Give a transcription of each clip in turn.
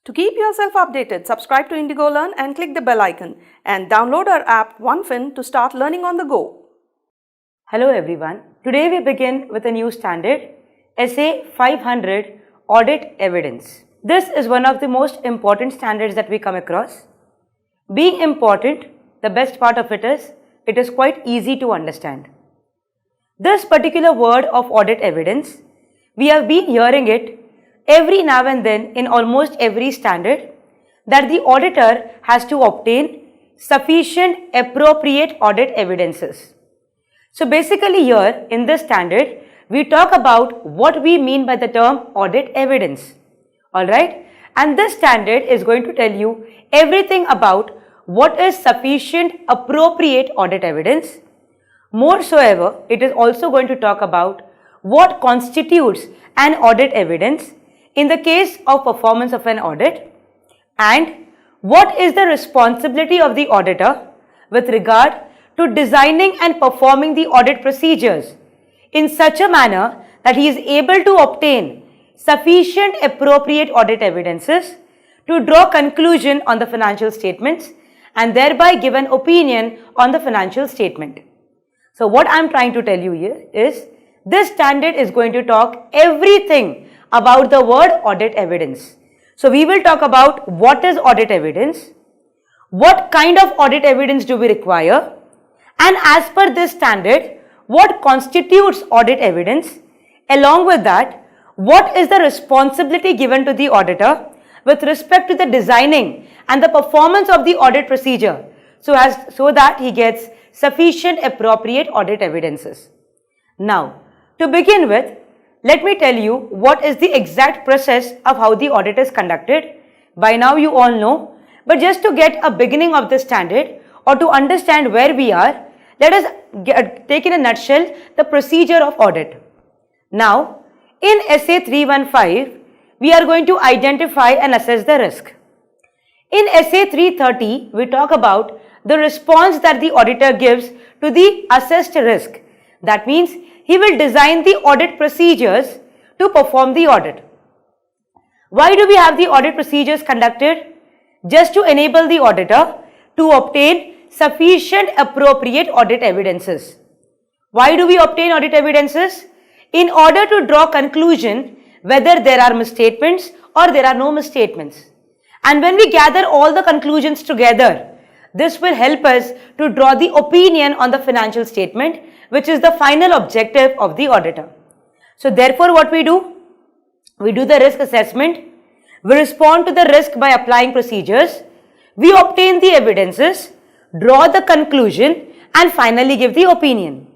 To keep yourself updated, subscribe to Indigolearn and click the bell icon and download our app OneFin to start learning on the go. Hello everyone. Today we begin with a new standard, SA500 Audit Evidence. This is one of the most important standards that we come across. Being important, the best part of it is quite easy to understand. This particular word of audit evidence, we have been hearing it every now and then in almost every standard, that the auditor has to obtain sufficient appropriate audit evidences. So basically here in this standard, we talk about what we mean by the term audit evidence. Alright, and this standard is going to tell you everything about what is sufficient appropriate audit evidence. More so ever, it is also going to talk about what constitutes an audit evidence in the case of performance of an audit, and what is the responsibility of the auditor with regard to designing and performing the audit procedures in such a manner that he is able to obtain sufficient appropriate audit evidences to draw conclusion on the financial statements and thereby give an opinion on the financial statement. So what I am trying to tell you here is this standard is going to talk everything about the word audit evidence. So we will talk about what is audit evidence, what kind of audit evidence do we require, and as per this standard, what constitutes audit evidence. Along with that, what is the responsibility given to the auditor with respect to the designing and the performance of the audit procedure so that he gets sufficient appropriate audit evidences. Now, to begin with, let me tell you what is the exact process of how the audit is conducted. By now you all know, but just to get a beginning of this standard or to understand where we are, let us take in a nutshell the procedure of audit. Now, in SA315, we are going to identify and assess the risk. In SA330, we talk about the response that the auditor gives to the assessed risk. That means he will design the audit procedures to perform the audit. Why do we have the audit procedures conducted? Just to enable the auditor to obtain sufficient appropriate audit evidences. Why do we obtain audit evidences? In order to draw conclusion whether there are misstatements or there are no misstatements. And when we gather all the conclusions together, this will help us to draw the opinion on the financial statement, which is the final objective of the auditor. So therefore what we do? We do the risk assessment, we respond to the risk by applying procedures, we obtain the evidences, draw the conclusion and finally give the opinion.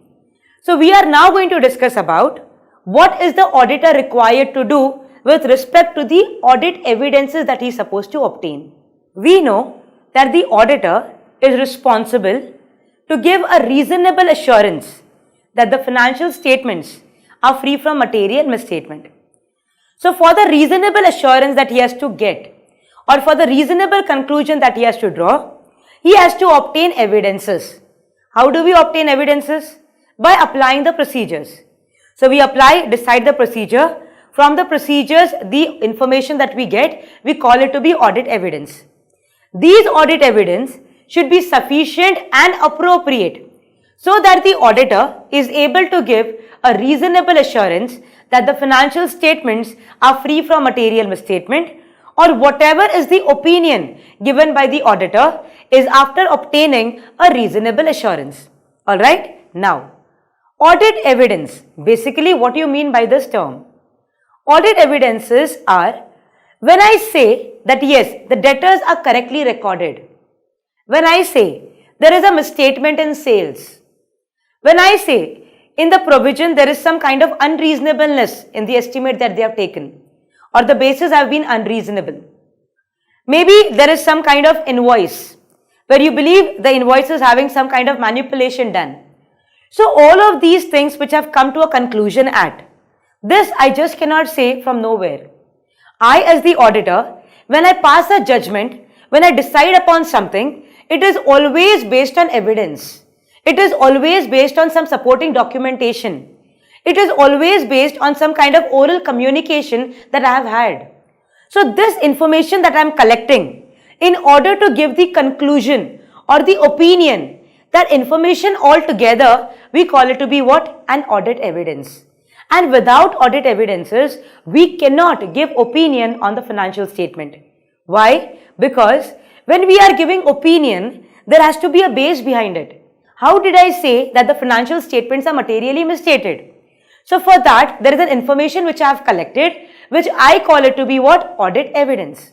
So we are now going to discuss about what is the auditor required to do with respect to the audit evidences that he is supposed to obtain. We know that the auditor is responsible to give a reasonable assurance that the financial statements are free from material misstatement. So for the reasonable assurance that he has to get, or for the reasonable conclusion that he has to draw, he has to obtain evidences. How do we obtain evidences? By applying the procedures. So we decide the procedure. From the procedures, the information that we get, we call it to be audit evidence. These audit evidence should be sufficient and appropriate so that the auditor is able to give a reasonable assurance that the financial statements are free from material misstatement, or whatever is the opinion given by the auditor is after obtaining a reasonable assurance. Alright, now audit evidence, basically what do you mean by this term? Audit evidences are when I say that yes, the debtors are correctly recorded. When I say there is a misstatement in sales. When I say in the provision there is some kind of unreasonableness in the estimate that they have taken, or the bases have been unreasonable. Maybe there is some kind of invoice where you believe the invoice is having some kind of manipulation done. So all of these things which have come to a conclusion at, this I just cannot say from nowhere. I as the auditor, when I pass a judgment, when I decide upon something, it is always based on evidence. It is always based on some supporting documentation. It is always based on some kind of oral communication that I have had. So this information that I am collecting in order to give the conclusion or the opinion, that information altogether we call it to be what? An audit evidence. And without audit evidences, we cannot give opinion on the financial statement. Why? Because when we are giving opinion, there has to be a base behind it. How did I say that the financial statements are materially misstated? So for that, there is an information which I have collected, which I call it to be what? Audit evidence.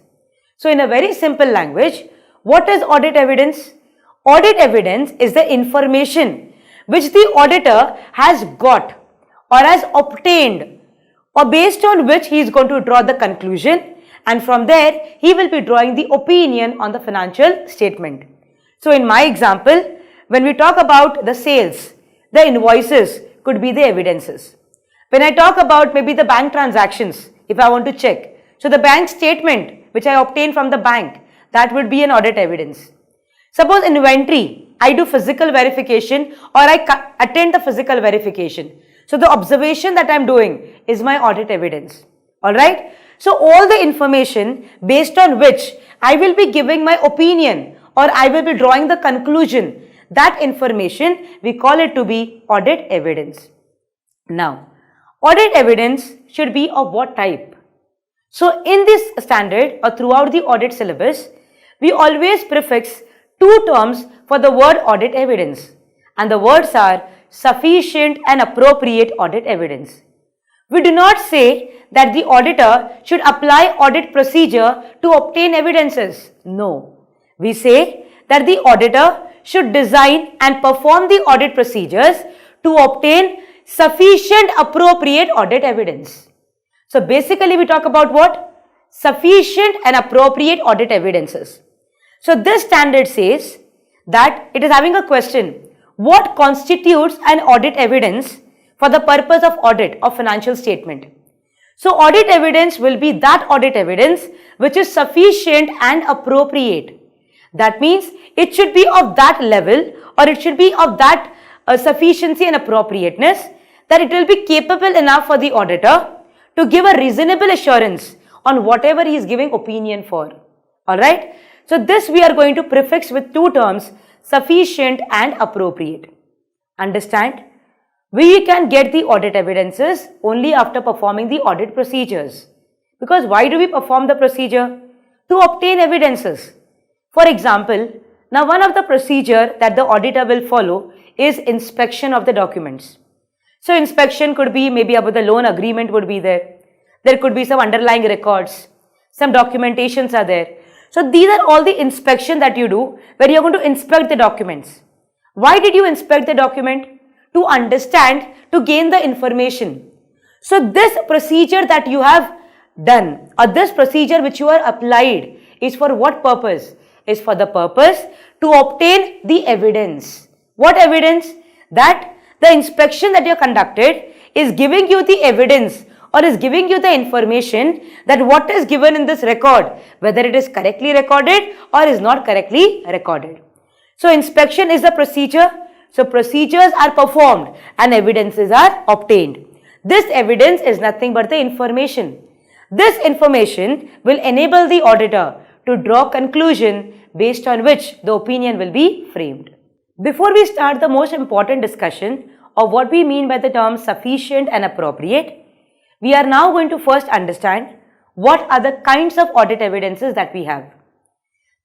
So in a very simple language, what is audit evidence? Audit evidence is the information which the auditor has got or has obtained, or based on which he is going to draw the conclusion, and from there he will be drawing the opinion on the financial statement. So in my example, when we talk about the sales, the invoices could be the evidences. When I talk about maybe the bank transactions, if I want to check, so the bank statement which I obtain from the bank, that would be an audit evidence. Suppose inventory, I do physical verification or I attend the physical verification. So the observation that I am doing is my audit evidence. Alright. So all the information based on which I will be giving my opinion or I will be drawing the conclusion, that information we call it to be audit evidence. Now, audit evidence should be of what type? So in this standard or throughout the audit syllabus, we always prefix two terms for the word audit evidence, and the words are sufficient and appropriate audit evidence. We do not say that the auditor should apply audit procedure to obtain evidences. No. We say that the auditor should design and perform the audit procedures to obtain sufficient appropriate audit evidence. So basically we talk about what? Sufficient and appropriate audit evidences. So this standard says that it is having a question, what constitutes an audit evidence for the purpose of audit of financial statement? So audit evidence will be that audit evidence which is sufficient and appropriate. That means it should be of that level, or it should be of that sufficiency and appropriateness that it will be capable enough for the auditor to give a reasonable assurance on whatever he is giving opinion for. Alright. So this we are going to prefix with two terms, sufficient and appropriate. Understand? We can get the audit evidences only after performing the audit procedures. Because why do we perform the procedure? To obtain evidences. For example, now one of the procedure that the auditor will follow is inspection of the documents. So inspection could be maybe about the loan agreement would be there. There could be some underlying records. Some documentations are there. So these are all the inspection that you do where you are going to inspect the documents. Why did you inspect the document? To understand, to gain the information. So this procedure that you have done, or this procedure which you are applied, is for what purpose? Is for the purpose to obtain the evidence. What evidence? That the inspection that you have conducted is giving you the evidence or is giving you the information that what is given in this record, whether it is correctly recorded or is not correctly recorded. So inspection is a procedure. So procedures are performed and evidences are obtained. This evidence is nothing but the information. This information will enable the auditor to draw conclusion based on which the opinion will be framed. Before we start the most important discussion of what we mean by the term sufficient and appropriate, we are now going to first understand what are the kinds of audit evidences that we have.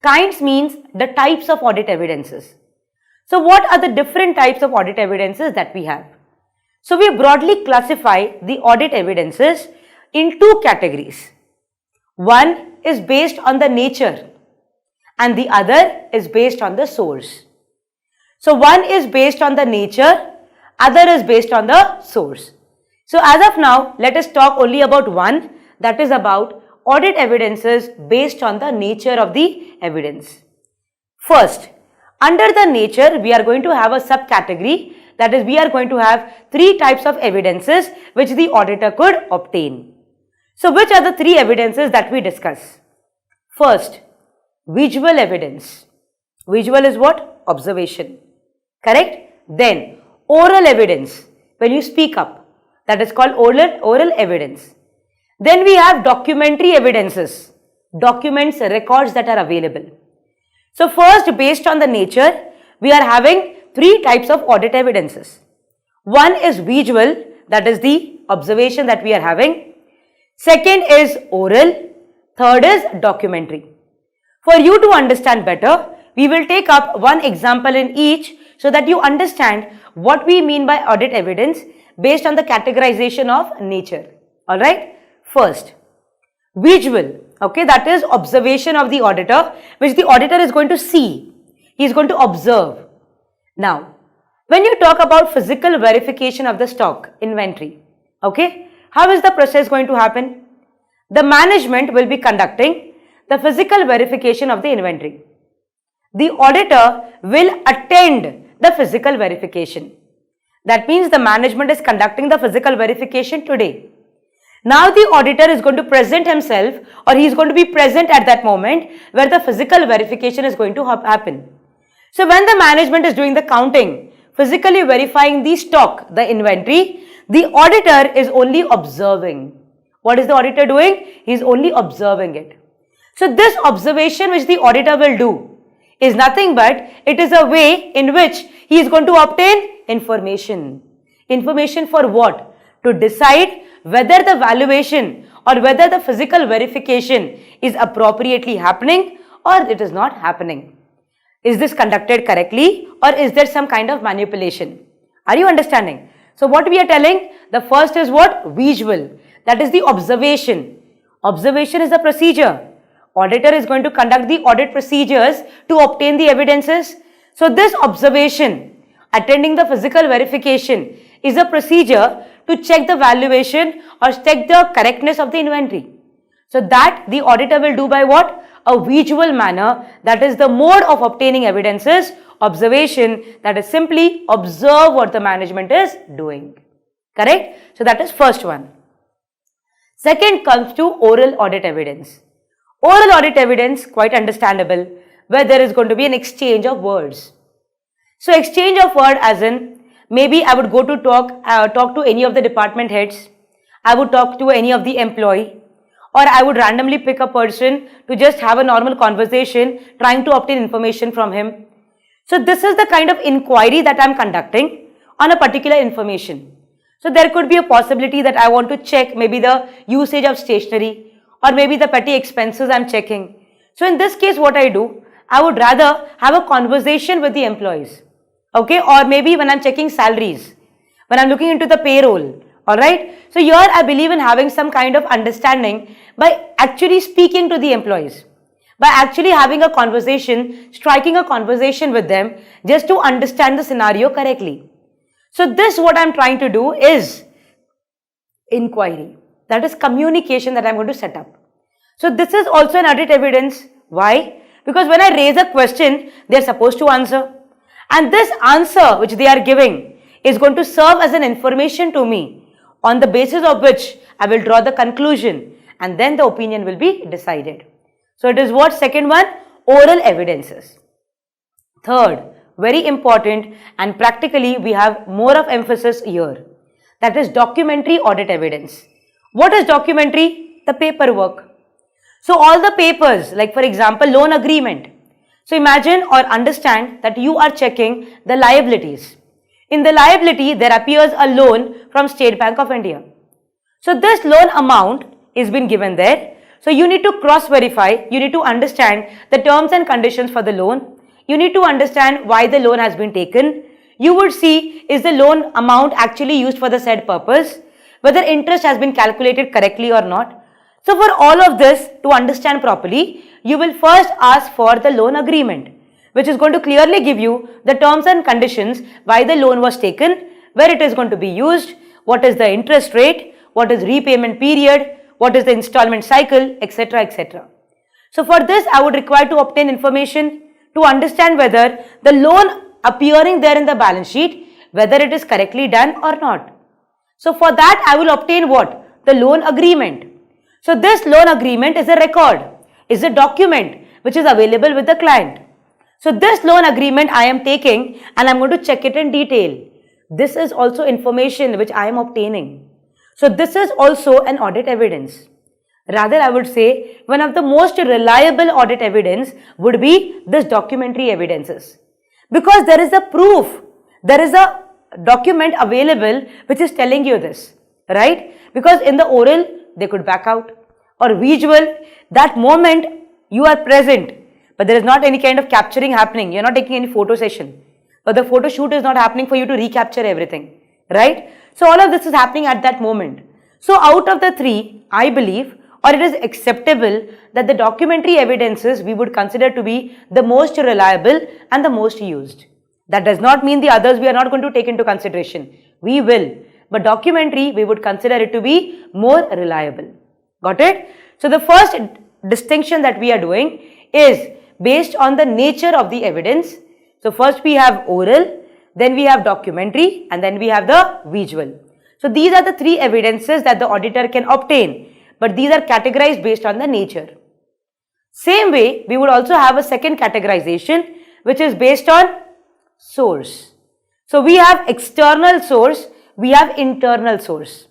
Kinds means the types of audit evidences. So what are the different types of audit evidences that we have? So we broadly classify the audit evidences in two categories. One is based on the nature and the other is based on the source. So one is based on the nature, other is based on the source. So as of now, let us talk only about one, that is about audit evidences based on the nature of the evidence. First, under the nature, we are going to have a subcategory, that is we are going to have three types of evidences which the auditor could obtain. So which are the three evidences that we discuss? First, visual evidence. Visual is what? Observation. Correct? Then oral evidence, when you speak up, that is called oral evidence. Then we have documentary evidences, documents, records that are available. So first, based on the nature, we are having three types of audit evidences. One is visual, that is the observation that we are having. Second is oral. Third is documentary. For you to understand better, we will take up one example in each so that you understand what we mean by audit evidence based on the categorization of nature. Alright, first, visual, okay, that is observation of the auditor, which the auditor is going to see, he is going to observe. Now, when you talk about physical verification of the stock inventory, okay, how is the process going to happen? The management will be conducting the physical verification of the inventory. The auditor will attend the physical verification. That means the management is conducting the physical verification today. Now the auditor is going to present himself, or he is going to be present at that moment where the physical verification is going to happen. So when the management is doing the counting, physically verifying the stock, the inventory, the auditor is only observing. What is the auditor doing? He is only observing it. So this observation which the auditor will do is nothing but it is a way in which he is going to obtain information. Information for what? To decide whether the valuation or whether the physical verification is appropriately happening or it is not happening. Is this conducted correctly or is there some kind of manipulation? Are you understanding? So what we are telling, the first is what? Visual. That is the observation. Observation is the procedure. Auditor is going to conduct the audit procedures to obtain the evidences. So this observation, attending the physical verification, is a procedure to check the valuation or check the correctness of the inventory. So that the auditor will do by what? A visual manner, that is the mode of obtaining evidences, observation, that is simply observe what the management is doing. Correct? So that is first one. Second comes to oral audit evidence. Oral audit evidence, quite understandable, where there is going to be an exchange of words. So exchange of word as in, maybe I would go to talk to any of the department heads, I would talk to any of the employee, or I would randomly pick a person to just have a normal conversation trying to obtain information from him. So this is the kind of inquiry that I am conducting on a particular information. So there could be a possibility that I want to check maybe the usage of stationery or maybe the petty expenses I am checking. So in this case what I do, I would rather have a conversation with the employees. Okay, or maybe when I am checking salaries, when I am looking into the payroll. Alright, so here I believe in having some kind of understanding by actually speaking to the employees, by actually having a conversation, striking a conversation with them just to understand the scenario correctly. So this what I am trying to do is inquiry, that is communication that I am going to set up. So this is also an audit evidence. Why? Because when I raise a question, they are supposed to answer, and this answer which they are giving is going to serve as an information to me, on the basis of which I will draw the conclusion and then the opinion will be decided. So it is what? Second one, oral evidences. Third, very important, and practically we have more of emphasis here, that is documentary audit evidence. What is documentary? The paperwork. So all the papers, like for example loan agreement. So imagine or understand that you are checking the liabilities. In the liability, there appears a loan from State Bank of India. So this loan amount is been given there. So you need to cross-verify, you need to understand the terms and conditions for the loan. You need to understand why the loan has been taken. You would see, is the loan amount actually used for the said purpose? Whether interest has been calculated correctly or not. So for all of this, to understand properly, you will first ask for the loan agreement, which is going to clearly give you the terms and conditions, why the loan was taken, where it is going to be used, what is the interest rate, what is repayment period, what is the installment cycle, etc., etc. So for this, I would require to obtain information to understand whether the loan appearing there in the balance sheet, whether it is correctly done or not. So for that, I will obtain what? The loan agreement. So this loan agreement is a record, is a document which is available with the client. So this loan agreement I am taking and I am going to check it in detail. This is also information which I am obtaining. So this is also an audit evidence. Rather, I would say one of the most reliable audit evidence would be this documentary evidences. Because there is a proof, there is a document available which is telling you this, right? Because in the oral, they could back out, or visual, that moment you are present, but there is not any kind of capturing happening. You're not taking any photo session, but the photo shoot is not happening for you to recapture everything, right? So all of this is happening at that moment. So out of the three, I believe, or it is acceptable that the documentary evidences we would consider to be the most reliable and the most used. That does not mean the others we are not going to take into consideration. We will. But documentary, we would consider it to be more reliable. Got it? So the first distinction that we are doing is based on the nature of the evidence. So first we have oral, then we have documentary, and then we have the visual. So these are the three evidences that the auditor can obtain. But these are categorized based on the nature. Same way, we would also have a second categorization which is based on source. So we have external source, we have internal source.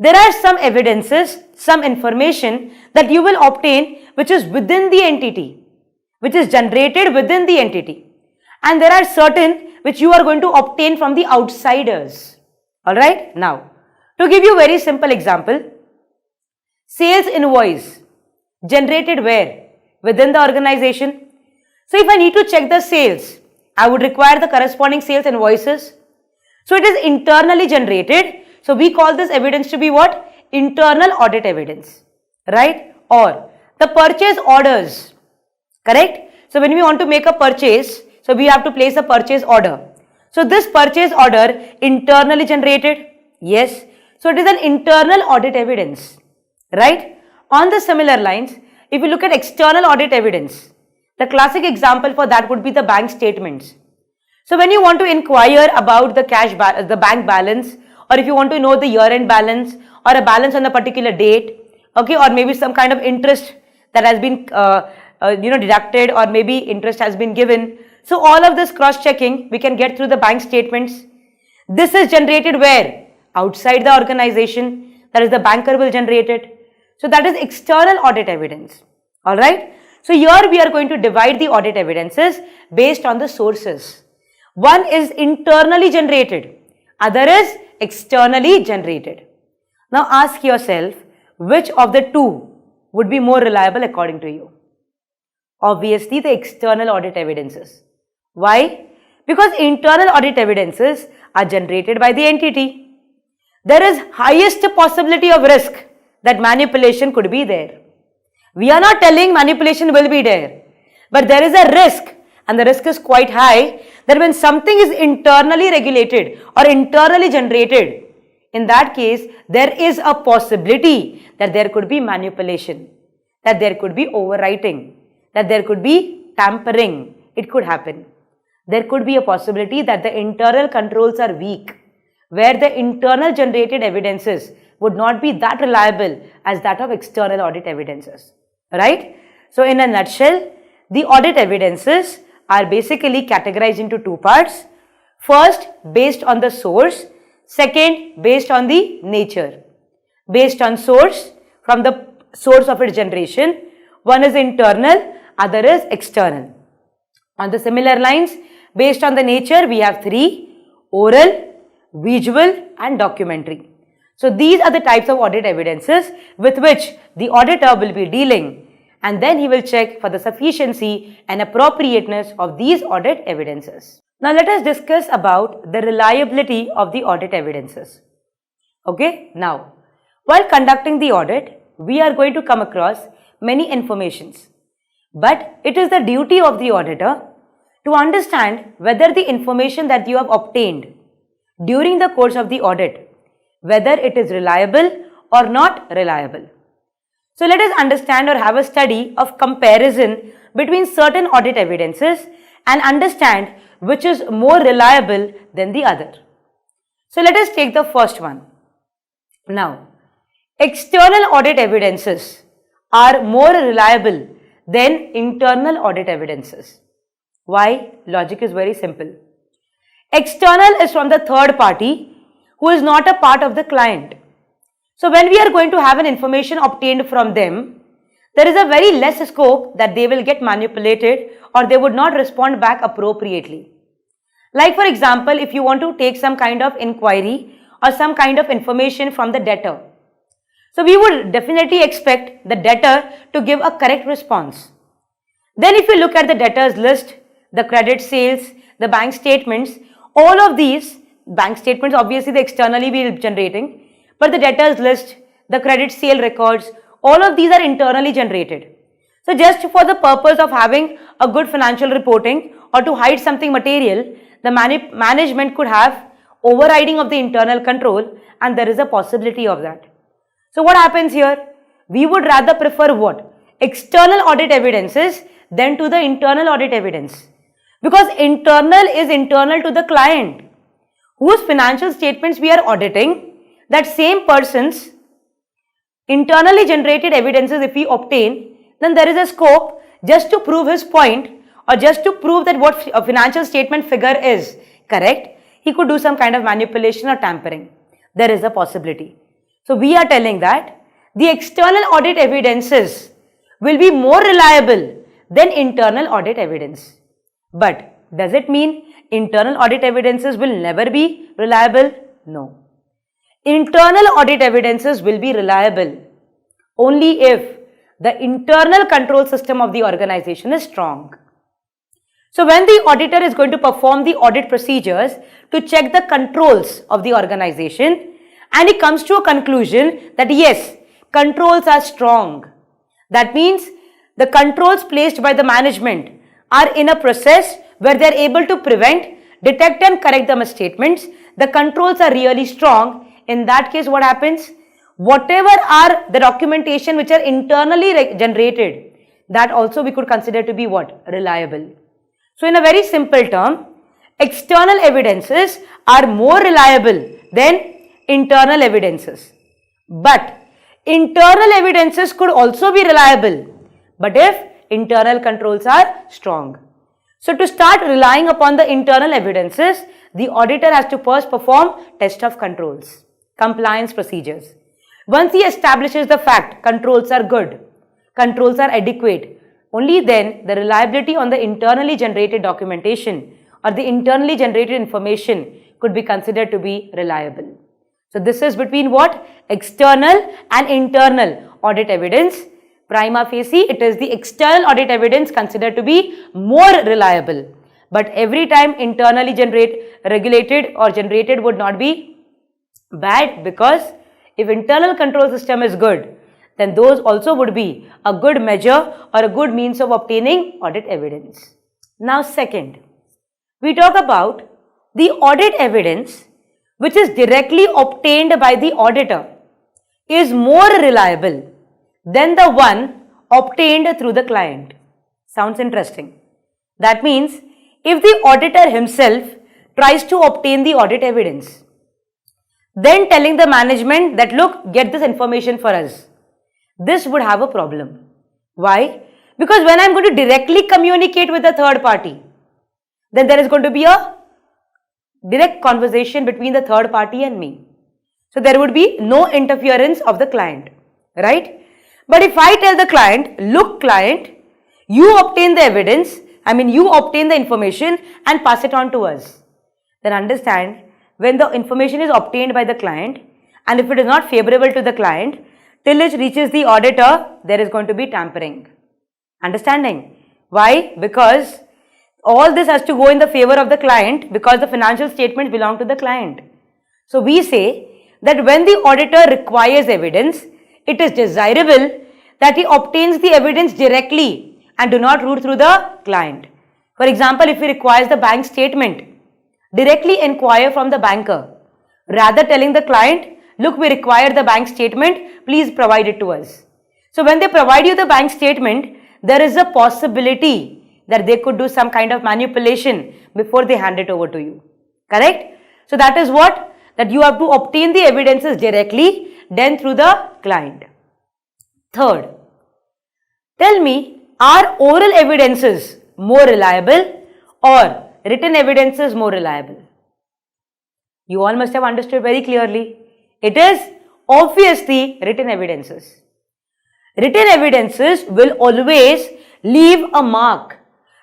There are some evidences, some information that you will obtain which is within the entity, which is generated within the entity. And there are certain which you are going to obtain from the outsiders. Alright, now to give you a very simple example, sales invoice generated where? Within the organization. So if I need to check the sales, I would require the corresponding sales invoices. So it is internally generated. So we call this evidence to be what? Internal audit evidence, right? Or the purchase orders, correct? So when we want to make a purchase, so we have to place a purchase order. So this purchase order internally generated, yes. So it is an internal audit evidence. Right? On the similar lines, if you look at external audit evidence, the classic example for that would be the bank statements. So when you want to inquire about the the bank balance, or if you want to know the year-end balance or a balance on a particular date, okay, or maybe some kind of interest that has been deducted, or maybe interest has been given. So all of this cross-checking we can get through the bank statements. This is generated where? Outside the organization. That is, the banker will generate it. So that is external audit evidence. Alright. So here we are going to divide the audit evidences based on the sources. One is internally generated, other is externally generated. Now ask yourself, which of the two would be more reliable according to you? Obviously the external audit evidences. Why? Because internal audit evidences are generated by the entity. There is highest possibility of risk that manipulation could be there. We are not telling manipulation will be there, but there is a risk, and the risk is quite high, that when something is internally regulated or internally generated, in that case, there is a possibility that there could be manipulation, that there could be overwriting, that there could be tampering. It could happen. There could be a possibility that the internal controls are weak, where the internal generated evidences would not be that reliable as that of external audit evidences, right? So in a nutshell, the audit evidences are basically categorized into two parts. First, based on the source. Second, based on the nature. Based on source, from the source of its generation, one is internal, other is external. On the similar lines, based on the nature, we have three: oral, visual and documentary. So these are the types of audit evidences with which the auditor will be dealing, and then he will check for the sufficiency and appropriateness of these audit evidences. Now let us discuss about the reliability of the audit evidences. Okay, now while conducting the audit, we are going to come across many informations, but it is the duty of the auditor to understand whether the information that you have obtained during the course of the audit, whether it is reliable or not reliable. So let us understand or have a study of comparison between certain audit evidences and understand which is more reliable than the other. So let us take the first one. Now, external audit evidences are more reliable than internal audit evidences. Why? Logic is very simple. External is from the third party who is not a part of the client. So when we are going to have an information obtained from them, there is a very less scope that they will get manipulated or they would not respond back appropriately. Like for example, if you want to take some kind of inquiry or some kind of information from the debtor, so we would definitely expect the debtor to give a correct response. Then if you look at the debtors list, the credit sales, the bank statements, all of these bank statements obviously the externally we are generating, but the debtors list, the credit sale records, all of these are internally generated. So just for the purpose of having a good financial reporting or to hide something material, the management could have overriding of the internal control, and there is a possibility of that. So what happens here? We would rather prefer what? External audit evidences than to the internal audit evidence. Because internal is internal to the client, whose financial statements we are auditing, that same person's internally generated evidences if we obtain, then there is a scope just to prove his point or just to prove that what a financial statement figure is correct, he could do some kind of manipulation or tampering. There is a possibility. So we are telling that the external audit evidences will be more reliable than internal audit evidence. But does it mean internal audit evidences will never be reliable? No. Internal audit evidences will be reliable only if the internal control system of the organization is strong. So when the auditor is going to perform the audit procedures to check the controls of the organization, and he comes to a conclusion that yes, controls are strong. That means the controls placed by the management are in a process where they are able to prevent, detect and correct the misstatements. The controls are really strong. In that case, what happens? Whatever are the documentation which are internally generated, that also we could consider to be what? Reliable. So in a very simple term, external evidences are more reliable than internal evidences. But internal evidences could also be reliable, but if internal controls are strong. So to start relying upon the internal evidences, the auditor has to first perform test of controls, compliance procedures. Once he establishes the fact controls are good, controls are adequate, only then the reliability on the internally generated documentation or the internally generated information could be considered to be reliable. So this is between what? External and internal audit evidence. Prima facie, it is the external audit evidence considered to be more reliable. But every time internally regulated or generated would not be bad, because if internal control system is good, then those also would be a good measure or a good means of obtaining audit evidence. Now second, we talk about the audit evidence which is directly obtained by the auditor is more reliable than the one obtained through the client. Sounds interesting. That means if the auditor himself tries to obtain the audit evidence, then telling the management that look, get this information for us, this would have a problem. Why? Because when I am going to directly communicate with a third party, then there is going to be a direct conversation between the third party and me. So there would be no interference of the client, right? But if I tell the client, look client, you obtain the evidence, you obtain the information and pass it on to us, then understand, when the information is obtained by the client and if it is not favorable to the client, till it reaches the auditor, there is going to be tampering. Understanding? Why? Because all this has to go in the favor of the client, because the financial statements belong to the client. So we say that when the auditor requires evidence, it is desirable that he obtains the evidence directly and do not route through the client. For example, if he requires the bank statement, directly inquire from the banker, rather telling the client, look, we require the bank statement, please provide it to us. So when they provide you the bank statement, there is a possibility that they could do some kind of manipulation before they hand it over to you. Correct? So that is what? That you have to obtain the evidences directly, then through the client. Third, tell me, are oral evidences more reliable or written evidences more reliable? You all must have understood very clearly. It is Obviously, written evidences. Written evidences will always leave a mark,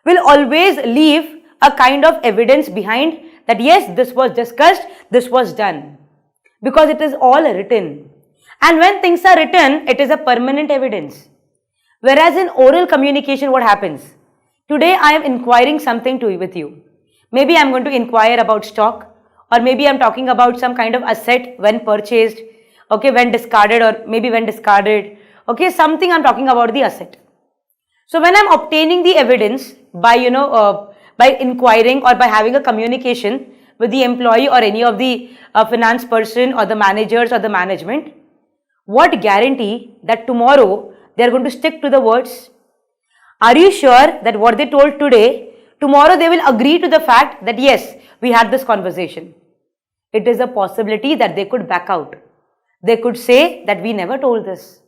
will always leave a kind of evidence behind that yes, this was discussed, this was done, because it is all written. And when things are written, it is a permanent evidence. Whereas in oral communication, what happens? Today I am inquiring something with you. Maybe I am going to inquire about stock, or maybe I am talking about some kind of asset when purchased, okay, when discarded, or maybe when discarded, okay, something I am talking about the asset. So when I am obtaining the evidence by, by inquiring or by having a communication with the employee or any of the finance person or the managers or the management, what guarantee that tomorrow they are going to stick to the words? Are you sure that what they told today, tomorrow they will agree to the fact that yes, we had this conversation? It is a possibility that they could back out. They could say that we never told this,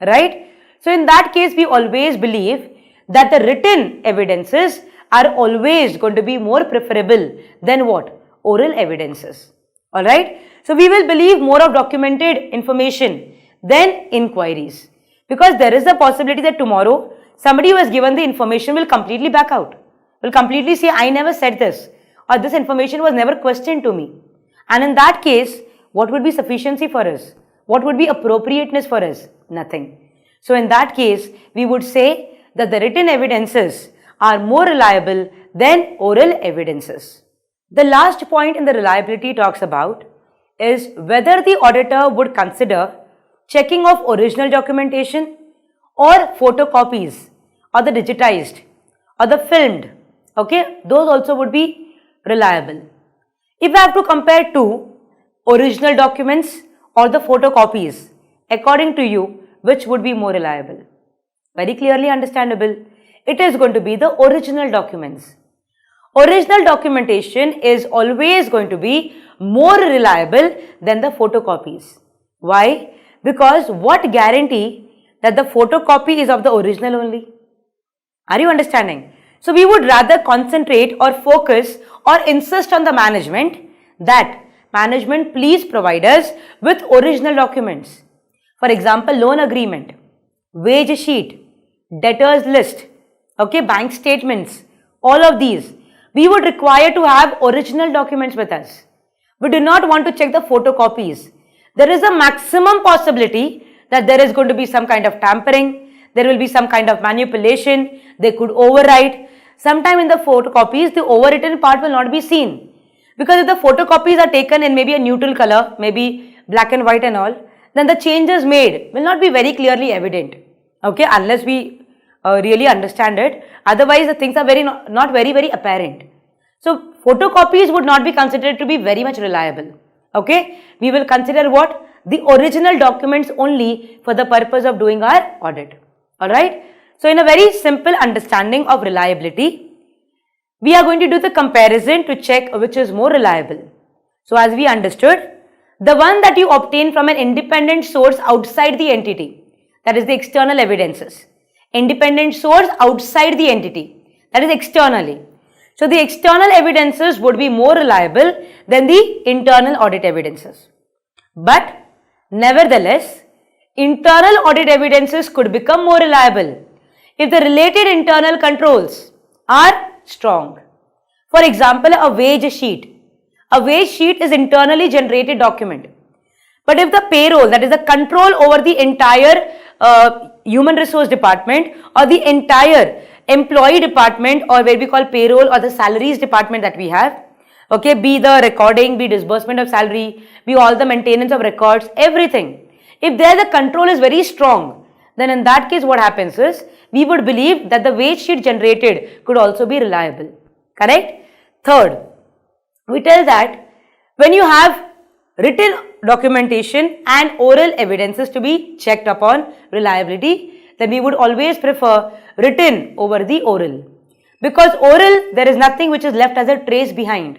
right? So in that case, we always believe that the written evidences are always going to be more preferable than what? Oral evidences. Alright? So we will believe more of documented information than inquiries, because there is a possibility that tomorrow somebody who has given the information will completely back out, will completely say, I never said this, or this information was never questioned to me. And in that case, what would be sufficiency for us? What would be appropriateness for us? Nothing. So in that case, we would say that the written evidences are more reliable than oral evidences. The last point in the reliability talks about is whether the auditor would consider checking of original documentation or photocopies or the digitized or the filmed, okay, those also would be reliable. If I have to compare two, original documents or the photocopies, according to you, which would be more reliable? Very clearly understandable. It is going to be the original documents. Original documentation is always going to be more reliable than the photocopies. Why? Because what guarantee that the photocopy is of the original only? Are you understanding? So we would rather concentrate or focus or insist on the management that management please provide us with original documents. For example, loan agreement, wage sheet, debtors list, okay, bank statements, all of these. We would require to have original documents with us. We do not want to check the photocopies. There is a maximum possibility that there is going to be some kind of tampering, there will be some kind of manipulation, they could overwrite. Sometime in the photocopies, the overwritten part will not be seen. Because if the photocopies are taken in maybe a neutral color, maybe black and white and all, then the changes made will not be very clearly evident. Okay, unless we really understand it. Otherwise, the things are not very apparent. So, photocopies would not be considered to be very much reliable. Okay, we will consider what? The original documents only for the purpose of doing our audit. Alright. So, in a very simple understanding of reliability, we are going to do the comparison to check which is more reliable. So, as we understood, the one that you obtain from an independent source outside the entity, that is the external evidences. Independent source outside the entity, that is externally. So, the external evidences would be more reliable than the internal audit evidences. But nevertheless, internal audit evidences could become more reliable if the related internal controls are strong. For example, a wage sheet. A wage sheet is internally generated document. But if the payroll, that is the control over the entire human resource department or the entire employee department, or where we call payroll or the salaries department that we have, okay, be the recording, be disbursement of salary, be all the maintenance of records, everything. If there the control is very strong, then in that case what happens is, we would believe that the wage sheet generated could also be reliable. Correct? Third, we tell that when you have written documentation and oral evidences to be checked upon reliability, then we would always prefer written over the oral. Because oral, there is nothing which is left as a trace behind.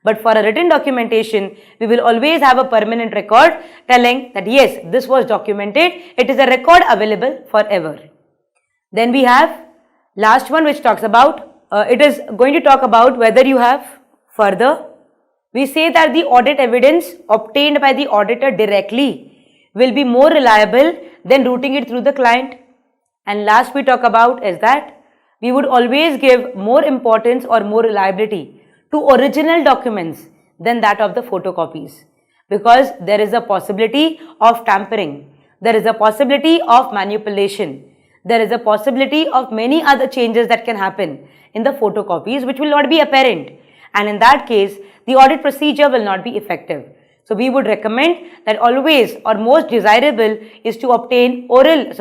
But for a written documentation, we will always have a permanent record telling that yes, this was documented, it is a record available forever. Then we have last one which talks about, it is going to talk about whether you have further. We say that the audit evidence obtained by the auditor directly will be more reliable than routing it through the client. And last we talk about is that we would always give more importance or more reliability to original documents than that of the photocopies, because there is a possibility of tampering, there is a possibility of manipulation, there is a possibility of many other changes that can happen in the photocopies which will not be apparent, and in that case the audit procedure will not be effective. So we would recommend that always or most desirable is to obtain original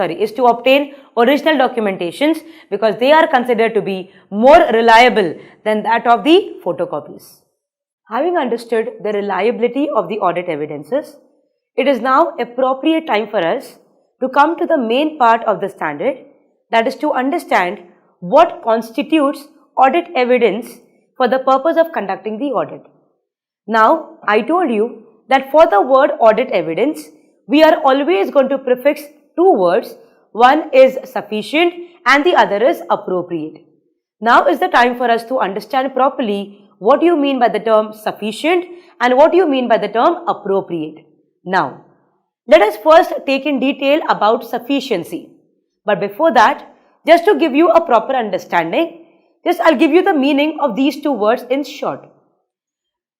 documentations, because they are considered to be more reliable than that of the photocopies. Having understood the reliability of the audit evidences, it is now appropriate time for us to come to the main part of the standard, that is to understand what constitutes audit evidence for the purpose of conducting the audit. Now, I told you that for the word audit evidence, we are always going to prefix two words. One is sufficient and the other is appropriate. Now is the time for us to understand properly what you mean by the term sufficient and what you mean by the term appropriate. Now, let us first take in detail about sufficiency. But before that, just to give you a proper understanding, I'll give you the meaning of these two words in short.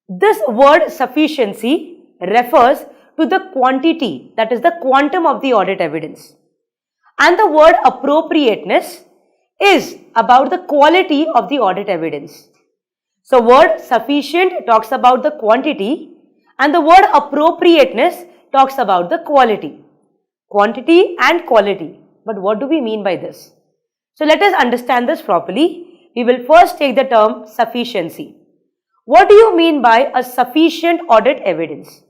This word sufficiency refers to the quantity, that is the quantum of the audit evidence. And the word appropriateness is about the quality of the audit evidence. So word sufficient talks about the quantity and the word appropriateness talks about the quality. Quantity and quality. But what do we mean by this? So let us understand this properly. We will first take the term sufficiency. What do you mean by a sufficient audit evidence?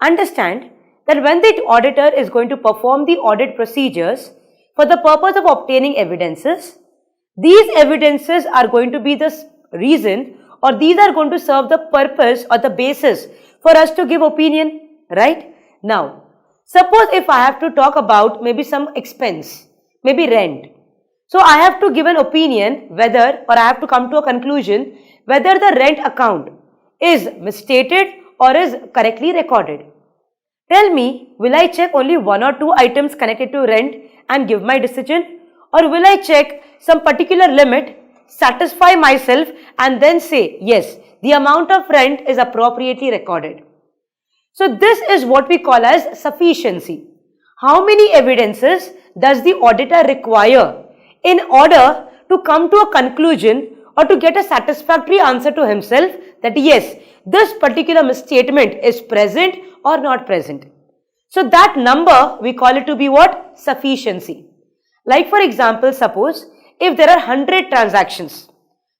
Understand that when the auditor is going to perform the audit procedures for the purpose of obtaining evidences, these evidences are going to be the reason, or these are going to serve the purpose or the basis for us to give opinion, right? Now, suppose if I have to talk about maybe some expense, maybe rent. So I have to give an opinion whether, or I have to come to a conclusion whether the rent account is misstated or is correctly recorded. Tell me, will I check only one or two items connected to rent and give my decision, or will I check some particular limit, satisfy myself and then say, yes, the amount of rent is appropriately recorded. So this is what we call as sufficiency. How many evidences does the auditor require in order to come to a conclusion or to get a satisfactory answer to himself that yes, this particular misstatement is present or not present. So that number we call it to be what? Sufficiency. Like for example, suppose if there are 100 transactions.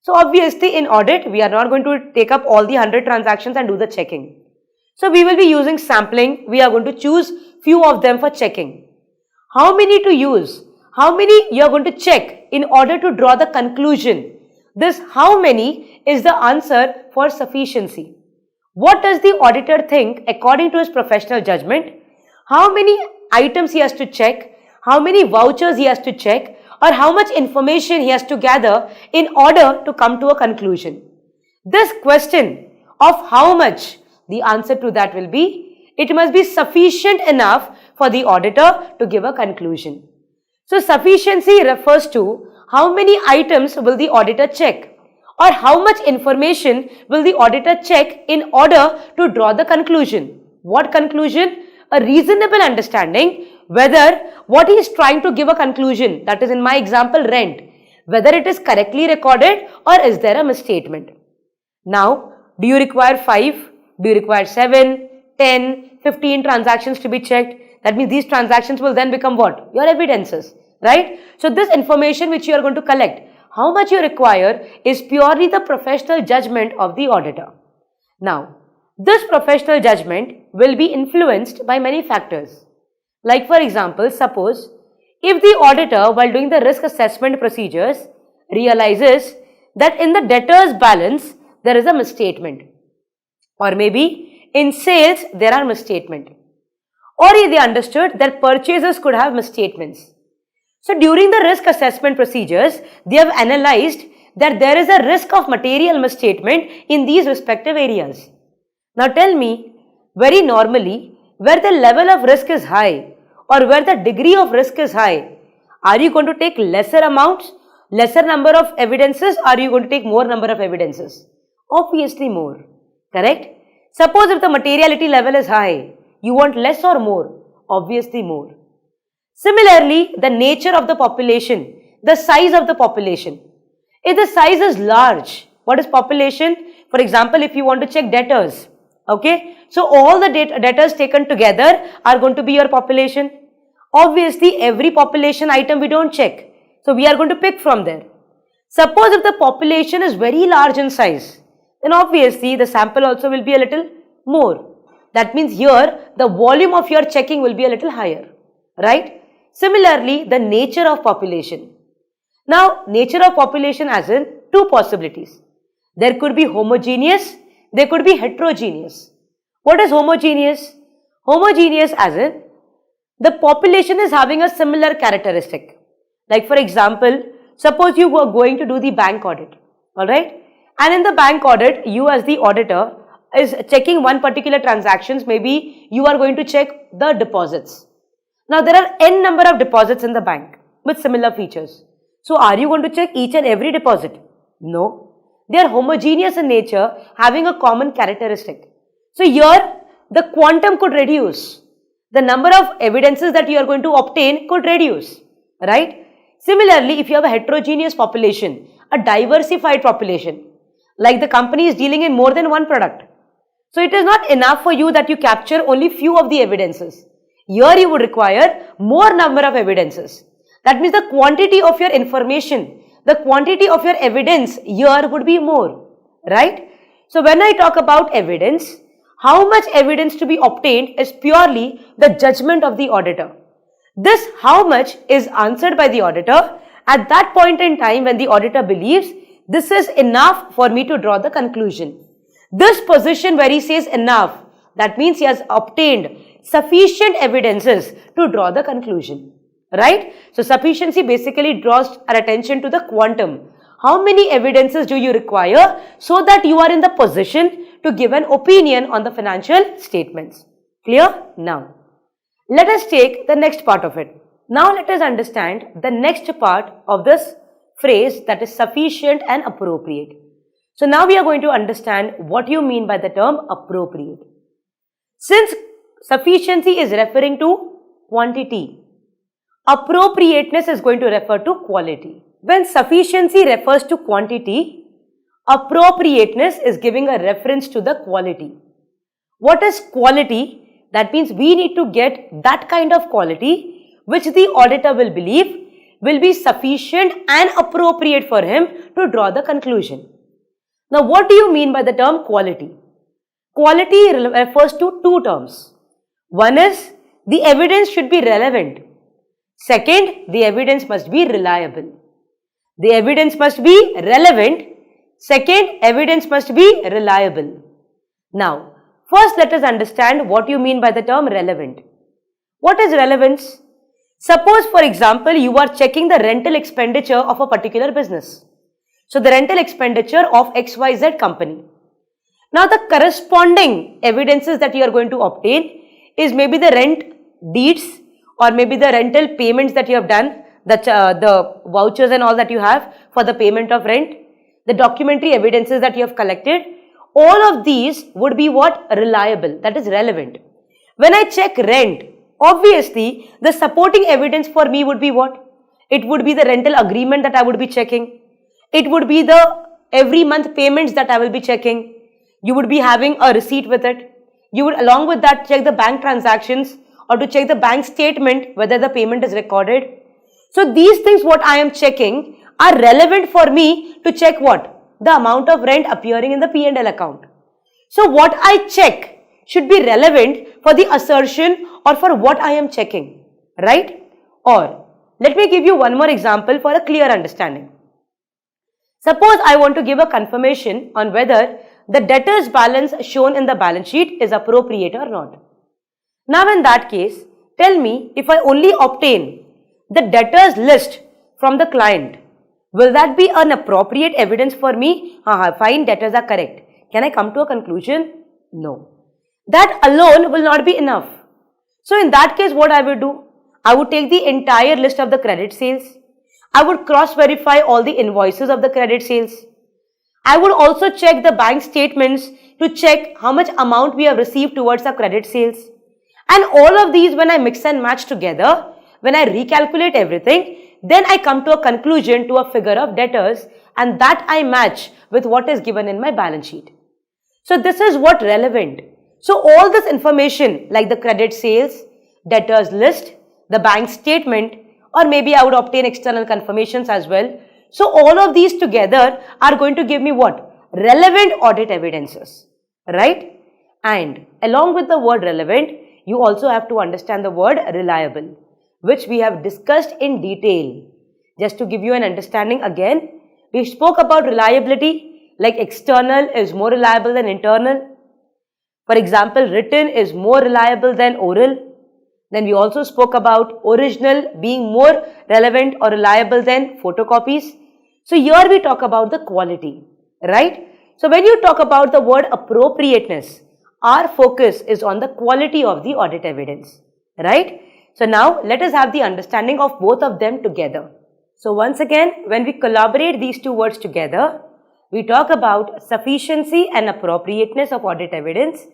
So obviously in audit, we are not going to take up all the 100 transactions and do the checking. So we will be using sampling. We are going to choose few of them for checking. How many to use? How many you are going to check in order to draw the conclusion? This how many is the answer for sufficiency. What does the auditor think according to his professional judgment? How many items he has to check? How many vouchers he has to check? Or how much information he has to gather in order to come to a conclusion? This question of how much, the answer to that will be, it must be sufficient enough for the auditor to give a conclusion. So sufficiency refers to how many items will the auditor check, or how much information will the auditor check in order to draw the conclusion. What conclusion? A reasonable understanding whether what he is trying to give a conclusion, that is in my example rent, whether it is correctly recorded or is there a misstatement. Now, do you require 5? Do you require 7, 10, 15 transactions to be checked? That means these transactions will then become what? Your evidences, right? So this information which you are going to collect, how much you require is purely the professional judgment of the auditor. Now, this professional judgment will be influenced by many factors. Like for example, suppose if the auditor while doing the risk assessment procedures realizes that in the debtor's balance there is a misstatement, or maybe in sales there are misstatement, or they understood that purchases could have misstatements. So during the risk assessment procedures, they have analyzed that there is a risk of material misstatement in these respective areas. Now tell me, very normally, where the level of risk is high or where the degree of risk is high, are you going to take lesser amounts, lesser number of evidences, or are you going to take more number of evidences? Obviously more, correct? Suppose if the materiality level is high, you want less or more? Obviously more. Similarly, the nature of the population, the size of the population. If the size is large, what is population? For example, if you want to check debtors, okay, so all the debtors taken together are going to be your population. Obviously, every population item we don't check, so we are going to pick from there. Suppose if the population is very large in size, then obviously the sample also will be a little more. That means here the volume of your checking will be a little higher, right? Similarly, the nature of population. Now, nature of population as in two possibilities. There could be homogeneous, there could be heterogeneous. What is homogeneous? Homogeneous as in the population is having a similar characteristic. Like for example, suppose you were going to do the bank audit, alright? And in the bank audit, you as the auditor is checking one particular transactions, maybe you are going to check the deposits. Now there are n number of deposits in the bank with similar features. So are you going to check each and every deposit? No. They are homogeneous in nature, having a common characteristic. So here the quantum could reduce. The number of evidences that you are going to obtain could reduce, right? Similarly, if you have a heterogeneous population, a diversified population, like the company is dealing in more than one product. So it is not enough for you that you capture only few of the evidences. Here you would require more number of evidences. That means the quantity of your information, the quantity of your evidence here would be more, right? So when I talk about evidence, how much evidence to be obtained is purely the judgment of the auditor. This how much is answered by the auditor at that point in time when the auditor believes this is enough for me to draw the conclusion. This position where he says enough, that means he has obtained sufficient evidences to draw the conclusion, right? So sufficiency basically draws our attention to the quantum. How many evidences do you require so that you are in the position to give an opinion on the financial statements? Clear? Now, let us take the next part of it. Now let us understand the next part of this phrase, that is sufficient and appropriate. So now we are going to understand what you mean by the term appropriate. Since sufficiency is referring to quantity, appropriateness is going to refer to quality. When sufficiency refers to quantity, appropriateness is giving a reference to the quality. What is quality? That means we need to get that kind of quality which the auditor will believe will be sufficient and appropriate for him to draw the conclusion. Now, what do you mean by the term quality? Quality refers to two terms. One is the evidence should be relevant. Second, the evidence must be reliable. The evidence must be relevant. Second, evidence must be reliable. Now, first let us understand what you mean by the term relevant. What is relevance? Suppose, for example, you are checking the rental expenditure of a particular business. So, the rental expenditure of XYZ company. Now, the corresponding evidences that you are going to obtain is maybe the rent deeds or maybe the rental payments that you have done, the vouchers and all that you have for the payment of rent, the documentary evidences that you have collected. All of these would be what? Reliable, that is relevant. When I check rent, obviously the supporting evidence for me would be what? It would be the rental agreement that I would be checking. It would be the every month payments that I will be checking. You would be having a receipt with it. You would along with that check the bank transactions or to check the bank statement whether the payment is recorded. So these things what I am checking are relevant for me to check what? The amount of rent appearing in the P&L account. So what I check should be relevant for the assertion or for what I am checking, right? Or let me give you one more example for a clear understanding. Suppose I want to give a confirmation on whether the debtor's balance shown in the balance sheet is appropriate or not. Now in that case, tell me if I only obtain the debtor's list from the client, will that be an appropriate evidence for me? Fine, debtors are correct. Can I come to a conclusion? No. That alone will not be enough. So in that case, what I would do? I would take the entire list of the credit sales. I would cross-verify all the invoices of the credit sales. I would also check the bank statements to check how much amount we have received towards our credit sales. And all of these, when I mix and match together, when I recalculate everything, then I come to a conclusion to a figure of debtors, and that I match with what is given in my balance sheet. So this is what relevant. So all this information like the credit sales, debtors list, the bank statement, or maybe I would obtain external confirmations as well. So all of these together are going to give me what? Relevant audit evidences, right? And along with the word relevant, you also have to understand the word reliable, which we have discussed in detail. Just to give you an understanding again, we spoke about reliability, like external is more reliable than internal. For example, written is more reliable than oral. Then we also spoke about original being more relevant or reliable than photocopies. So here we talk about the quality, right? So when you talk about the word appropriateness, our focus is on the quality of the audit evidence, right? So now let us have the understanding of both of them together. So once again, when we collaborate these two words together, we talk about sufficiency and appropriateness of audit evidence,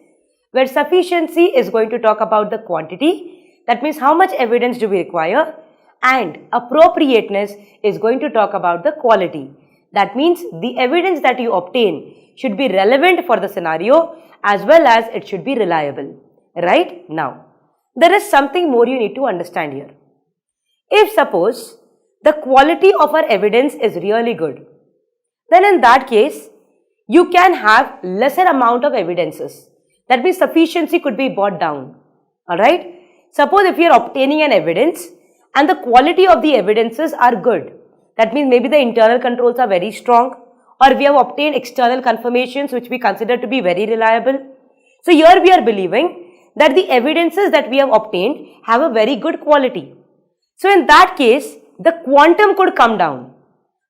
where sufficiency is going to talk about the quantity, that means how much evidence do we require, and appropriateness is going to talk about the quality. That means the evidence that you obtain should be relevant for the scenario as well as it should be reliable, right? Now, there is something more you need to understand here. If suppose the quality of our evidence is really good, then in that case, you can have lesser amount of evidences. That means sufficiency could be brought down, alright? Suppose if you are obtaining an evidence and the quality of the evidences are good, that means maybe the internal controls are very strong, or we have obtained external confirmations which we consider to be very reliable. So here we are believing that the evidences that we have obtained have a very good quality. So in that case, the quantum could come down.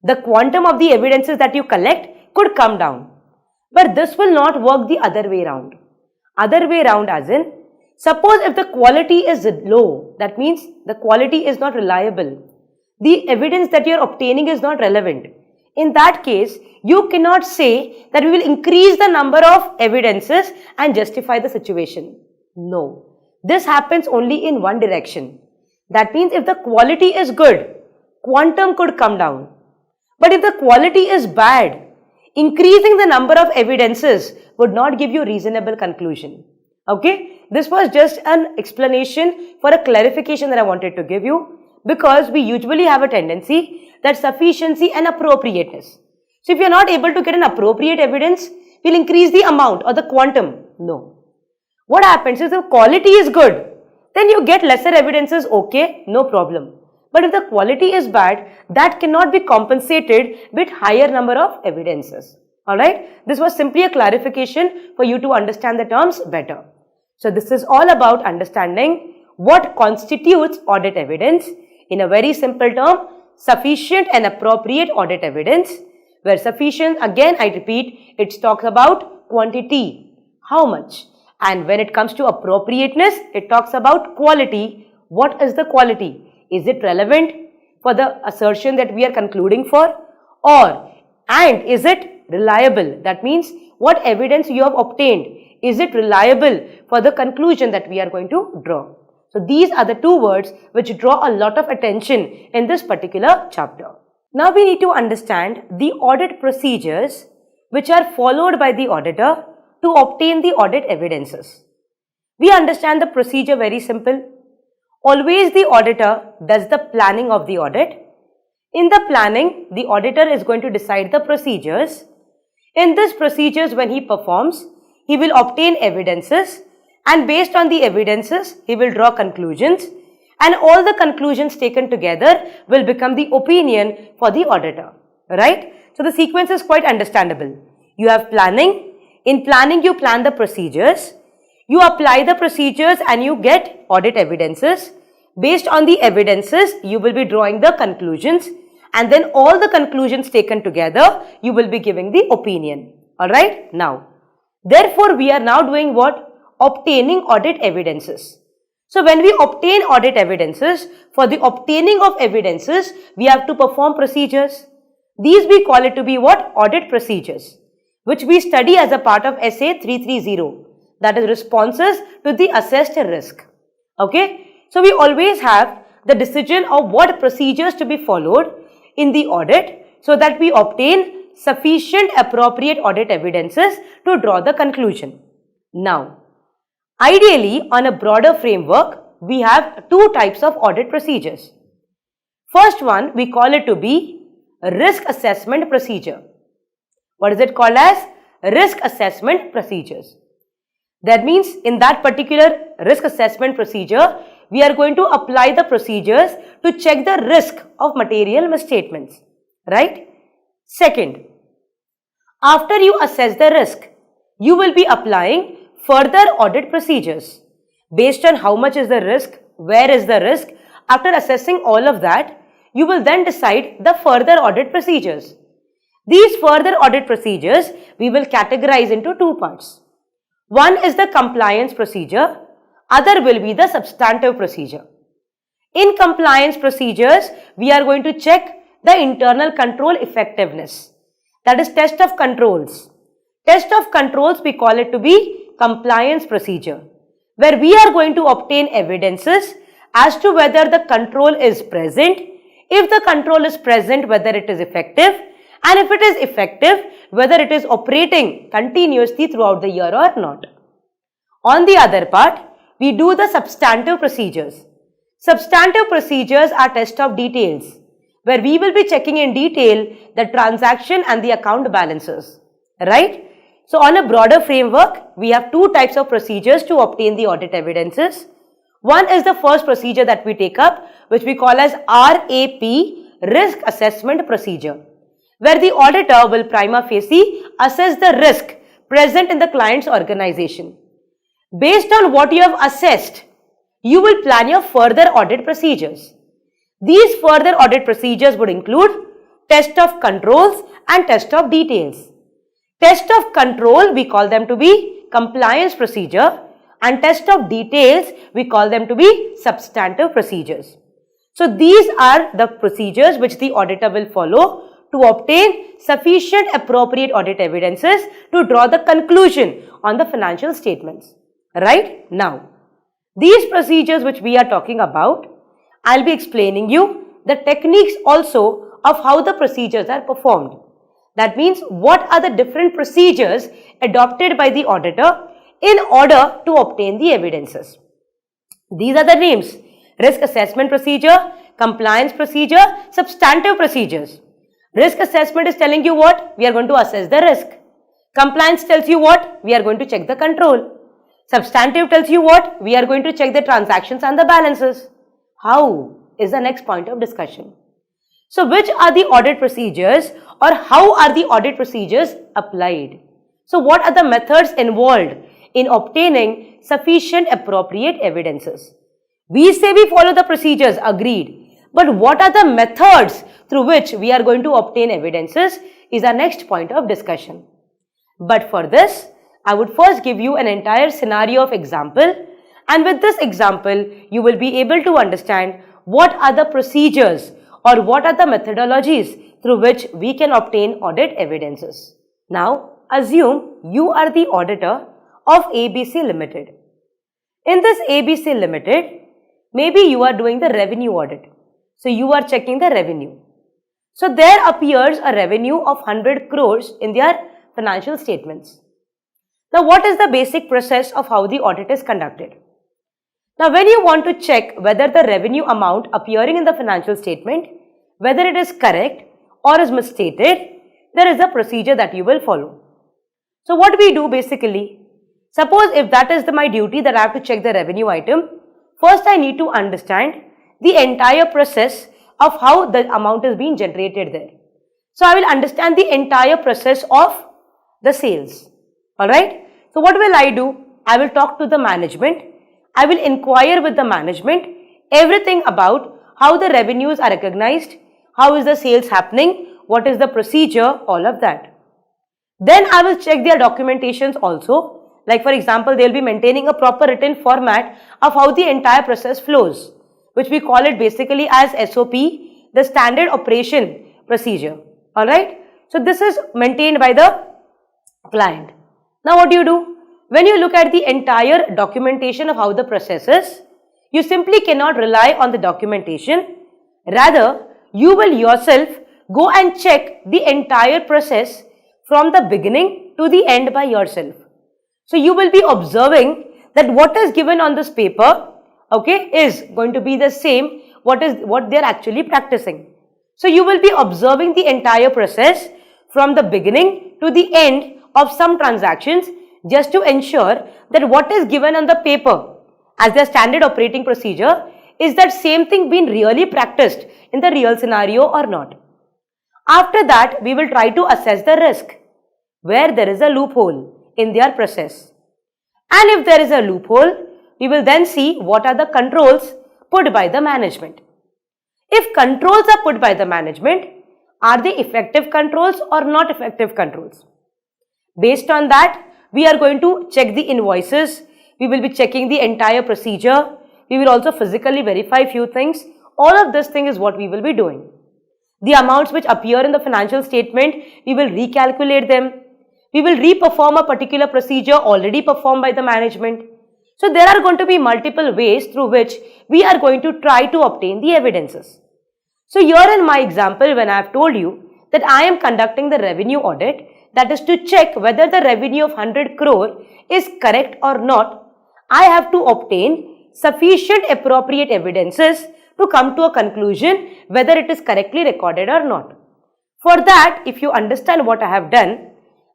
The quantum of the evidences that you collect could come down. But this will not work the other way around. Other way around as in, suppose if the quality is low, that means the quality is not reliable. The evidence that you are obtaining is not relevant. In that case, you cannot say that we will increase the number of evidences and justify the situation. No. This happens only in one direction. That means if the quality is good, quantum could come down. But if the quality is bad, increasing the number of evidences would not give you reasonable conclusion. Okay, this was just an explanation for a clarification that I wanted to give you, because we usually have a tendency that sufficiency and appropriateness. So if you are not able to get an appropriate evidence, we'll increase the amount or the quantum. No. What happens is if the quality is good, then you get lesser evidences, okay, no problem. But if the quality is bad, that cannot be compensated with higher number of evidences. Alright, this was simply a clarification for you to understand the terms better. So this is all about understanding what constitutes audit evidence. In a very simple term, sufficient and appropriate audit evidence, where sufficient, again I repeat, it talks about quantity, how much, and when it comes to appropriateness, it talks about quality. What is the quality? Is it relevant for the assertion that we are concluding for, and is it reliable? That means what evidence you have obtained, is it reliable for the conclusion that we are going to draw? So these are the two words which draw a lot of attention in this particular chapter. Now we need to understand the audit procedures which are followed by the auditor to obtain the audit evidences. We understand the procedure very simple. Always the auditor does the planning of the audit. In the planning, the auditor is going to decide the procedures. In these procedures, when he performs, he will obtain evidences, and based on the evidences, he will draw conclusions, and all the conclusions taken together will become the opinion for the auditor, right? So the sequence is quite understandable. You have planning. In planning, you plan the procedures. You apply the procedures and you get audit evidences. Based on the evidences, you will be drawing the conclusions, and then all the conclusions taken together, you will be giving the opinion. Alright, now, therefore, we are now doing what? Obtaining audit evidences. So when we obtain audit evidences, for the obtaining of evidences, we have to perform procedures. These we call it to be what? Audit procedures, which we study as a part of SA500, that is responses to the assessed risk. Okay. So we always have the decision of what procedures to be followed in the audit so that we obtain sufficient appropriate audit evidences to draw the conclusion. Now, ideally, on a broader framework, we have two types of audit procedures. First one, we call it to be risk assessment procedure. What is it called as? Risk assessment procedures. That means in that particular risk assessment procedure, we are going to apply the procedures to check the risk of material misstatements, right? Second, after you assess the risk, you will be applying further audit procedures. Based on how much is the risk, where is the risk, after assessing all of that, you will then decide the further audit procedures. These further audit procedures we will categorize into two parts. One is the compliance procedure, other will be the substantive procedure. In compliance procedures, we are going to check the internal control effectiveness. That is test of controls. Test of controls we call it to be compliance procedure, where we are going to obtain evidences as to whether the control is present, if the control is present, whether it is effective, and if it is effective, whether it is operating continuously throughout the year or not. On the other part, we do the substantive procedures. Substantive procedures are test of details, where we will be checking in detail the transaction and the account balances, right? So on a broader framework, we have two types of procedures to obtain the audit evidences. One is the first procedure that we take up, which we call as RAP, risk assessment procedure, where the auditor will prima facie assess the risk present in the client's organization. Based on what you have assessed, you will plan your further audit procedures. These further audit procedures would include test of controls and test of details. Test of control, we call them to be compliance procedure, and test of details, we call them to be substantive procedures. So these are the procedures which the auditor will follow to obtain sufficient appropriate audit evidences to draw the conclusion on the financial statements. Right? Now, these procedures which we are talking about, I'll be explaining you the techniques also of how the procedures are performed. That means what are the different procedures adopted by the auditor in order to obtain the evidences. These are the names: risk assessment procedure, compliance procedure, substantive procedures. Risk assessment is telling you what? We are going to assess the risk. Compliance tells you what? We are going to check the control. Substantive tells you what? We are going to check the transactions and the balances. How is the next point of discussion. So which are the audit procedures, or how are the audit procedures applied? So what are the methods involved in obtaining sufficient appropriate evidences? We say we follow the procedures, agreed. But what are the methods through which we are going to obtain evidences is our next point of discussion. But for this, I would first give you an entire scenario of example, and with this example, you will be able to understand what are the procedures or what are the methodologies through which we can obtain audit evidences. Now, assume you are the auditor of ABC Limited. In this ABC Limited, maybe you are doing the revenue audit. So, you are checking the revenue. So, there appears a revenue of 100 crores in their financial statements. Now, what is the basic process of how the audit is conducted? Now, when you want to check whether the revenue amount appearing in the financial statement, whether it is correct or is misstated, there is a procedure that you will follow. So, what we do basically, suppose if that is my duty that I have to check the revenue item, first I need to understand the entire process of how the amount is being generated there. So, I will understand the entire process of the sales. Alright. So, what will I do? I will talk to the management. I will inquire with the management everything about how the revenues are recognized, how is the sales happening, what is the procedure, all of that. Then I will check their documentations also, Like for example, they will be maintaining a proper written format of how the entire process flows, which we call it basically as SOP, the standard operation procedure. Alright. So this is maintained by the client. Now what do? When you look at the entire documentation of how the process is, you simply cannot rely on the documentation. Rather, you will yourself go and check the entire process from the beginning to the end by yourself. So you will be observing that what is given on this paper, okay, is going to be the same what they are actually practicing. So you will be observing the entire process from the beginning to the end of some transactions just to ensure that what is given on the paper as their standard operating procedure, is that same thing being really practiced in the real scenario or not. After that, we will try to assess the risk where there is a loophole in their process. And if there is a loophole, we will then see what are the controls put by the management. If controls are put by the management, are they effective controls or not effective controls? Based on that, we are going to check the invoices. We will be checking the entire procedure. We will also physically verify few things. All of this thing is what we will be doing. The amounts which appear in the financial statement, we will recalculate them. We will re-perform a particular procedure already performed by the management. So there are going to be multiple ways through which we are going to try to obtain the evidences. So here in my example, when I have told you that I am conducting the revenue audit, that is to check whether the revenue of 100 crore is correct or not, I have to obtain sufficient appropriate evidences to come to a conclusion whether it is correctly recorded or not. For that, if you understand what I have done,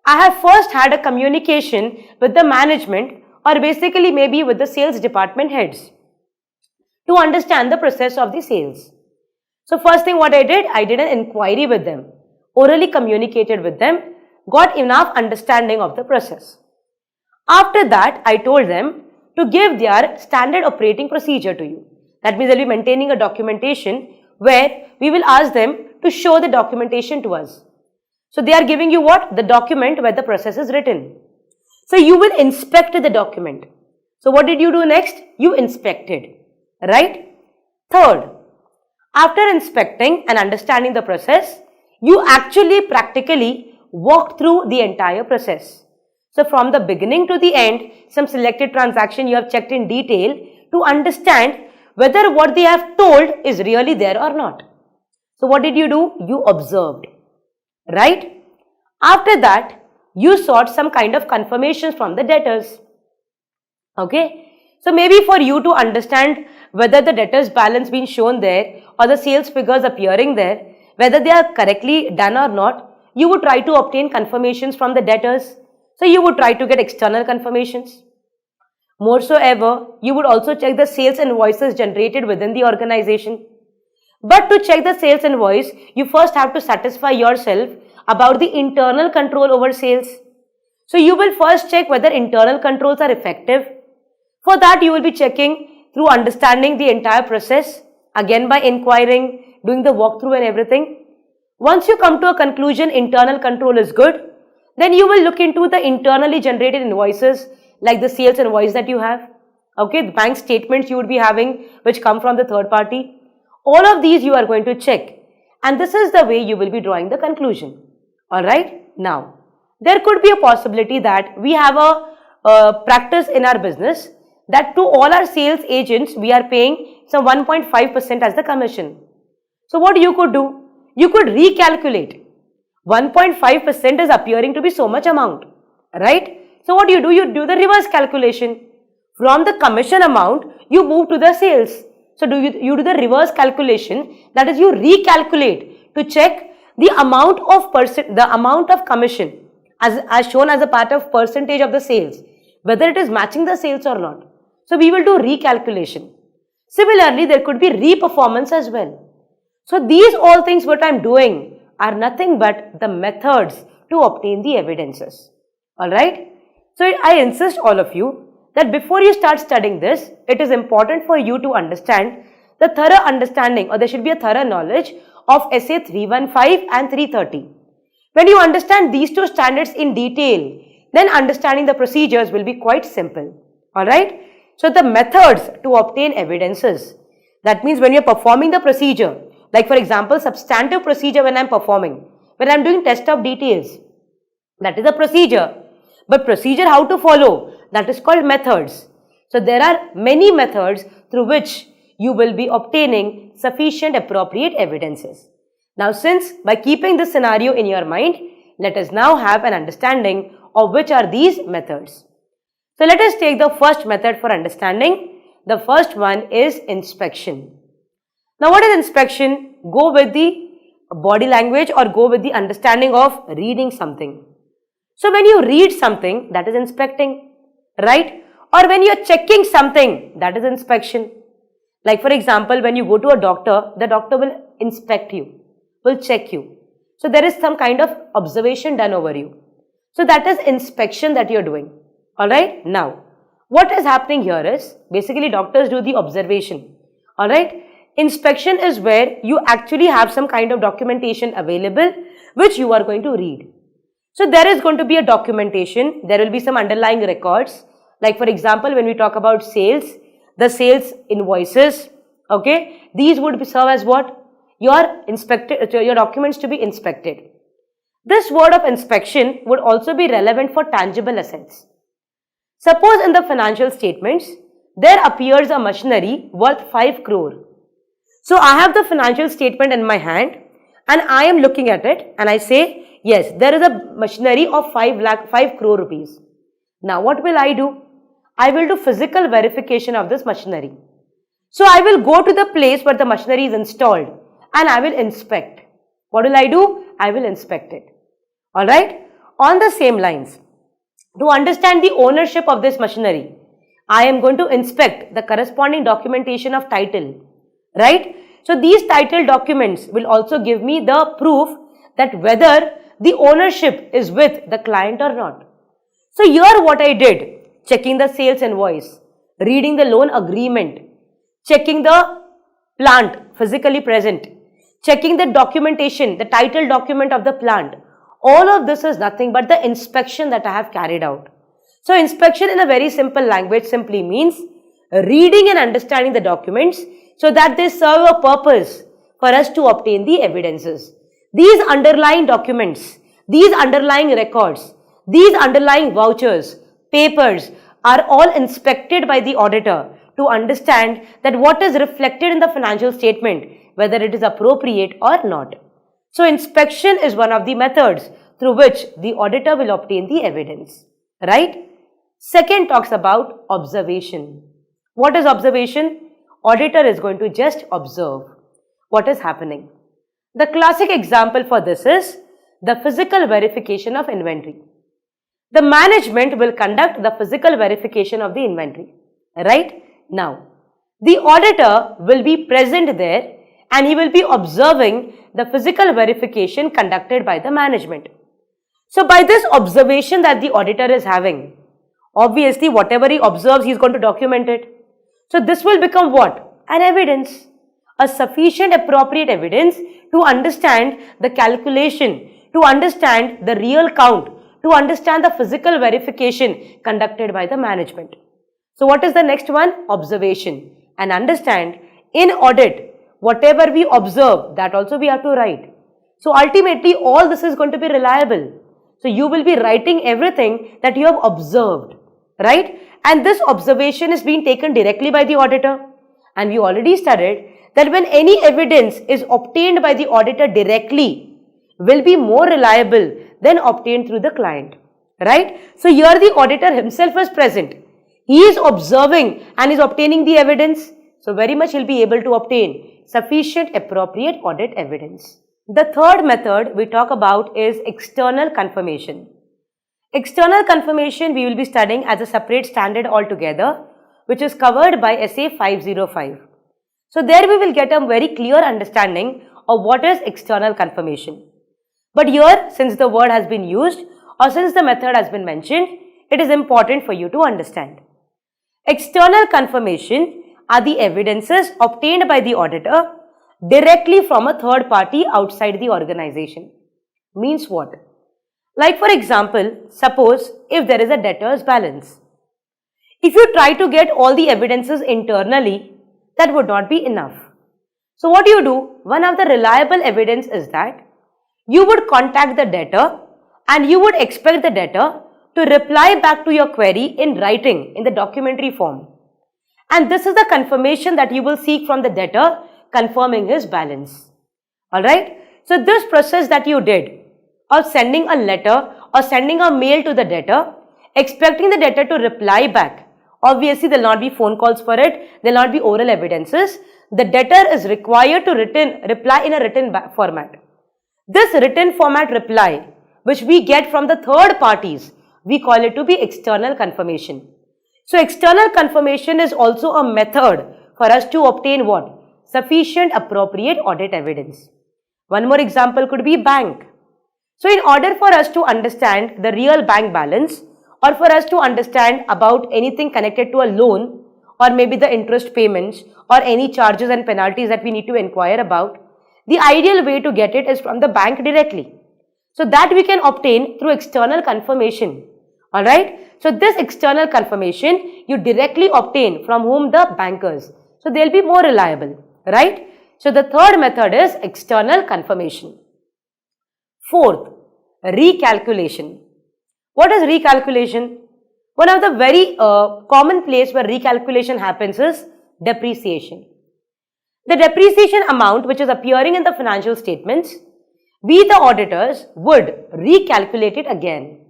I have first had a communication with the management or basically maybe with the sales department heads to understand the process of the sales. So first thing what I did an inquiry with them, orally communicated with them, got enough understanding of the process. After that, I told them to give their standard operating procedure to you. That means they will be maintaining a documentation where we will ask them to show the documentation to us. So they are giving you what? The document where the process is written. So you will inspect the document. So what did you do next? You inspected, right? Third, after inspecting and understanding the process, you actually practically walk through the entire process. So from the beginning to the end, some selected transaction you have checked in detail to understand whether what they have told is really there or not. So what did you do? You observed, right? After that, you sought some kind of confirmations from the debtors. Okay. So maybe for you to understand whether the debtors balance being shown there or the sales figures appearing there, whether they are correctly done or not, you would try to obtain confirmations from the debtors. So you would try to get external confirmations. More so ever, you would also check the sales invoices generated within the organization. But to check the sales invoice, you first have to satisfy yourself about the internal control over sales. So you will first check whether internal controls are effective. For that, you will be checking through understanding the entire process, again by inquiring, doing the walkthrough and everything. Once you come to a conclusion internal control is good, then you will look into the internally generated invoices like the sales invoice that you have. Okay, the bank statements you would be having which come from the third party. All of these you are going to check, and this is the way you will be drawing the conclusion. Alright, now there could be a possibility that we have a practice in our business that to all our sales agents we are paying some 1.5% as the commission. So what you could do? You could recalculate. 1.5% is appearing to be so much amount, right? So what do? You do the reverse calculation. From the commission amount, you move to the sales. So you do the reverse calculation, that is you recalculate to check the amount of commission as shown as a part of percentage of the sales, whether it is matching the sales or not. So we will do recalculation. Similarly, there could be re-performance as well. So these all things what I am doing are nothing but the methods to obtain the evidences. Alright. So I insist all of you that before you start studying this, it is important for you to understand the thorough understanding, or there should be a thorough knowledge of SA 315 and 330. When you understand these two standards in detail, then understanding the procedures will be quite simple. Alright. So the methods to obtain evidences, that means when you are performing the procedure, like for example, substantive procedure when I am performing, when I am doing test of details, that is a procedure. But procedure how to follow, that is called methods. So there are many methods through which you will be obtaining sufficient appropriate evidences. Now since by keeping this scenario in your mind, let us now have an understanding of which are these methods. So let us take the first method for understanding. The first one is inspection. Now what is inspection? Go with the body language or go with the understanding of reading something. So when you read something, that is inspecting, right? Or when you are checking something, that is inspection. Like for example, when you go to a doctor, the doctor will inspect you, will check you. So there is some kind of observation done over you. So that is inspection that you are doing. Alright. Now, what is happening here is, basically doctors do the observation. Alright. Inspection is where you actually have some kind of documentation available which you are going to read. So there is going to be a documentation, there will be some underlying records. Like for example, when we talk about sales, the sales invoices, okay, these would serve as what? Your documents to be inspected. This word of inspection would also be relevant for tangible assets. Suppose in the financial statements, there appears a machinery worth 5 crore. So I have the financial statement in my hand and I am looking at it and I say, yes, there is a machinery of 5 crore rupees. Now what will I do? I will do physical verification of this machinery. So I will go to the place where the machinery is installed and I will inspect. What will I do? I will inspect it. Alright. On the same lines, to understand the ownership of this machinery, I am going to inspect the corresponding documentation of title. Right. So these title documents will also give me the proof that whether the ownership is with the client or not. So here what I did, checking the sales invoice, reading the loan agreement, checking the plant physically present, checking the documentation, the title document of the plant. All of this is nothing but the inspection that I have carried out. So inspection in a very simple language simply means reading and understanding the documents so that they serve a purpose for us to obtain the evidences. These underlying documents, these underlying records, these underlying vouchers, papers are all inspected by the auditor to understand that what is reflected in the financial statement, whether it is appropriate or not. So inspection is one of the methods through which the auditor will obtain the evidence, right? Second talks about observation. What is observation? Auditor is going to just observe what is happening. The classic example for this is the physical verification of inventory. The management will conduct the physical verification of the inventory, right? Now, the auditor will be present there and he will be observing the physical verification conducted by the management. So, by this observation that the auditor is having, obviously whatever he observes, he is going to document it. So, this will become what? An evidence, a sufficient appropriate evidence to understand the calculation, to understand the real count, to understand the physical verification conducted by the management. So, what is the next one? Observation. And understand, in audit, whatever we observe, that also we have to write. So, ultimately all this is going to be reliable. So, you will be writing everything that you have observed, right? And this observation is being taken directly by the auditor. And we already studied that when any evidence is obtained by the auditor directly, will be more reliable than obtained through the client, right? So, here the auditor himself is present. He is observing and is obtaining the evidence. So, very much he will be able to obtain sufficient appropriate audit evidence. The third method we talk about is external confirmation. External confirmation we will be studying as a separate standard altogether, which is covered by SA500. So, there we will get a very clear understanding of what is external confirmation. But here, since the word has been used or since the method has been mentioned, it is important for you to understand. External confirmation are the evidences obtained by the auditor directly from a third party outside the organization. Means what? Like for example, suppose if there is a debtor's balance. If you try to get all the evidences internally, that would not be enough. So what you do, one of the reliable evidence is that you would contact the debtor and you would expect the debtor to reply back to your query in writing in the documentary form. And this is the confirmation that you will seek from the debtor confirming his balance. Alright. So this process that you did of sending a letter or sending a mail to the debtor, expecting the debtor to reply back. Obviously, there will not be phone calls for it, there will not be oral evidences. The debtor is required to reply in a written format. This written format reply, which we get from the third parties, we call it to be external confirmation. So, external confirmation is also a method for us to obtain what? Sufficient appropriate audit evidence. One more example could be bank. So, in order for us to understand the real bank balance, or for us to understand about anything connected to a loan or maybe the interest payments or any charges and penalties that we need to inquire about, the ideal way to get it is from the bank directly. So that we can obtain through external confirmation. Alright. So this external confirmation you directly obtain from whom? The bankers. So they will be more reliable. Right. So the third method is external confirmation. Fourth, recalculation. What is recalculation? One of the very common place where recalculation happens is depreciation. The depreciation amount which is appearing in the financial statements, we the auditors would recalculate it again.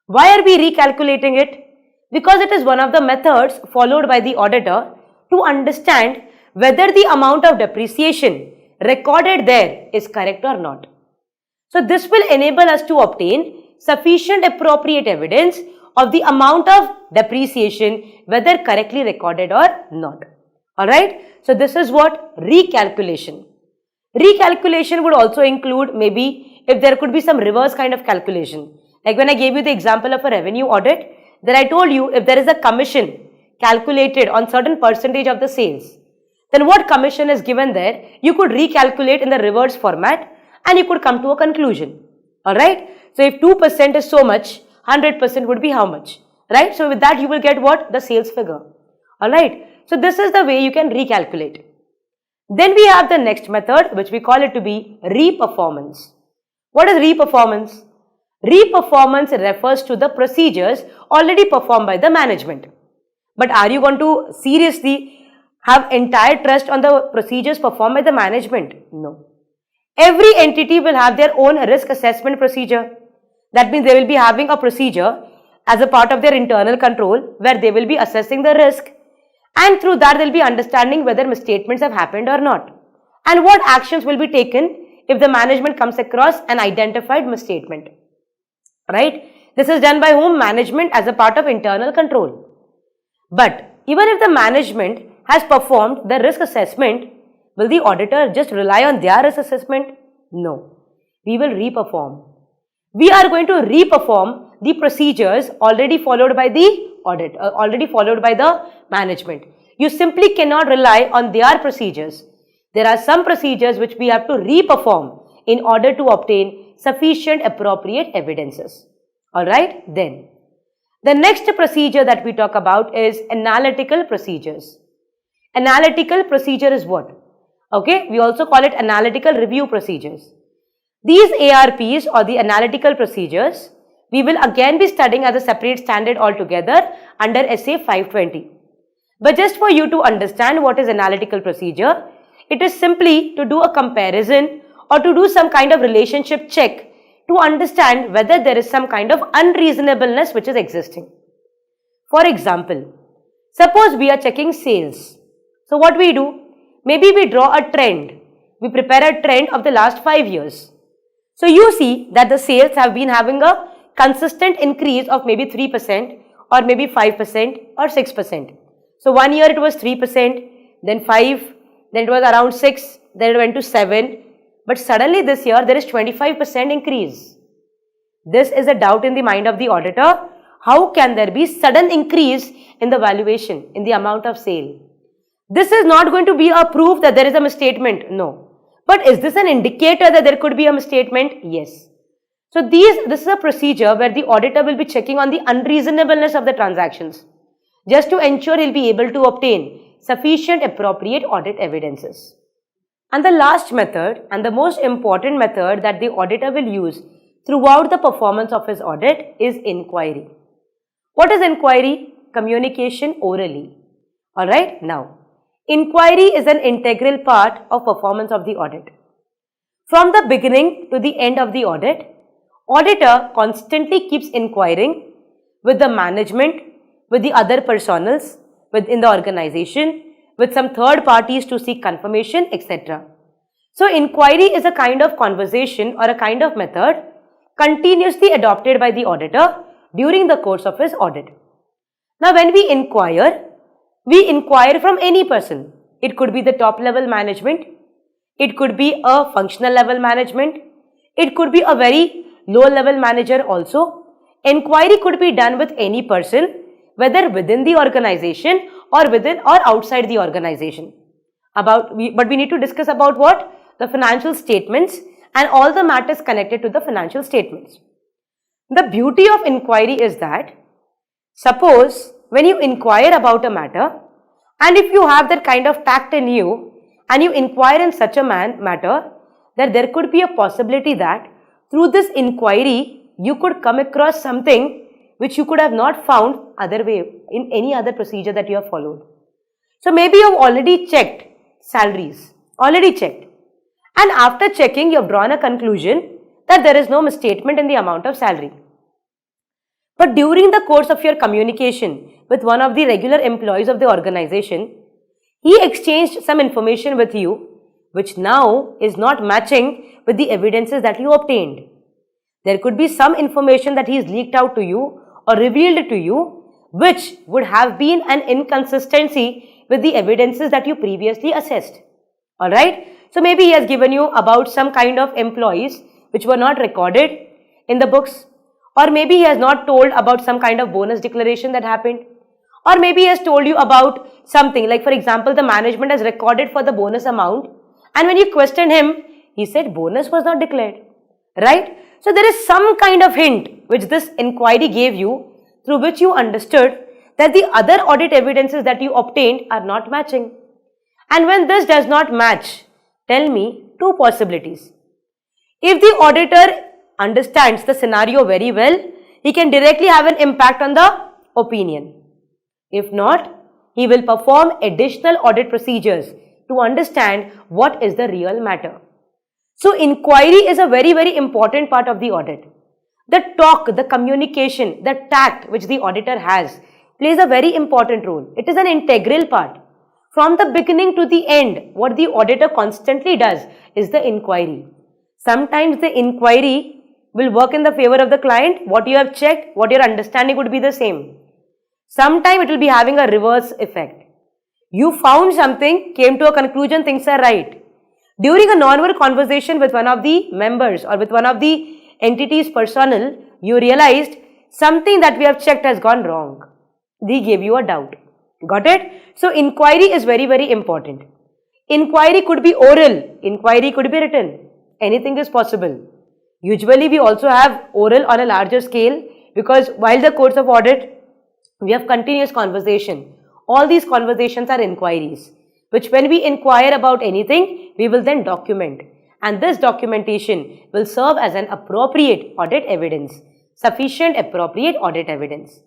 Why are we recalculating it? Because it is one of the methods followed by the auditor to understand whether the amount of depreciation recorded there is correct or not. So this will enable us to obtain sufficient appropriate evidence of the amount of depreciation whether correctly recorded or not. Alright. So this is what? Recalculation. Recalculation would also include maybe if there could be some reverse kind of calculation. Like when I gave you the example of a revenue audit, then I told you if there is a commission calculated on certain percentage of the sales, then what commission is given there, you could recalculate in the reverse format and you could come to a conclusion. Alright. So if 2% is so much, 100% would be how much? Right. So with that you will get what? The sales figure. Alright. So this is the way you can recalculate. Then we have the next method which we call it to be reperformance. What is reperformance? Reperformance refers to the procedures already performed by the management. But are you going to seriously have entire trust on the procedures performed by the management? No. Every entity will have their own risk assessment procedure. That means they will be having a procedure as a part of their internal control where they will be assessing the risk, and through that they will be understanding whether misstatements have happened or not and what actions will be taken if the management comes across an identified misstatement. Right? This is done by whom? Management as a part of internal control. But even if the management has performed the risk assessment, will the auditor just rely on their risk assessment? No. We will reperform. We are going to reperform the procedures already followed by the audit, already followed by the management. You simply cannot rely on their procedures. There are some procedures which we have to reperform in order to obtain sufficient appropriate evidences. Alright, then. The next procedure that we talk about is analytical procedures. Analytical procedure is what? Okay, we also call it analytical review procedures. These ARPs or the analytical procedures, we will again be studying as a separate standard altogether under SA500. But just for you to understand what is analytical procedure, it is simply to do a comparison or to do some kind of relationship check to understand whether there is some kind of unreasonableness which is existing. For example, suppose we are checking sales. So what we do? Maybe we draw a trend. We prepare a trend of the last 5 years. So you see that the sales have been having a consistent increase of maybe 3% or maybe 5% or 6%. So 1 year it was 3%, then 5, then it was around 6, then it went to 7. But suddenly this year there is 25% increase. This is a doubt in the mind of the auditor. How can there be sudden increase in the valuation, in the amount of sale? This is not going to be a proof that there is a misstatement. No. But is this an indicator that there could be a misstatement? Yes. So this is a procedure where the auditor will be checking on the unreasonableness of the transactions, just to ensure he'll be able to obtain sufficient appropriate audit evidences. And the last method and the most important method that the auditor will use throughout the performance of his audit is inquiry. What is inquiry? Communication orally. Alright, now inquiry is an integral part of performance of the audit. From the beginning to the end of the audit, auditor constantly keeps inquiring with the management, with the other personals within the organization, with some third parties to seek confirmation, etc. So inquiry is a kind of conversation or a kind of method continuously adopted by the auditor during the course of his audit. Now when we inquire from any person. It could be the top level management, it could be a functional level management, it could be a very low level manager also. Inquiry could be done with any person, whether within the organization or within or outside the organization. But we need to discuss about what? The financial statements and all the matters connected to the financial statements. The beauty of inquiry is that, suppose when you inquire about a matter, and if you have that kind of tact in you and you inquire in such a matter, that there could be a possibility that through this inquiry you could come across something which you could have not found other way in any other procedure that you have followed. So maybe you have already checked salaries, and after checking you have drawn a conclusion that there is no misstatement in the amount of salary. But during the course of your communication with one of the regular employees of the organization, he exchanged some information with you which now is not matching with the evidences that you obtained. There could be some information that he has leaked out to you or revealed to you which would have been an inconsistency with the evidences that you previously assessed. Alright, so maybe he has given you about some kind of employees which were not recorded in the books, or maybe he has not told about some kind of bonus declaration that happened, or maybe he has told you about something like, for example, the management has recorded for the bonus amount, and when you questioned him, he said bonus was not declared, right? So there is some kind of hint which this inquiry gave you, through which you understood that the other audit evidences that you obtained are not matching. And when this does not match, tell me two possibilities. If the auditor understands the scenario very well, he can directly have an impact on the opinion. If not, he will perform additional audit procedures to understand what is the real matter. So inquiry is a very, very important part of the audit. The talk, the communication, the tact which the auditor has plays a very important role. It is an integral part. From the beginning to the end, what the auditor constantly does is the inquiry. Sometimes the inquiry will work in the favor of the client. What you have checked, what your understanding would be the same. Sometimes it will be having a reverse effect. You found something, came to a conclusion, things are right. During a normal conversation with one of the members or with one of the entity's personnel, you realized something that we have checked has gone wrong. They gave you a doubt. Got it? So inquiry is very, very important. Inquiry could be oral, inquiry could be written. Anything is possible. Usually we also have oral on a larger scale, because while the course of audit, we have continuous conversation. All these conversations are inquiries, which when we inquire about anything, we will then document. And this documentation will serve as an appropriate audit evidence, sufficient appropriate audit evidence.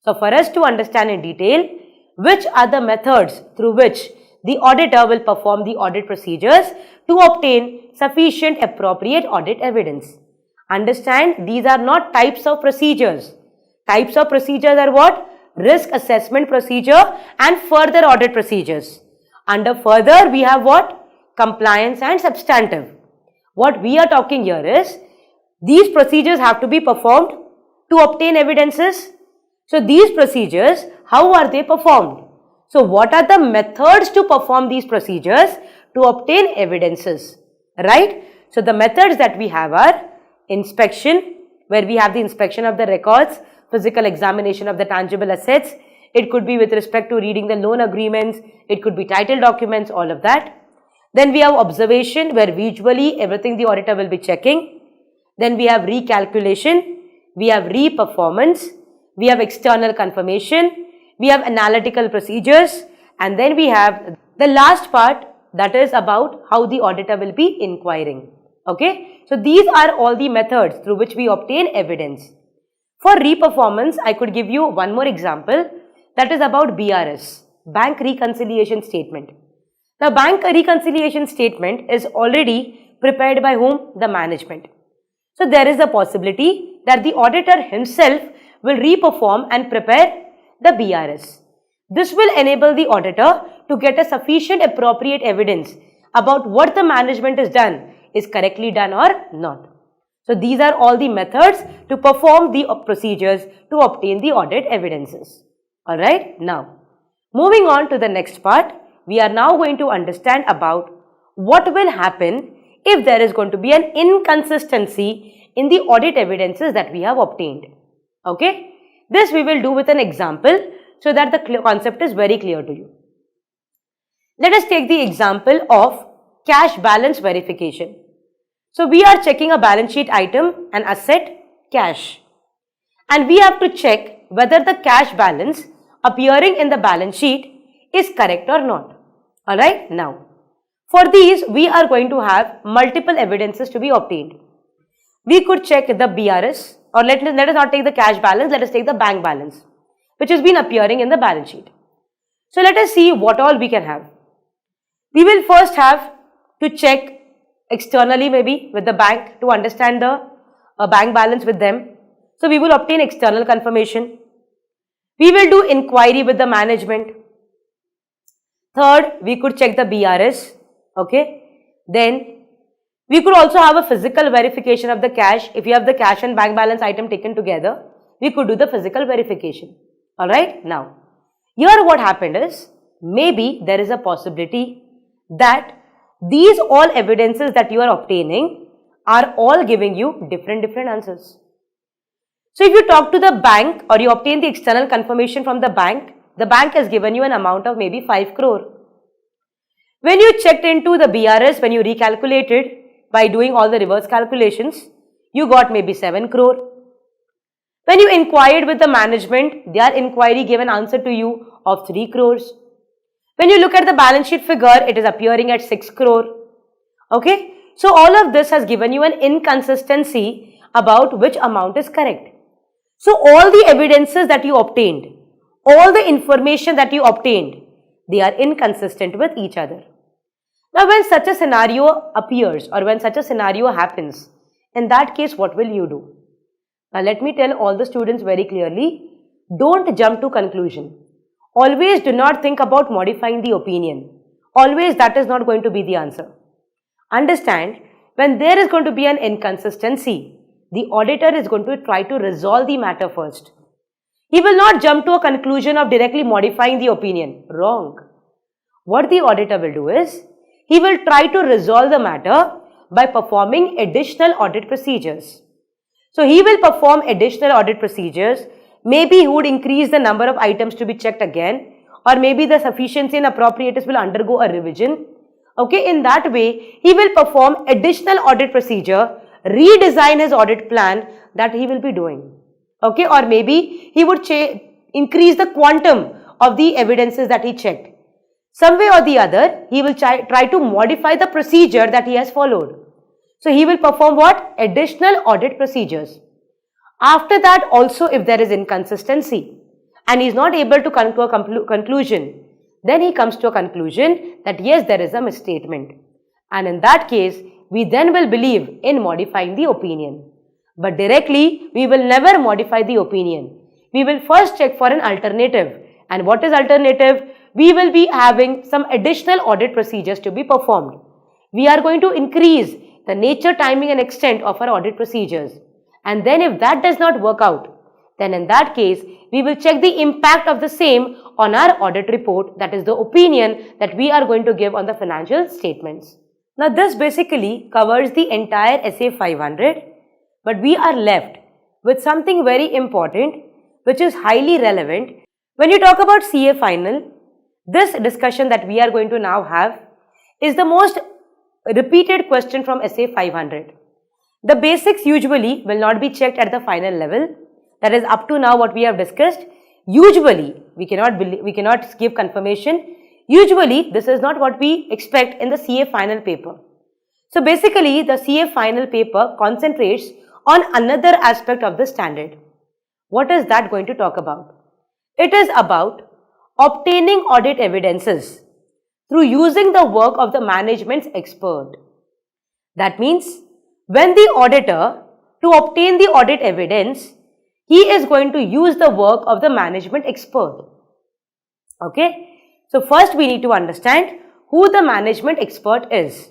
So for us to understand in detail, which are the methods through which the auditor will perform the audit procedures to obtain sufficient appropriate audit evidence. Understand, these are not types of procedures. Types of procedures are what? Risk assessment procedure and further audit procedures. Under further, we have what? Compliance and substantive. What we are talking here is, these procedures have to be performed to obtain evidences. So these procedures, how are they performed? So what are the methods to perform these procedures to obtain evidences, right? So the methods that we have are inspection, where we have the inspection of the records, physical examination of the tangible assets. It could be with respect to reading the loan agreements, it could be title documents, all of that. Then we have observation, where visually everything the auditor will be checking. then we have recalculation, we have reperformance, we have external confirmation, we have analytical procedures, and then we have the last part, that is about how the auditor will be inquiring. Okay, so these are all the methods through which we obtain evidence. For reperformance, I could give you one more example, that is about BRS, Bank Reconciliation Statement. The Bank Reconciliation Statement is already prepared by whom? The management. So there is a possibility that the auditor himself will reperform and prepare the BRS. This will enable the auditor to get a sufficient appropriate evidence about what the management has done is correctly done or not. So these are all the methods to perform the procedures to obtain the audit evidences. Alright, now moving on to the next part, we are now going to understand about what will happen if there is going to be an inconsistency in the audit evidences that we have obtained. Okay, this we will do with an example so that the concept is very clear to you. Let us take the example of cash balance verification. So we are checking a balance sheet item, an asset, cash, and we have to check whether the cash balance appearing in the balance sheet is correct or not. Alright, now for these we are going to have multiple evidences to be obtained. We could check the BRS, or let us not take the cash balance, let us take the bank balance which has been appearing in the balance sheet. So let us see what all we can have. We will first have to check externally, maybe with the bank, to understand the bank balance with them. So we will obtain external confirmation. We will do inquiry with the management. Third, we could check the BRS. Okay. Then we could also have a physical verification of the cash. If you have the cash and bank balance item taken together, we could do the physical verification. Alright. Now, here what happened is, maybe there is a possibility that these all evidences that you are obtaining are all giving you different answers. So if you talk to the bank or you obtain the external confirmation from the bank has given you an amount of maybe 5 crore. When you checked into the BRS, when you recalculated by doing all the reverse calculations, you got maybe 7 crore. When you inquired with the management, their inquiry gave an answer to you of 3 crores. When you look at the balance sheet figure, it is appearing at 6 crore. Okay, so all of this has given you an inconsistency about which amount is correct. So all the evidences that you obtained, all the information that you obtained, they are inconsistent with each other. Now when such a scenario appears or when such a scenario happens, in that case what will you do? Now let me tell all the students very clearly, don't jump to conclusion. Always do not think about modifying the opinion. Always that is not going to be the answer. Understand, when there is going to be an inconsistency, the auditor is going to try to resolve the matter first. He will not jump to a conclusion of directly modifying the opinion. Wrong. What the auditor will do is, he will try to resolve the matter by performing additional audit procedures. So he will perform additional audit procedures. Maybe he would increase the number of items to be checked again, or maybe the sufficiency and appropriateness will undergo a revision. Okay, in that way, he will perform additional audit procedure, redesign his audit plan that he will be doing. Okay, or maybe he would increase the quantum of the evidences that he checked. Some way or the other, he will try to modify the procedure that he has followed. So he will perform what? Additional audit procedures. After that also, if there is inconsistency and he is not able to come to a conclusion, then he comes to a conclusion that yes, there is a misstatement. And in that case, we then will believe in modifying the opinion. But directly, we will never modify the opinion. We will first check for an alternative. And what is alternative? We will be having some additional audit procedures to be performed. We are going to increase the nature, timing and extent of our audit procedures. And then if that does not work out, then in that case, we will check the impact of the same on our audit report, that is the opinion that we are going to give on the financial statements. Now this basically covers the entire SA500, but we are left with something very important which is highly relevant. When you talk about CA final, this discussion that we are going to now have is the most repeated question from SA500. The basics usually will not be checked at the final level. That is up to now what we have discussed. Usually, we cannot give confirmation. Usually, this is not what we expect in the CA final paper. So basically, the CA final paper concentrates on another aspect of the standard. What is that going to talk about? It is about obtaining audit evidences through using the work of the management's expert. That means, when the auditor, to obtain the audit evidence, he is going to use the work of the management expert. Okay? So first we need to understand who the management expert is.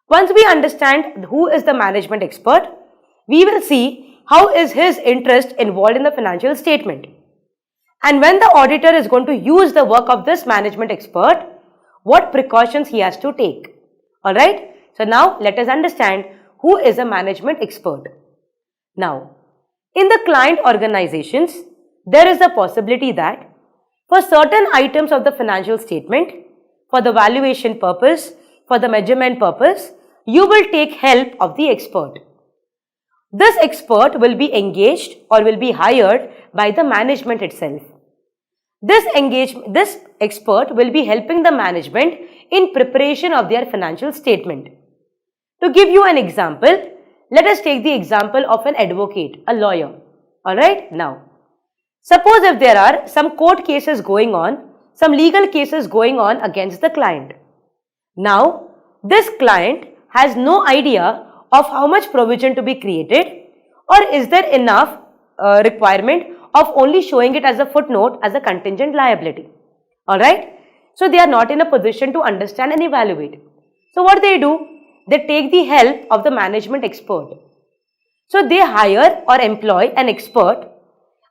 Once we understand who is the management expert, we will see how is his interest involved in the financial statement. And when the auditor is going to use the work of this management expert, what precautions he has to take. Alright? So now let us understand who is a management expert. Now, in the client organizations, there is a possibility that for certain items of the financial statement, for the valuation purpose, for the measurement purpose, you will take help of the expert. This expert will be engaged or will be hired by the management itself. This expert will be helping the management in preparation of their financial statement. To give you an example, let us take the example of an advocate, a lawyer. Alright, now, suppose if there are some court cases going on, some legal cases going on against the client. Now, this client has no idea of how much provision to be created, or is there enough requirement of only showing it as a footnote as a contingent liability. Alright, so they are not in a position to understand and evaluate. So what they do? They take the help of the management expert. So they hire or employ an expert,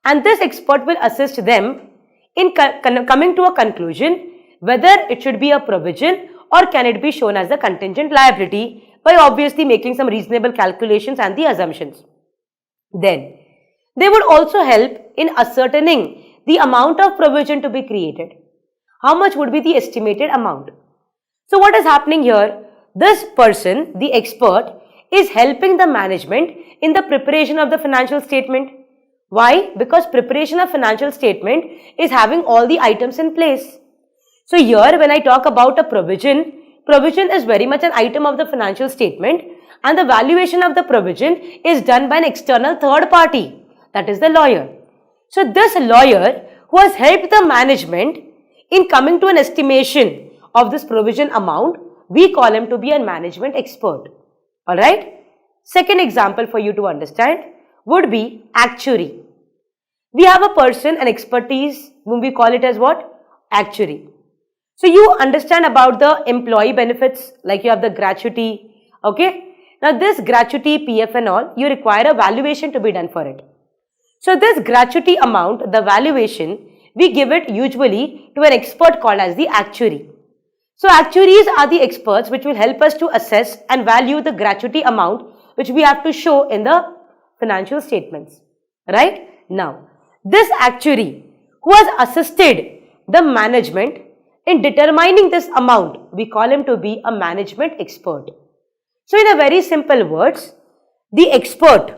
and this expert will assist them in coming to a conclusion whether it should be a provision or can it be shown as a contingent liability by obviously making some reasonable calculations and the assumptions. Then they would also help in ascertaining the amount of provision to be created. How much would be the estimated amount? So what is happening here? This person, the expert, is helping the management in the preparation of the financial statement. Why? Because preparation of financial statement is having all the items in place. So here when I talk about a provision is very much an item of the financial statement, and the valuation of the provision is done by an external third party, that is the lawyer. So this lawyer who has helped the management in coming to an estimation of this provision amount, we call him to be a management expert. Alright? Second example for you to understand would be actuary. We have a person, an expertise, whom we call it as what? Actuary. So you understand about the employee benefits, like you have the gratuity, okay? Now this gratuity, PF and all, you require a valuation to be done for it. So this gratuity amount, the valuation, we give it usually to an expert called as the actuary. So actuaries are the experts which will help us to assess and value the gratuity amount which we have to show in the financial statements. Right? Now, this actuary who has assisted the management in determining this amount, we call him to be a management expert. So in a very simple words, the expert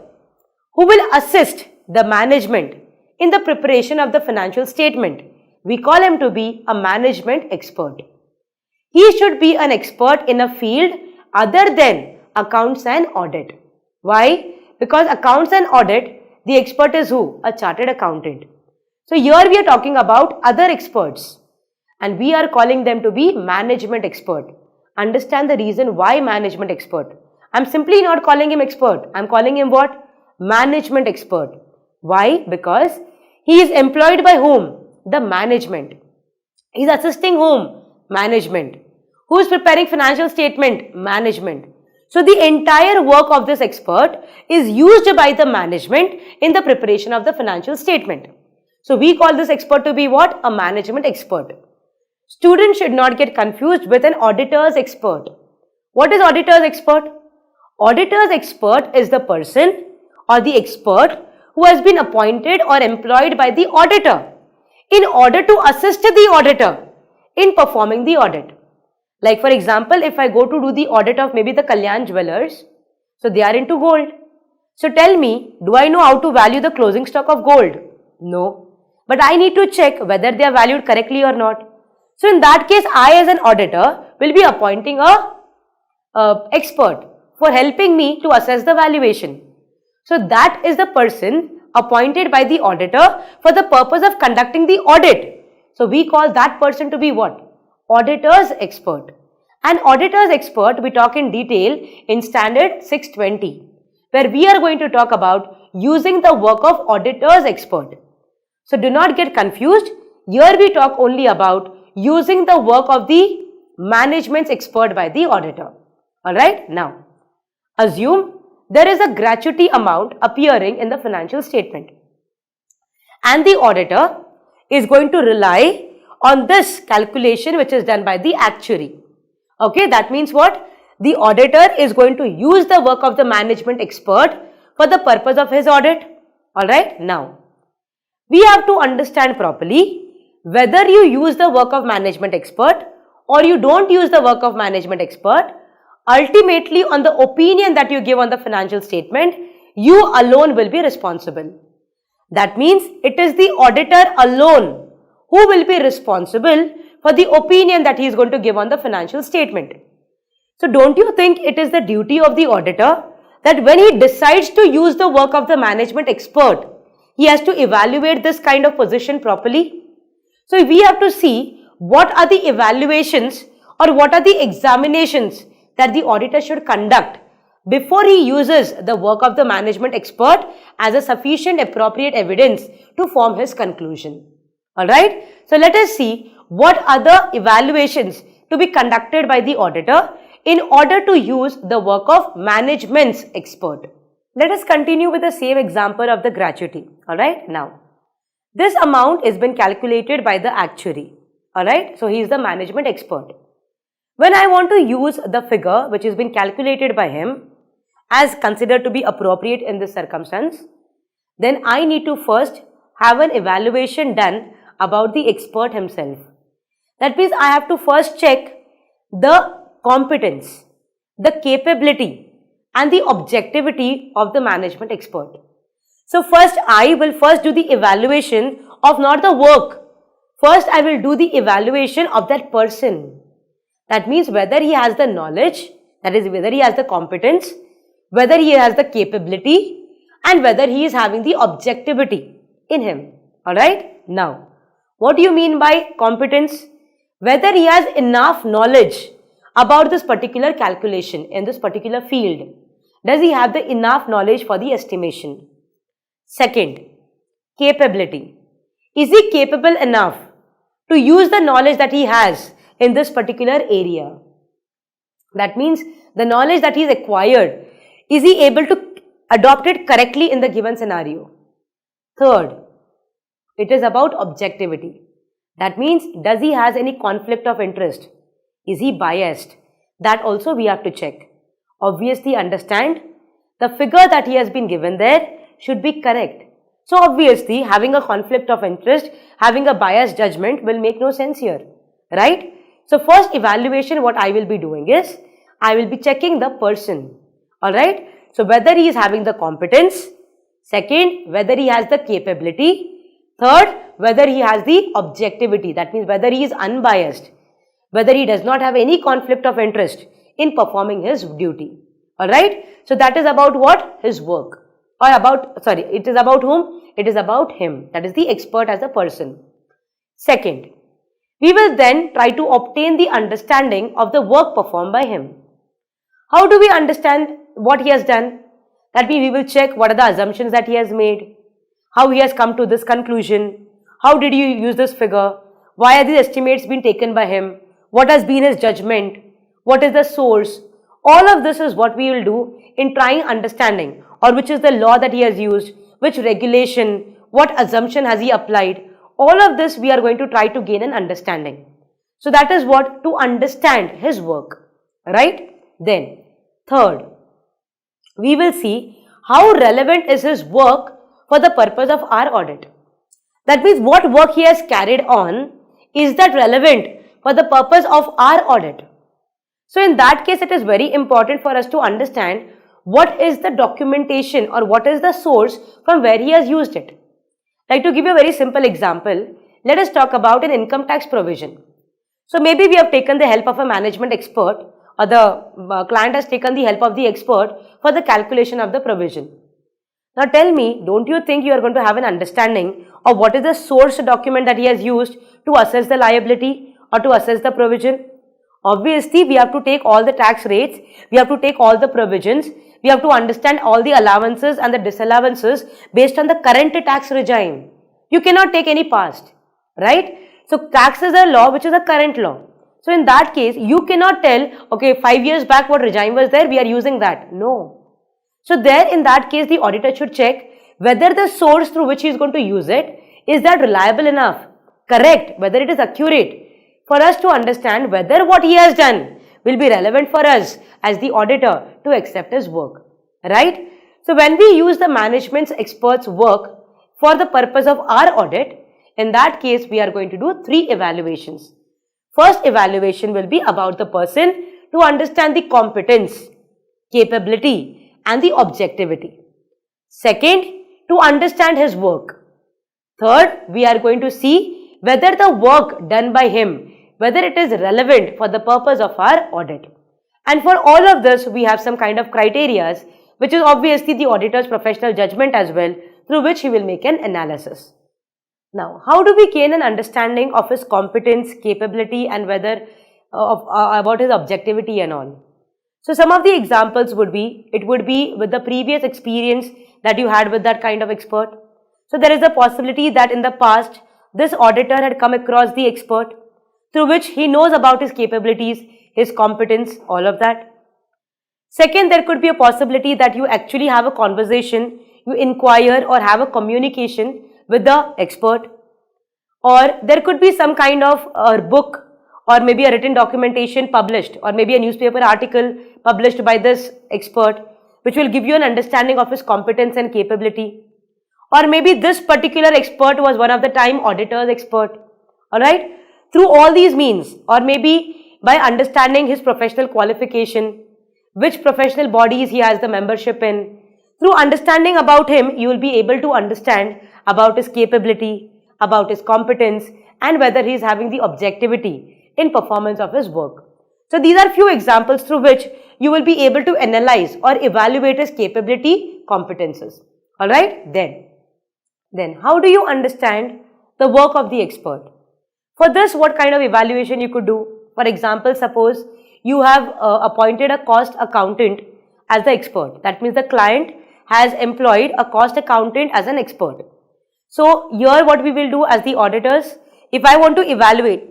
who will assist the management in the preparation of the financial statement, we call him to be a management expert. He should be an expert in a field other than accounts and audit. Why? Because accounts and audit, the expert is who? A chartered accountant. So here we are talking about other experts and we are calling them to be management expert. Understand the reason why management expert. I'm simply not calling him expert. I'm calling him what? Management expert. Why? Because he is employed by whom? The management. He is assisting whom? Management. Who is preparing financial statement? Management. So the entire work of this expert is used by the management in the preparation of the financial statement. So we call this expert to be what? A management expert. Students should not get confused with an auditor's expert. What is auditor's expert? Auditor's expert is the person or the expert who has been appointed or employed by the auditor in order to assist the auditor in performing the audit. Like for example, if I go to do the audit of maybe the Kalyan Jewellers, So they are into gold. So tell me, do I know how to value the closing stock of gold? No. But I need to check whether they are valued correctly or not. So in that case, I as an auditor will be appointing a expert for helping me to assess the valuation. So that is the person appointed by the auditor for the purpose of conducting the audit. So we call that person to be what? Auditor's expert. An auditor's expert we talk in detail in standard 620, where we are going to talk about using the work of auditor's expert. So do not get confused. Here we talk only about using the work of the management's expert by the auditor. Alright, now assume there is a gratuity amount appearing in the financial statement and the auditor is going to rely on this calculation which is done by the actuary. Okay, that means what? The auditor is going to use the work of the management expert for the purpose of his audit. Alright, now we have to understand properly whether you use the work of management expert or you don't use the work of management expert. Ultimately, on the opinion that you give on the financial statement, you alone will be responsible. That means it is the auditor alone who will be responsible for the opinion that he is going to give on the financial statement. So don't you think it is the duty of the auditor that when he decides to use the work of the management expert, he has to evaluate this kind of position properly? So we have to see what are the evaluations or what are the examinations that the auditor should conduct before he uses the work of the management expert as a sufficient appropriate evidence to form his conclusion. Alright, so let us see what are the evaluations to be conducted by the auditor in order to use the work of management's expert. Let us continue with the same example of the gratuity. Alright, now this amount has been calculated by the actuary. Alright, so he is the management expert. When I want to use the figure which has been calculated by him as considered to be appropriate in this circumstance, then I need to first have an evaluation done about the expert himself. That means I have to first check the competence, the capability and the objectivity of the management expert. So first I will do the evaluation of not the work. First I will do the evaluation of that person. That means whether he has the knowledge, that is whether he has the competence, whether he has the capability and whether he is having the objectivity in him. Alright, now what do you mean by competence? Whether he has enough knowledge about this particular calculation in this particular field. Does he have the enough knowledge for the estimation? Second, capability. Is he capable enough to use the knowledge that he has in this particular area? That means the knowledge that he has acquired, is he able to adopt it correctly in the given scenario? Third, it is about objectivity. That means does he has any conflict of interest? Is he biased? That also we have to check. Obviously understand the figure that he has been given there should be correct. So obviously having a conflict of interest, having a biased judgment will make no sense here, right? So first evaluation what I will be doing is, I will be checking the person, alright? So whether he is having the competence, second whether he has the capability, third whether he has the objectivity, that means whether he is unbiased, whether he does not have any conflict of interest in performing his duty, alright? So that is about what? His work. Or about, it is about whom? It is about him, that is the expert as a person. Second, we will then try to obtain the understanding of the work performed by him. How do we understand what he has done? That means we will check what are the assumptions that he has made, how he has come to this conclusion, how did you use this figure, why are these estimates being taken by him, what has been his judgment, what is the source. All of this is what we will do in trying understanding, or which is the law that he has used, which regulation, what assumption has he applied. All of this we are going to try to gain an understanding. So that is what, to understand his work, right? Then third, we will see how relevant is his work for the purpose of our audit. That means what work he has carried on, is that relevant for the purpose of our audit? So in that case, it is very important for us to understand what is the documentation or what is the source from where he has used it. Like, to give you a very simple example, let us talk about an income tax provision. So maybe we have taken the help of a management expert, or the client has taken the help of the expert for the calculation of the provision. Now tell me, don't you think you are going to have an understanding of what is the source document that he has used to assess the liability or to assess the provision? Obviously, we have to take all the tax rates, we have to take all the provisions, we have to understand all the allowances and the disallowances based on the current tax regime. You cannot take any past, right? So tax is a law which is a current law. So in that case, you cannot tell, okay, 5 years back what regime was there, we are using that. No. So there, in that case, the auditor should check whether the source through which he is going to use it, is that reliable enough, correct, whether it is accurate, for us to understand whether what he has done will be relevant for us as the auditor to accept his work, right? So when we use the management's experts' work for the purpose of our audit, in that case, we are going to do 3 evaluations. First evaluation will be about the person to understand the competence, capability and the objectivity. Second, to understand his work. Third, we are going to see whether the work done by him, whether it is relevant for the purpose of our audit. And for all of this, we have some kind of criteria, which is obviously the auditor's professional judgment as well, through which he will make an analysis. Now, how do we gain an understanding of his competence, capability and whether about his objectivity and all? So some of the examples would be, it would be with the previous experience that you had with that kind of expert. So there is a possibility that in the past, this auditor had come across the expert through which he knows about his capabilities, his competence, all of that. Second, there could be a possibility that you actually have a conversation, you inquire or have a communication with the expert, or there could be some kind of book or maybe a written documentation published, or maybe a newspaper article published by this expert, which will give you an understanding of his competence and capability. Or maybe this particular expert was one of the time auditor's expert, alright. Through all these means, or maybe by understanding his professional qualification, which professional bodies he has the membership in, through understanding about him, you will be able to understand about his capability, about his competence and whether he is having the objectivity in performance of his work. So these are few examples through which you will be able to analyze or evaluate his capability, competences. Alright, then how do you understand the work of the expert? For this, what kind of evaluation you could do? For example, suppose you have appointed a cost accountant as the expert. That means the client has employed a cost accountant as an expert. So here what we will do as the auditors, if I want to evaluate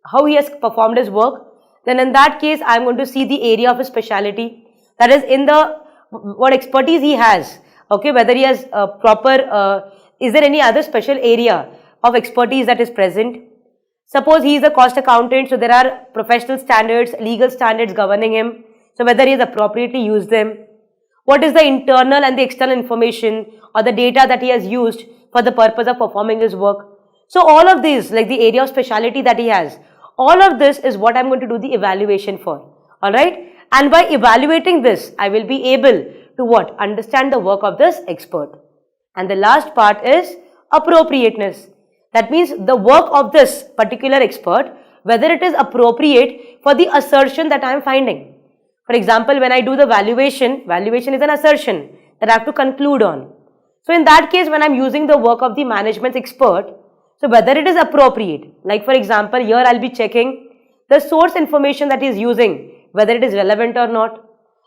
how he has performed his work, then in that case I am going to see the area of his speciality, that is in the what expertise he has, okay, whether he has is there any other special area of expertise that is present. Suppose he is a cost accountant, so there are professional standards, legal standards governing him, so whether he has appropriately used them. What is the internal and the external information or the data that he has used for the purpose of performing his work. So all of these, like the area of speciality that he has, all of this is what I am going to do the evaluation for, alright. And by evaluating this, I will be able to what? Understand the work of this expert. And the last part is appropriateness. That means the work of this particular expert, whether it is appropriate for the assertion that I am finding. For example, when I do the valuation is an assertion that I have to conclude on. So in that case, when I am using the work of the management expert, so whether it is appropriate, like for example, here I will be checking the source information that he is using, whether it is relevant or not.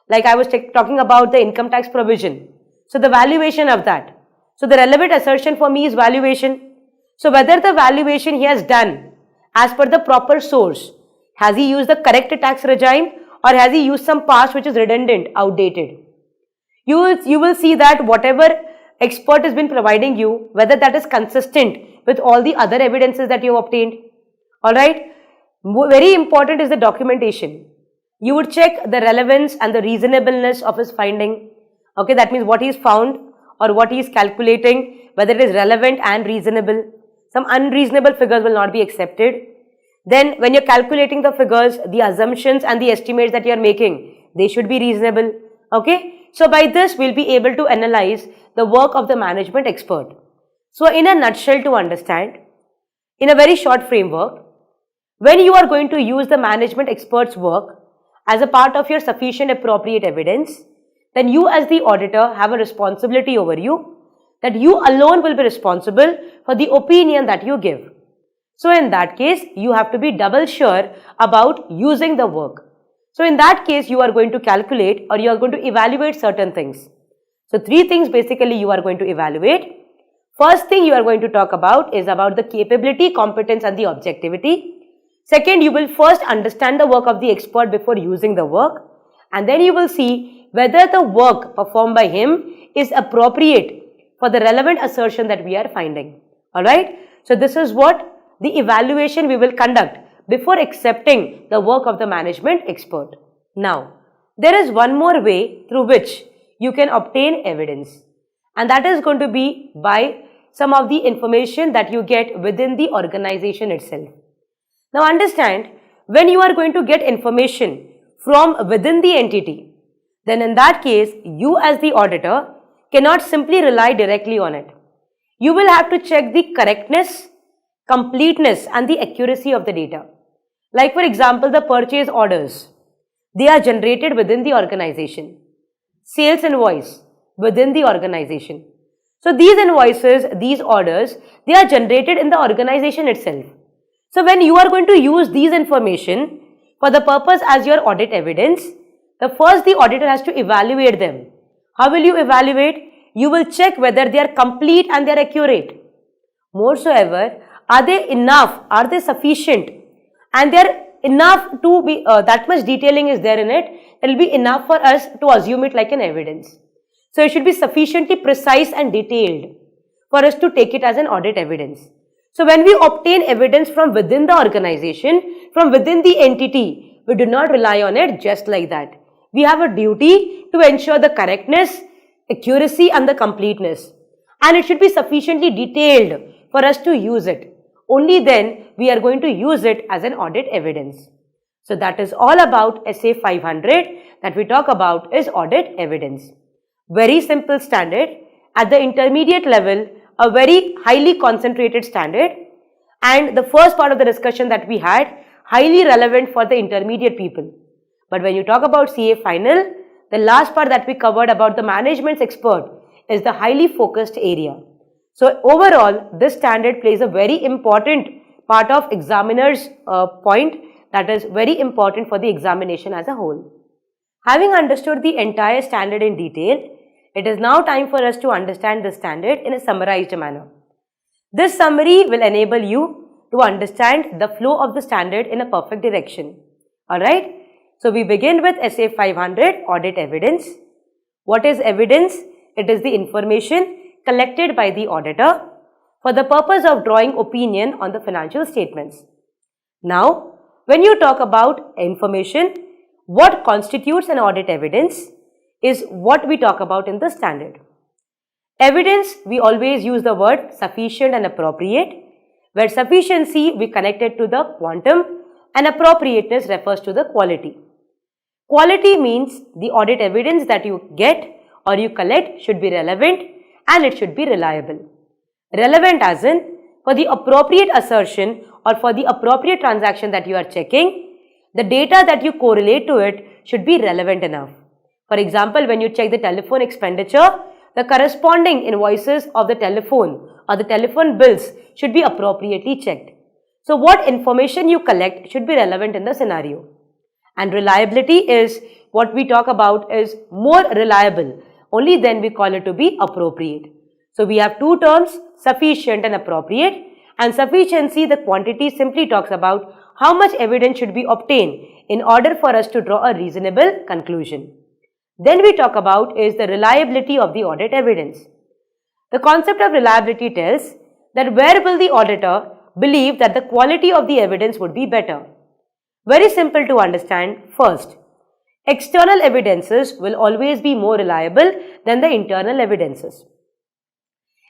Like I was talking about the income tax provision. So the valuation of that. So the relevant assertion for me is valuation. So whether the valuation he has done as per the proper source, has he used the correct tax regime or has he used some past which is redundant, outdated? You will see that whatever expert has been providing you, whether that is consistent with all the other evidences that you have obtained. Alright, very important is the documentation. You would check the relevance and the reasonableness of his finding. Okay, that means what he is found or what he is calculating, whether it is relevant and reasonable. Some unreasonable figures will not be accepted. Then when you are calculating the figures, the assumptions and the estimates that you are making, they should be reasonable. Okay, So by this, we'll be able to analyze the work of the management expert. So in a nutshell, to understand, in a very short framework, when you are going to use the management expert's work as a part of your sufficient appropriate evidence, then you as the auditor have a responsibility over you, that you alone will be responsible for the opinion that you give. So in that case, you have to be double sure about using the work. So in that case, you are going to calculate or you are going to evaluate certain things. So three things basically you are going to evaluate. First thing you are going to talk about is about the capability, competence and the objectivity. Second, you will first understand the work of the expert before using the work, and then you will see whether the work performed by him is appropriate for the relevant assertion that we are finding. Alright, so this is what the evaluation we will conduct before accepting the work of the management expert. Now, there is one more way through which you can obtain evidence, and that is going to be by some of the information that you get within the organization itself. Now understand, when you are going to get information from within the entity, then in that case, you as the auditor cannot simply rely directly on it. You will have to check the correctness, completeness and the accuracy of the data. Like for example, the purchase orders, they are generated within the organization. Sales invoice within the organization. So these invoices, these orders, they are generated in the organization itself. So when you are going to use these information for the purpose as your audit evidence, first the auditor has to evaluate them. How will you evaluate? You will check whether they are complete and they are accurate. Moreover, are they enough? Are they sufficient? And they are enough to be, that much detailing is there in it, it will be enough for us to assume it like an evidence. So it should be sufficiently precise and detailed for us to take it as an audit evidence. So when we obtain evidence from within the organization, from within the entity, we do not rely on it just like that. We have a duty to ensure the correctness, accuracy and the completeness. And it should be sufficiently detailed for us to use it. Only then we are going to use it as an audit evidence. So that is all about SA500 that we talk about is audit evidence. Very simple standard. At the intermediate level, a very highly concentrated standard, and the first part of the discussion that we had, highly relevant for the intermediate people. But when you talk about CA final, the last part that we covered about the management's expert is the highly focused area. So overall, this standard plays a very important part of examiner's point, that is very important for the examination as a whole. Having understood the entire standard in detail, it is now time for us to understand the standard in a summarized manner. This summary will enable you to understand the flow of the standard in a perfect direction. Alright, so we begin with SA500 audit evidence. What is evidence? It is the information collected by the auditor for the purpose of drawing opinion on the financial statements. Now, when you talk about information, what constitutes an audit evidence is what we talk about in the standard. Evidence, we always use the word sufficient and appropriate, where sufficiency we connect it to the quantum and appropriateness refers to the quality. Quality means the audit evidence that you get or you collect should be relevant and it should be reliable. Relevant as in, for the appropriate assertion or for the appropriate transaction that you are checking, the data that you correlate to it should be relevant enough. For example, when you check the telephone expenditure, the corresponding invoices of the telephone or the telephone bills should be appropriately checked. So what information you collect should be relevant in the scenario. And reliability is what we talk about is more reliable. Only then we call it to be appropriate. So we have two terms, sufficient and appropriate. And sufficiency, the quantity simply talks about how much evidence should be obtained in order for us to draw a reasonable conclusion. Then we talk about is the reliability of the audit evidence. The concept of reliability tells that where will the auditor believe that the quality of the evidence would be better. Very simple to understand. First, external evidences will always be more reliable than the internal evidences.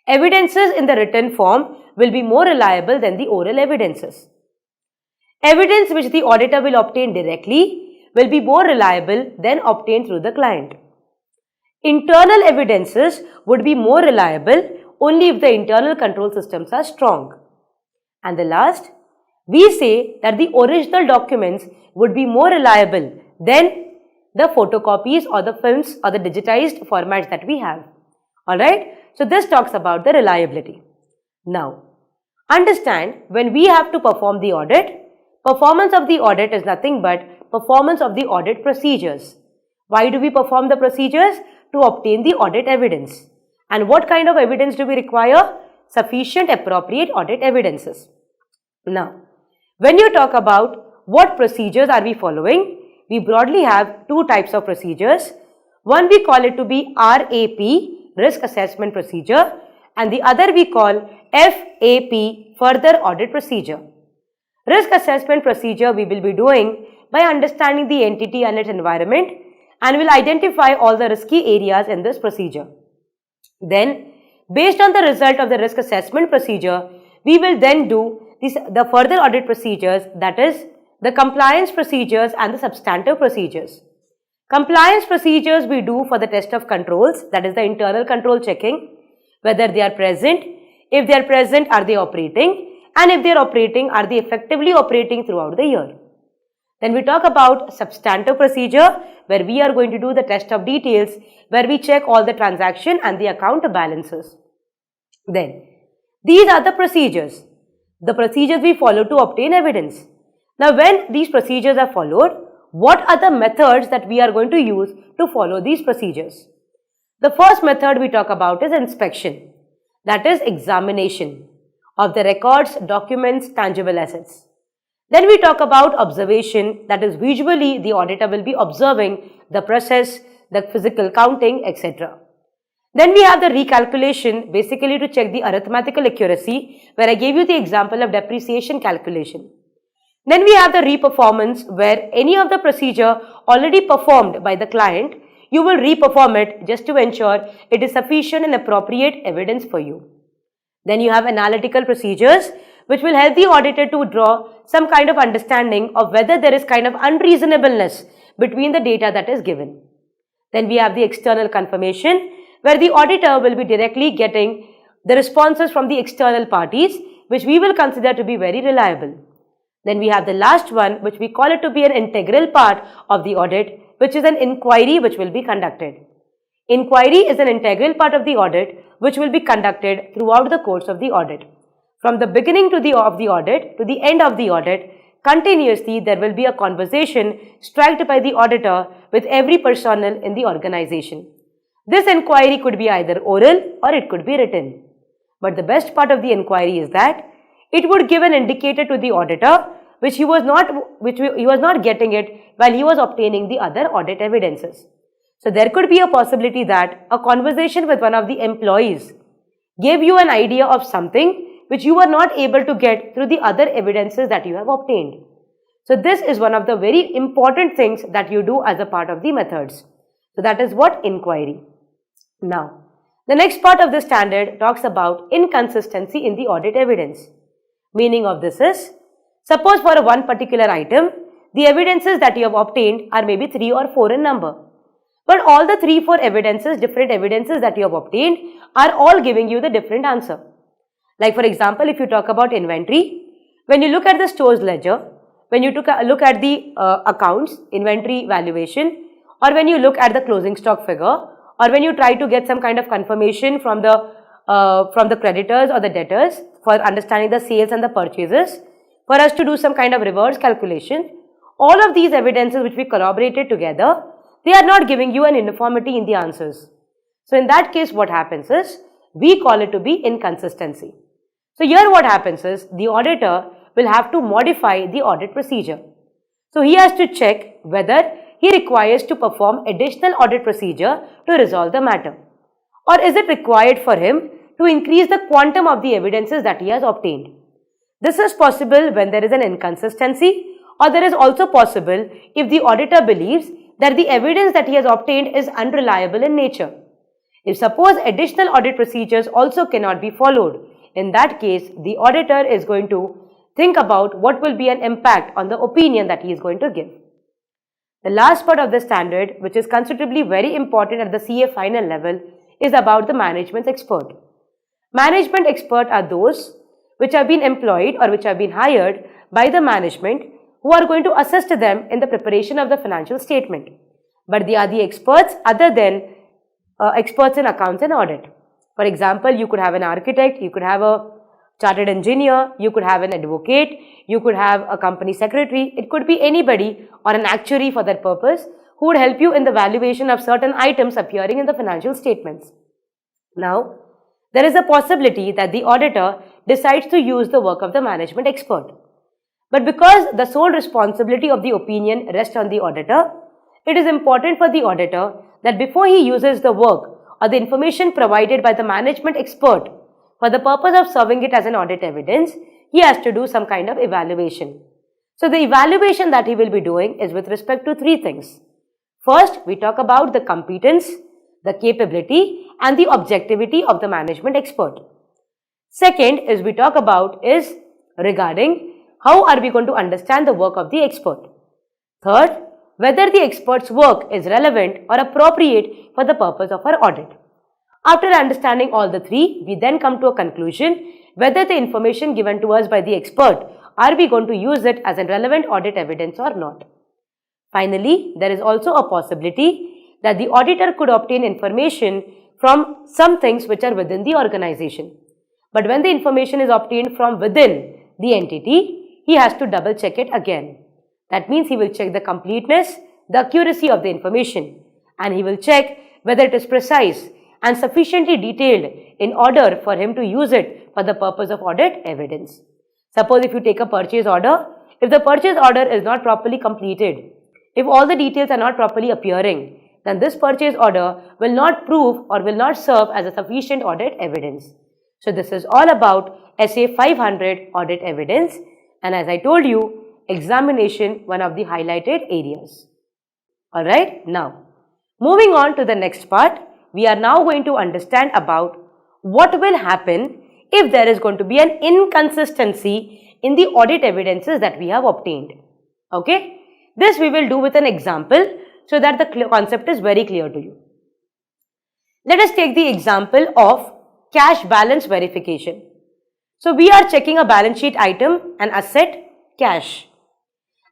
Evidences in the written form will be more reliable than the oral evidences. Evidence which the auditor will obtain directly will be more reliable than obtained through the client. Internal evidences would be more reliable only if the internal control systems are strong. And the last, we say that the original documents would be more reliable than the photocopies or the films or the digitized formats that we have. Alright, so this talks about the reliability. Now, understand, when we have to perform the audit, performance of the audit is nothing but performance of the audit procedures. Why do we perform the procedures? To obtain the audit evidence. And what kind of evidence do we require? Sufficient appropriate audit evidences. Now, when you talk about what procedures are we following, we broadly have two types of procedures. One we call it to be RAP, Risk Assessment Procedure, and the other we call FAP, Further Audit Procedure. Risk Assessment Procedure we will be doing by understanding the entity and its environment, and will identify all the risky areas in this procedure. Then, based on the result of the risk assessment procedure, we will then do the further audit procedures, that is, the compliance procedures and the substantive procedures. Compliance procedures we do for the test of controls, that is the internal control checking, whether they are present, if they are present, are they operating, and if they are operating, are they effectively operating throughout the year. Then we talk about substantive procedure, where we are going to do the test of details, where we check all the transaction and the account balances. Then, these are the procedures we follow to obtain evidence. Now, when these procedures are followed, what are the methods that we are going to use to follow these procedures? The first method we talk about is inspection, that is examination of the records, documents, tangible assets. Then we talk about observation, that is visually the auditor will be observing the process, the physical counting, etc. Then we have the recalculation, basically to check the arithmetical accuracy, where I gave you the example of depreciation calculation. Then we have the reperformance, where any of the procedure already performed by the client, you will reperform it just to ensure it is sufficient and appropriate evidence for you. Then you have analytical procedures, which will help the auditor to draw some kind of understanding of whether there is kind of unreasonableness between the data that is given. Then we have the external confirmation, where the auditor will be directly getting the responses from the external parties, which we will consider to be very reliable. Then we have the last one, which we call it to be an integral part of the audit, which is an inquiry which will be conducted. Inquiry is an integral part of the audit which will be conducted throughout the course of the audit. From the beginning of the audit to the end of the audit, continuously there will be a conversation struck by the auditor with every personnel in the organization. This inquiry could be either oral or it could be written. But the best part of the inquiry is that it would give an indicator to the auditor which he was not getting it while he was obtaining the other audit evidences. So there could be a possibility that a conversation with one of the employees gave you an idea of something which you were not able to get through the other evidences that you have obtained. So this is one of the very important things that you do as a part of the methods. So that is what inquiry. Now, the next part of the standard talks about inconsistency in the audit evidence. Meaning of this is, suppose for one particular item, the evidences that you have obtained are maybe 3 or 4 in number. But all the 3-4 evidences, different evidences that you have obtained are all giving you the different answer. Like for example, if you talk about inventory, when you look at the store's ledger, when you look at the accounts, inventory valuation, or when you look at the closing stock figure, or when you try to get some kind of confirmation from the creditors or the debtors for understanding the sales and the purchases, for us to do some kind of reverse calculation, all of these evidences which we corroborated together, they are not giving you an uniformity in the answers. So in that case, what happens is, we call it to be inconsistency. So here what happens is, the auditor will have to modify the audit procedure. So he has to check whether he requires to perform additional audit procedure to resolve the matter. Or is it required for him to increase the quantum of the evidences that he has obtained. This is possible when there is an inconsistency, or there is also possible if the auditor believes that the evidence that he has obtained is unreliable in nature. If suppose additional audit procedures also cannot be followed, in that case the auditor is going to think about what will be an impact on the opinion that he is going to give. The last part of the standard, which is considerably very important at the CA final level, is about the management expert. Management expert are those which have been employed or which have been hired by the management who are going to assist them in the preparation of the financial statement. But they are the experts other than experts in accounts and audit. For example, you could have an architect, you could have a chartered engineer, you could have an advocate, you could have a company secretary. It could be anybody or an actuary for that purpose who would help you in the valuation of certain items appearing in the financial statements. Now, there is a possibility that the auditor decides to use the work of the management expert. But because the sole responsibility of the opinion rests on the auditor, it is important for the auditor that before he uses the work or the information provided by the management expert for the purpose of serving it as an audit evidence, he has to do some kind of evaluation. So the evaluation that he will be doing is with respect to three things. First, we talk about the competence, the capability and the objectivity of the management expert. Second is we talk about is regarding how are we going to understand the work of the expert. Third, whether the expert's work is relevant or appropriate for the purpose of our audit. After understanding all the three, we then come to a conclusion whether the information given to us by the expert, are we going to use it as a relevant audit evidence or not. Finally, there is also a possibility that the auditor could obtain information from some things which are within the organization. But when the information is obtained from within the entity, he has to double check it again. That means he will check the completeness, the accuracy of the information, and he will check whether it is precise and sufficiently detailed in order for him to use it for the purpose of audit evidence. Suppose if you take a purchase order, if the purchase order is not properly completed, if all the details are not properly appearing, then this purchase order will not prove or will not serve as a sufficient audit evidence. So this is all about SA500 audit evidence, and as I told you, examination one of the highlighted areas. Alright, now moving on to the next part, we are now going to understand about what will happen if there is going to be an inconsistency in the audit evidences that we have obtained. Okay, this we will do with an example so that the concept is very clear to you. Let us take the example of cash balance verification. So we are checking a balance sheet item, an asset, cash,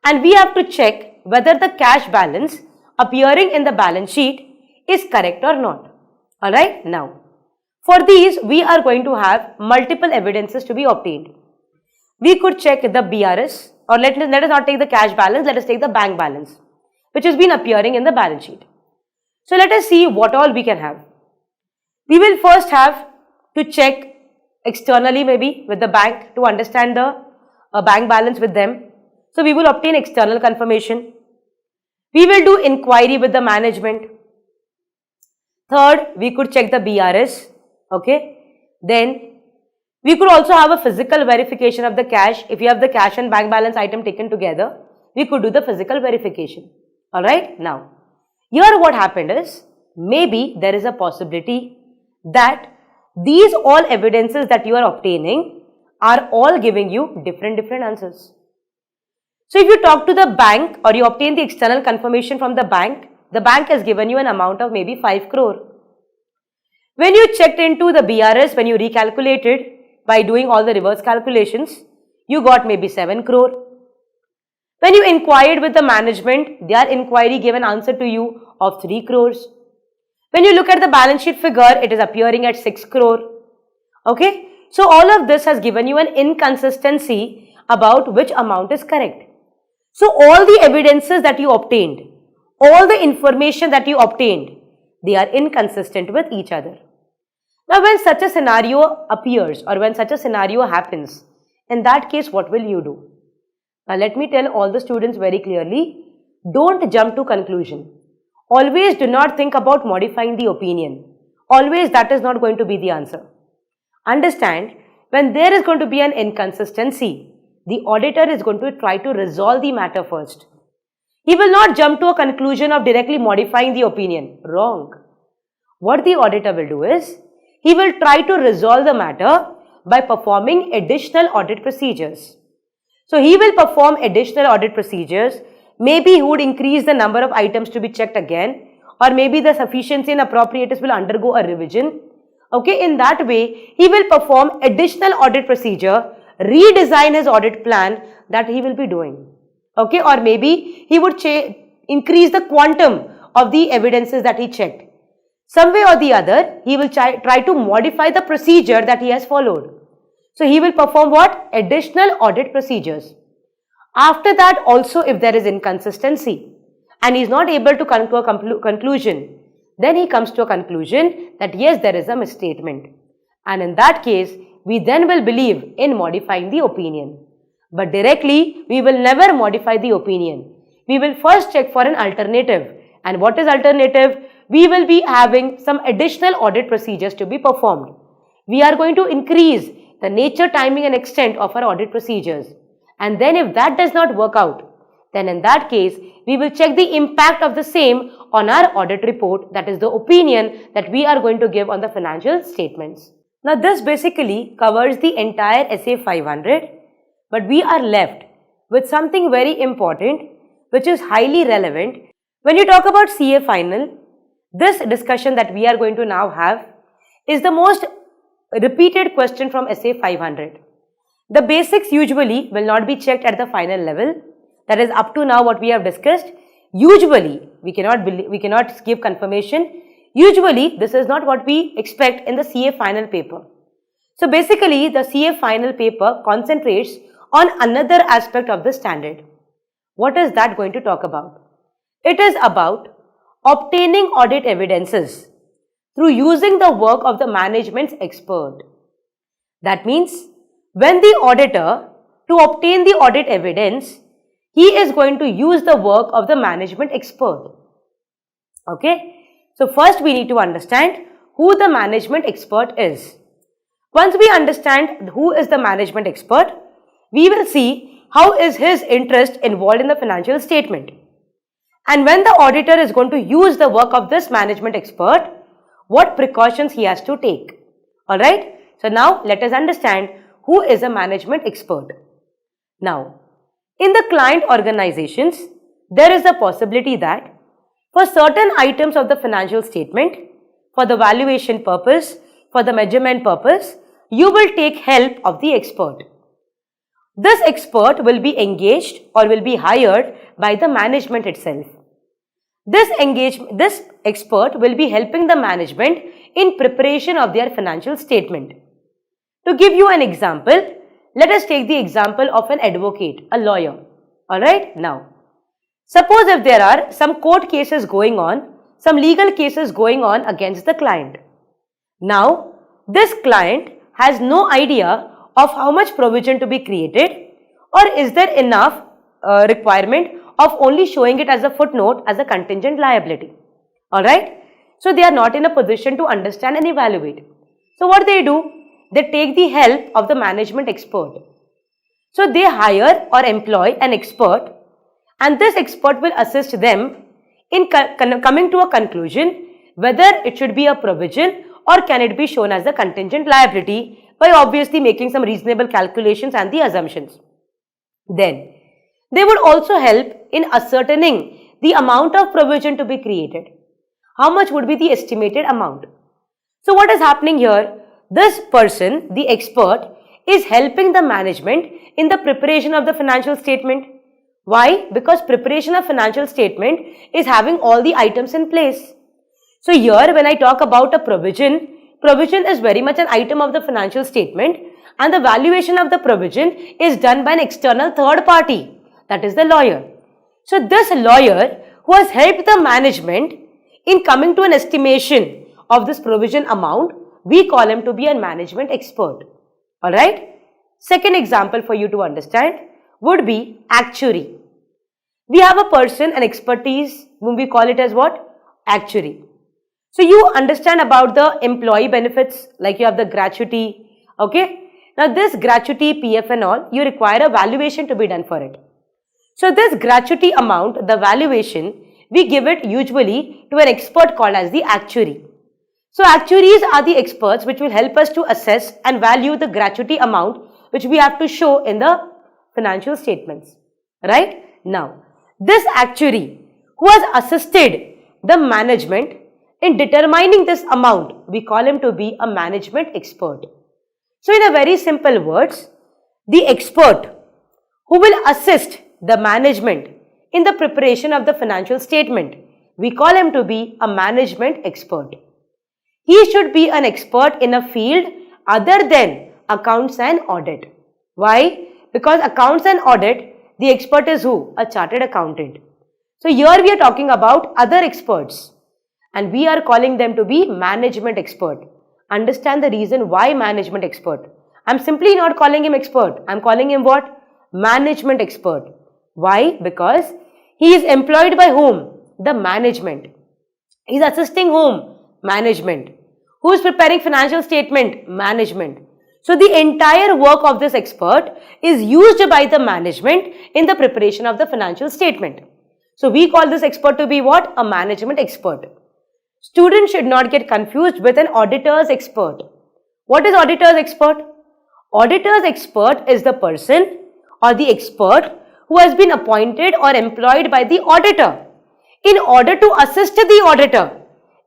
and we have to check whether the cash balance appearing in the balance sheet is correct or not. Alright, now for these we are going to have multiple evidences to be obtained. We could check the BRS, or let us not take the cash balance, let us take the bank balance which has been appearing in the balance sheet. So let us see what all we can have. We will first have to check externally maybe with the bank to understand the bank balance with them. So we will obtain external confirmation. We will do inquiry with the management. Third, we could check the BRS. Okay. Then we could also have a physical verification of the cash. If you have the cash and bank balance item taken together, we could do the physical verification. Alright. Now, here what happened is, maybe there is a possibility that these all evidences that you are obtaining are all giving you different answers. So if you talk to the bank or you obtain the external confirmation from the bank has given you an amount of maybe 5 crore. When you checked into the BRS, when you recalculated by doing all the reverse calculations, you got maybe 7 crore. When you inquired with the management, their inquiry gave an answer to you of 3 crores. When you look at the balance sheet figure, it is appearing at 6 crore. Okay. So all of this has given you an inconsistency about which amount is correct. So all the evidences that you obtained, all the information that you obtained, they are inconsistent with each other. Now when such a scenario appears or when such a scenario happens, in that case what will you do? Now let me tell all the students very clearly, don't jump to conclusion. Always do not think about modifying the opinion. Always that is not going to be the answer. Understand, when there is going to be an inconsistency, the auditor is going to try to resolve the matter first. He will not jump to a conclusion of directly modifying the opinion. Wrong. What the auditor will do is, he will try to resolve the matter by performing additional audit procedures. So he will perform additional audit procedures maybe he would increase the number of items to be checked again, or maybe the sufficiency and appropriateness will undergo a revision. Okay, in that way, he will perform additional audit procedure, redesign his audit plan that he will be doing. Okay, or maybe he would increase the quantum of the evidences that he checked. Some way or the other, he will try to modify the procedure that he has followed. So, he will perform what? Additional audit procedures. After that, also if there is inconsistency and he is not able to come to a conclusion, then he comes to a conclusion that yes, there is a misstatement. And in that case, we then will believe in modifying the opinion. But directly, we will never modify the opinion. We will first check for an alternative. And what is alternative? We will be having some additional audit procedures to be performed. We are going to increase the nature, timing and extent of our audit procedures. And then if that does not work out, then in that case, we will check the impact of the same on our audit report, that is the opinion that we are going to give on the financial statements. Now this basically covers the entire SA500, but we are left with something very important which is highly relevant. When you talk about CA final, this discussion that we are going to now have is the most repeated question from SA500. The basics usually will not be checked at the final level. That is up to now what we have discussed. Usually, we cannot give confirmation. Usually, this is not what we expect in the CA final paper. So basically, the CA final paper concentrates on another aspect of the standard. What is that going to talk about? It is about obtaining audit evidences through using the work of the management's expert. That means, when the auditor, to obtain the audit evidence, he is going to use the work of the management expert. Okay. So first we need to understand who the management expert is. Once we understand who is the management expert, we will see how is his interest involved in the financial statement. And when the auditor is going to use the work of this management expert, what precautions he has to take. Alright. So now let us understand who is a management expert. Now, in the client organizations, there is a possibility that for certain items of the financial statement, for the valuation purpose, for the measurement purpose, you will take help of the expert. This expert will be engaged or will be hired by the management itself. This expert will be helping the management in preparation of their financial statement. To give you an example, let us take the example of an advocate, a lawyer. Alright, now, suppose if there are some court cases going on, some legal cases going on against the client. Now, this client has no idea of how much provision to be created, or is there enough requirement of only showing it as a footnote as a contingent liability. Alright, so they are not in a position to understand and evaluate. So what they do? They take the help of the management expert. So they hire or employ an expert, and this expert will assist them in coming to a conclusion whether it should be a provision or can it be shown as a contingent liability by obviously making some reasonable calculations and the assumptions. Then they would also help in ascertaining the amount of provision to be created. How much would be the estimated amount? So what is happening here? This person, the expert, is helping the management in the preparation of the financial statement. Why? Because preparation of financial statement is having all the items in place. So here when I talk about a provision is very much an item of the financial statement, and the valuation of the provision is done by an external third party, that is the lawyer. So this lawyer who has helped the management in coming to an estimation of this provision amount, we call him to be a management expert. Alright. Second example for you to understand would be actuary. We have a person, an expertise, whom we call it as what? Actuary. So you understand about the employee benefits, like you have the gratuity. Okay. Now this gratuity, PF and all, you require a valuation to be done for it. So this gratuity amount, the valuation, we give it usually to an expert called as the actuary. So actuaries are the experts which will help us to assess and value the gratuity amount which we have to show in the financial statements. Right? Now, this actuary who has assisted the management in determining this amount, we call him to be a management expert. So in a very simple words, the expert who will assist the management in the preparation of the financial statement, we call him to be a management expert. He should be an expert in a field other than accounts and audit. Why? Because accounts and audit, the expert is who? A chartered accountant. So here we are talking about other experts and we are calling them to be management expert. Understand the reason why management expert. I am simply not calling him expert. I am calling him what? Management expert. Why? Because he is employed by whom? The management. He is assisting whom? Management. Who is preparing financial statement? Management. So the entire work of this expert is used by the management in the preparation of the financial statement. So we call this expert to be what? A management expert. Students should not get confused with an auditor's expert. What is auditor's expert? Auditor's expert is the person or the expert who has been appointed or employed by the auditor in order to assist the auditor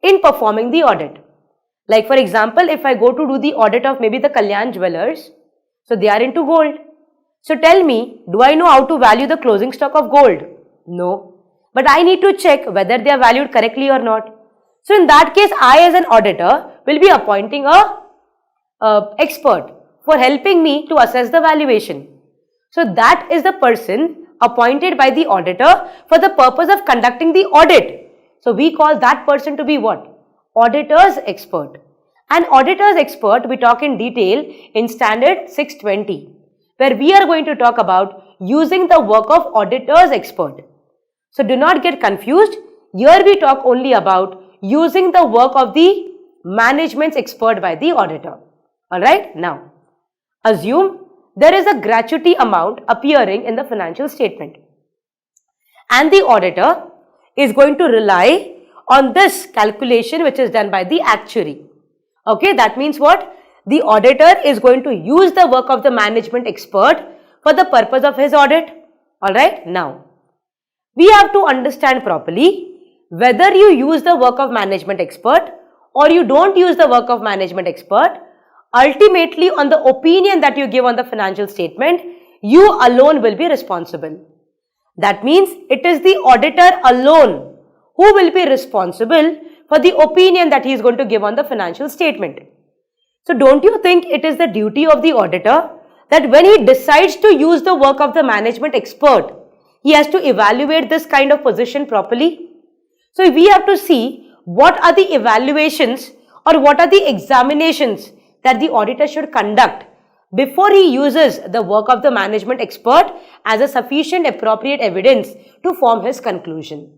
in performing the audit. Like for example, if I go to do the audit of maybe the Kalyan Jewelers, so they are into gold. So tell me, do I know how to value the closing stock of gold? No. But I need to check whether they are valued correctly or not. So in that case, I as an auditor will be appointing a expert for helping me to assess the valuation. So that is the person appointed by the auditor for the purpose of conducting the audit. So we call that person to be what? Auditor's expert. An auditor's expert we talk in detail in standard 620, where we are going to talk about using the work of auditor's expert. So do not get confused. Here we talk only about using the work of the management's expert by the auditor. Alright, now assume there is a gratuity amount appearing in the financial statement and the auditor is going to rely on this calculation which is done by the actuary. Okay, that means what? The auditor is going to use the work of the management expert for the purpose of his audit. Alright, now we have to understand properly whether you use the work of management expert or you don't use the work of management expert. Ultimately, on the opinion that you give on the financial statement, you alone will be responsible. That means it is the auditor alone who will be responsible for the opinion that he is going to give on the financial statement. So don't you think it is the duty of the auditor that when he decides to use the work of the management expert, he has to evaluate this kind of position properly? So we have to see what are the evaluations or what are the examinations that the auditor should conduct before he uses the work of the management expert as a sufficient appropriate evidence to form his conclusion.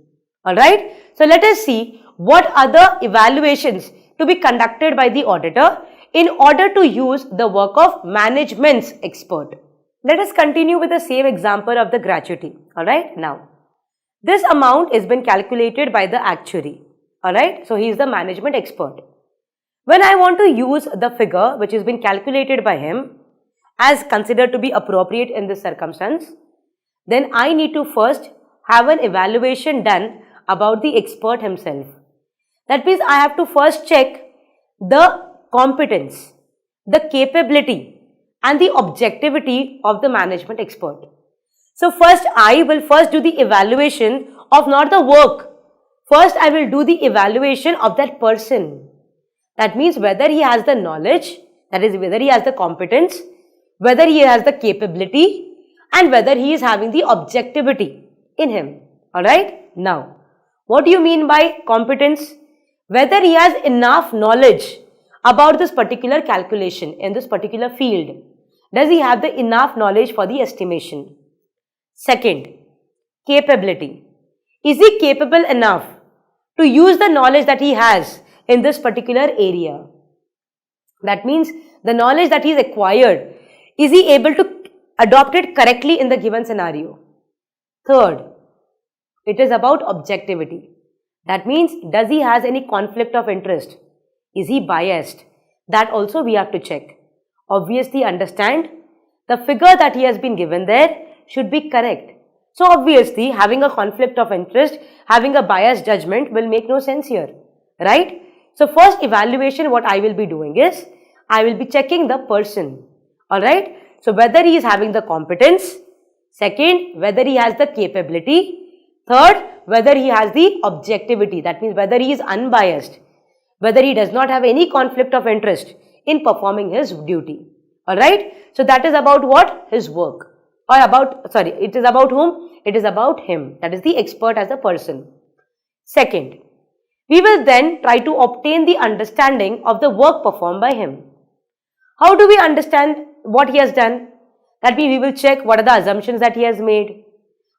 Alright, so let us see what are the evaluations to be conducted by the auditor in order to use the work of management's expert. Let us continue with the same example of the gratuity. Alright, now this amount has been calculated by the actuary. Alright, so he is the management expert. When I want to use the figure which has been calculated by him as considered to be appropriate in this circumstance, then I need to first have an evaluation done about the expert himself. That means I have to first check the competence, the capability and the objectivity of the management expert. So first I will do the evaluation of not the work. First I will do the evaluation of that person. That means whether he has the knowledge, that is whether he has the competence, whether he has the capability and whether he is having the objectivity in him. Alright, now what do you mean by competence? Whether he has enough knowledge about this particular calculation in this particular field. Does he have the enough knowledge for the estimation? Second, capability. Is he capable enough to use the knowledge that he has in this particular area? That means the knowledge that he has acquired, is he able to adopt it correctly in the given scenario? Third, it is about objectivity. That means does he has any conflict of interest? Is he biased? That also we have to check. Obviously understand the figure that he has been given there should be correct. So obviously having a conflict of interest, having a biased judgment will make no sense here, right? So first evaluation what I will be doing is, I will be checking the person, alright? So whether he is having the competence, second, whether he has the capability, third, whether he has the objectivity, that means whether he is unbiased, whether he does not have any conflict of interest in performing his duty, alright? So that is about what? His work. Or about, sorry, it is about whom? It is about him, that is the expert as a person. Second, we will then try to obtain the understanding of the work performed by him. How do we understand what he has done? That means we will check what are the assumptions that he has made,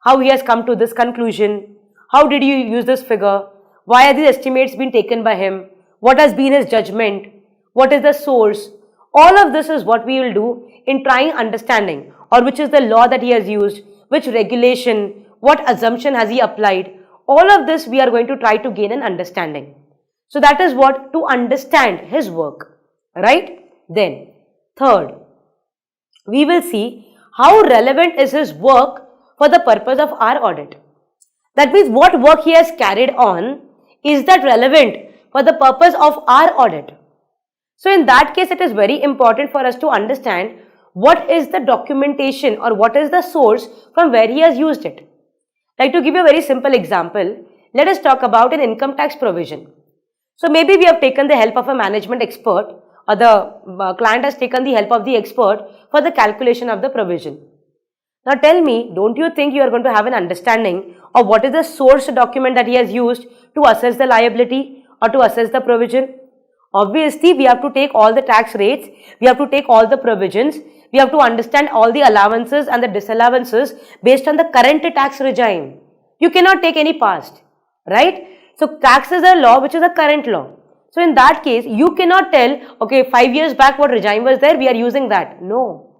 how he has come to this conclusion, how did you use this figure, why are these estimates been taken by him, what has been his judgment, what is the source. All of this is what we will do in trying understanding, or which is the law that he has used, which regulation, what assumption has he applied. All of this we are going to try to gain an understanding. So that is what, to understand his work, right? Then third, we will see how relevant is his work for the purpose of our audit. That means what work he has carried on, is that relevant for the purpose of our audit. So in that case, it is very important for us to understand what is the documentation or what is the source from where he has used it. Like, to give you a very simple example, let us talk about an income tax provision. So maybe we have taken the help of a management expert, or the client has taken the help of the expert for the calculation of the provision. Now tell me, don't you think you are going to have an understanding of what is the source document that he has used to assess the liability or to assess the provision? Obviously, we have to take all the tax rates, we have to take all the provisions, we have to understand all the allowances and the disallowances based on the current tax regime. You cannot take any past, right? So tax is a law which is a current law. So in that case, you cannot tell, okay, 5 years back what regime was there, we are using that. No.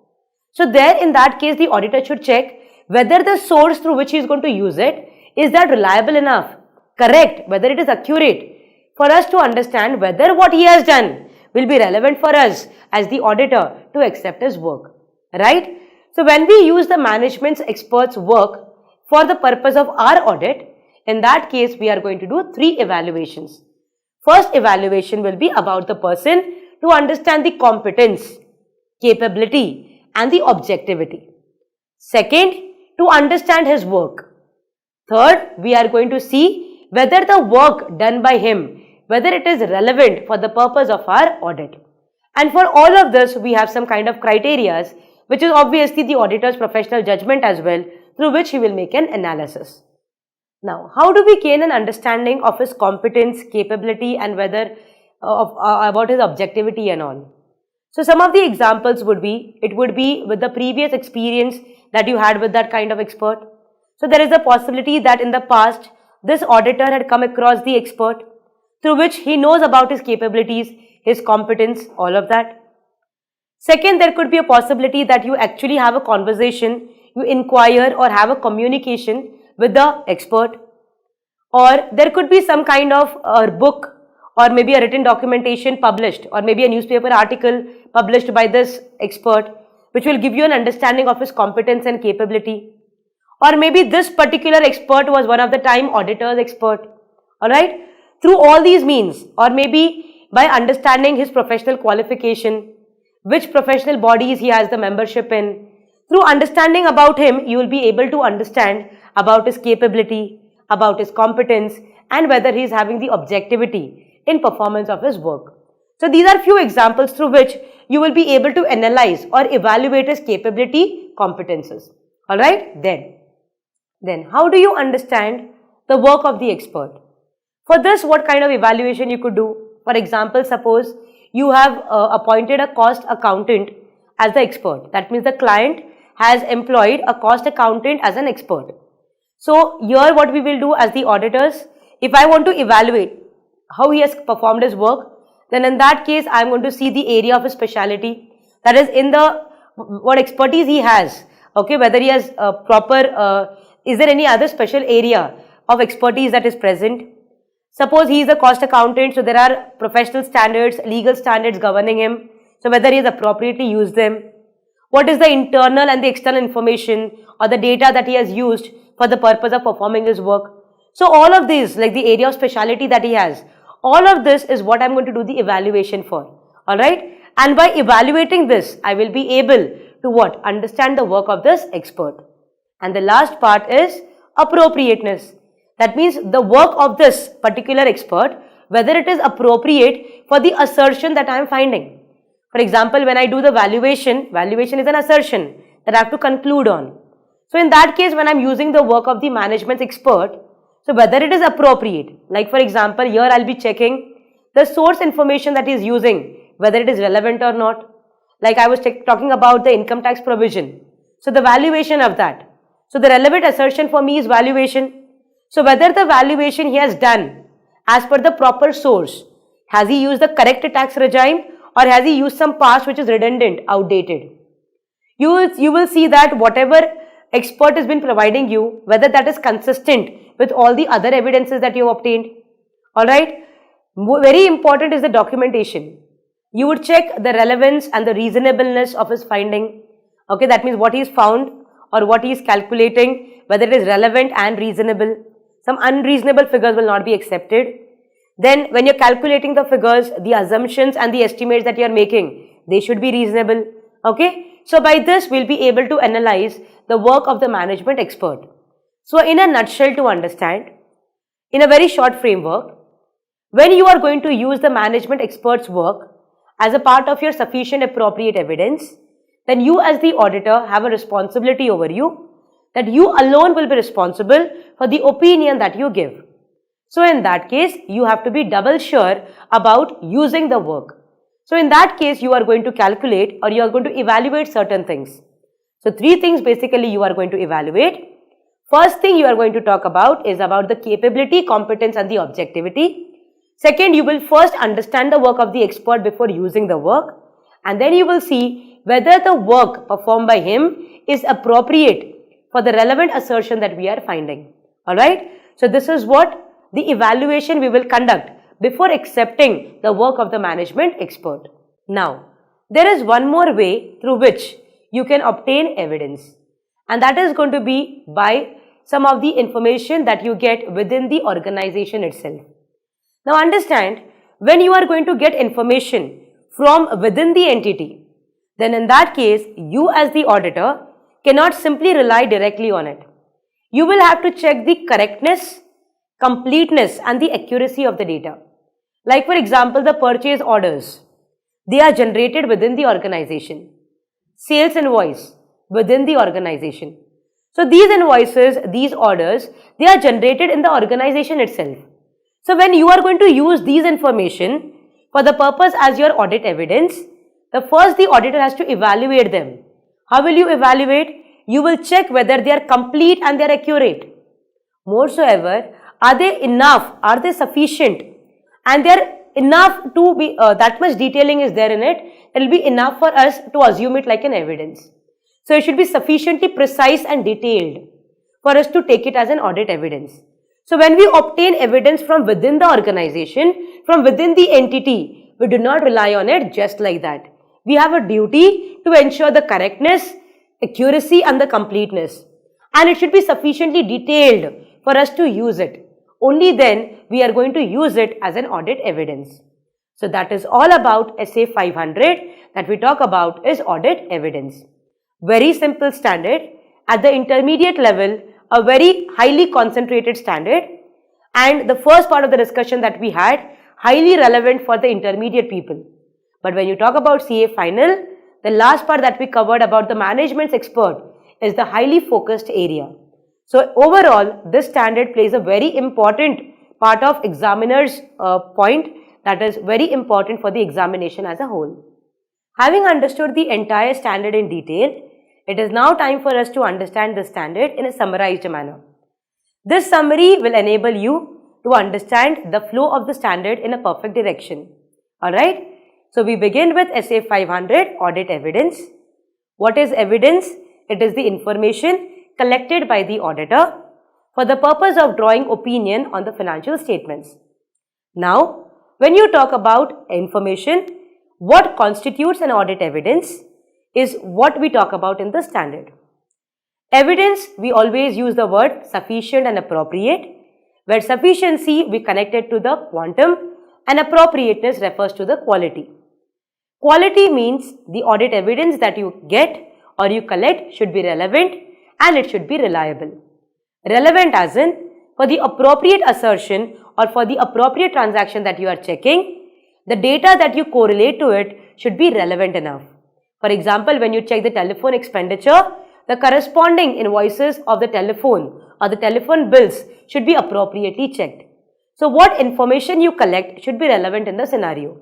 So there, in that case, the auditor should check whether the source through which he is going to use it, is that reliable enough, correct, whether it is accurate, for us to understand whether what he has done will be relevant for us as the auditor to accept his work, right? So when we use the management's experts' work for the purpose of our audit, in that case, we are going to do 3 evaluations. First evaluation will be about the person to understand the competence, capability and the objectivity. Second, to understand his work. Third, we are going to see whether the work done by him, whether it is relevant for the purpose of our audit. And for all of this, we have some kind of criteria, which is obviously the auditor's professional judgment as well, through which he will make an analysis. Now, how do we gain an understanding of his competence, capability and whether about his objectivity and all? So some of the examples would be, it would be with the previous experience that you had with that kind of expert. So there is a possibility that in the past, this auditor had come across the expert, through which he knows about his capabilities, his competence, all of that. Second, there could be a possibility that you actually have a conversation, you inquire or have a communication with the expert, or there could be some kind of book or maybe a written documentation published, or maybe a newspaper article published by this expert, which will give you an understanding of his competence and capability. Or maybe this particular expert was one of the time auditor's expert, alright. Through all these means, or maybe by understanding his professional qualification, which professional bodies he has the membership in, through understanding about him, you will be able to understand about his capability, about his competence and whether he is having the objectivity in performance of his work. So these are few examples through which you will be able to analyze or evaluate his capability, competences. Alright, then how do you understand the work of the expert? For this, what kind of evaluation you could do? For example, suppose you have appointed a cost accountant as the expert. That means the client has employed a cost accountant as an expert. So here what we will do as the auditors, if I want to evaluate how he has performed his work, then in that case I am going to see the area of his speciality, that is in the what expertise he has, okay, whether he has is there any other special area of expertise that is present. Suppose he is a cost accountant, so there are professional standards, legal standards governing him, so whether he has appropriately used them. What is the internal and the external information or the data that he has used for the purpose of performing his work. So all of these, like the area of speciality that he has, all of this is what I'm going to do the evaluation for. Alright? And by evaluating this, I will be able to what? Understand the work of this expert. And the last part is appropriateness. That means the work of this particular expert, whether it is appropriate for the assertion that I am finding. For example, when I do the valuation is an assertion that I have to conclude on. So in that case, when I am using the work of the management expert, so whether it is appropriate, like for example, here I will be checking the source information that he is using, whether it is relevant or not. Like I was talking about the income tax provision. So the valuation of that. So the relevant assertion for me is valuation. So whether the valuation he has done as per the proper source, has he used the correct tax regime or has he used some past which is redundant, outdated? You will see that whatever expert has been providing you, whether that is consistent with all the other evidences that you have obtained. Alright. Very important is the documentation. You would check the relevance and the reasonableness of his finding. Okay, that means what he is found or what he is calculating, whether it is relevant and reasonable. Some unreasonable figures will not be accepted. Then when you're calculating the figures, the assumptions and the estimates that you're making, they should be reasonable. Okay, so by this we'll be able to analyze the work of the management expert. So in a nutshell, to understand, in a very short framework, when you are going to use the management expert's work as a part of your sufficient appropriate evidence, then you as the auditor have a responsibility over you, that you alone will be responsible for the opinion that you give. So in that case, you have to be double sure about using the work. So in that case, you are going to calculate or you are going to evaluate certain things. So three things basically you are going to evaluate. First thing you are going to talk about is about the capability, competence and the objectivity. Second, you will first understand the work of the expert before using the work, and then you will see whether the work performed by him is appropriate for the relevant assertion that we are finding. Alright, so this is what the evaluation we will conduct before accepting the work of the management expert. Now, there is one more way through which you can obtain evidence, and that is going to be by some of the information that you get within the organization itself. Now understand, when you are going to get information from within the entity, then in that case, you as the auditor cannot simply rely directly on it. You will have to check the correctness, completeness and the accuracy of the data. Like for example, the purchase orders, they are generated within the organization. Sales invoice within the organization. So these invoices, these orders, they are generated in the organization itself. So when you are going to use these information for the purpose as your audit evidence, first the auditor has to evaluate them. How will you evaluate? You will check whether they are complete and they are accurate. Moreover, are they enough? Are they sufficient? And they are enough to be, that much detailing is there in it, it will be enough for us to assume it like an evidence. So it should be sufficiently precise and detailed for us to take it as an audit evidence. So when we obtain evidence from within the organization, from within the entity, we do not rely on it just like that. We have a duty to ensure the correctness, accuracy and the completeness. And it should be sufficiently detailed for us to use it. Only then we are going to use it as an audit evidence. So that is all about SA500 that we talk about is audit evidence. Very simple standard. At the intermediate level, a very highly concentrated standard, and the first part of the discussion that we had, highly relevant for the intermediate people. But when you talk about CA final, the last part that we covered about the management's expert is the highly focused area. So overall, this standard plays a very important part of examiner's point, that is very important for the examination as a whole. Having understood the entire standard in detail, it is now time for us to understand the standard in a summarized manner. This summary will enable you to understand the flow of the standard in a perfect direction. Alright, so we begin with SA500 audit evidence. What is evidence? It is the information collected by the auditor for the purpose of drawing opinion on the financial statements. Now, when you talk about information, what constitutes an audit evidence? is what we talk about in the standard. Evidence, we always use the word sufficient and appropriate, where sufficiency we connect it to the quantum and appropriateness refers to the quality. Quality means the audit evidence that you get or you collect should be relevant and it should be reliable. Relevant as in, for the appropriate assertion or for the appropriate transaction that you are checking, the data that you correlate to it should be relevant enough. For example, when you check the telephone expenditure, the corresponding invoices of the telephone or the telephone bills should be appropriately checked. So what information you collect should be relevant in the scenario.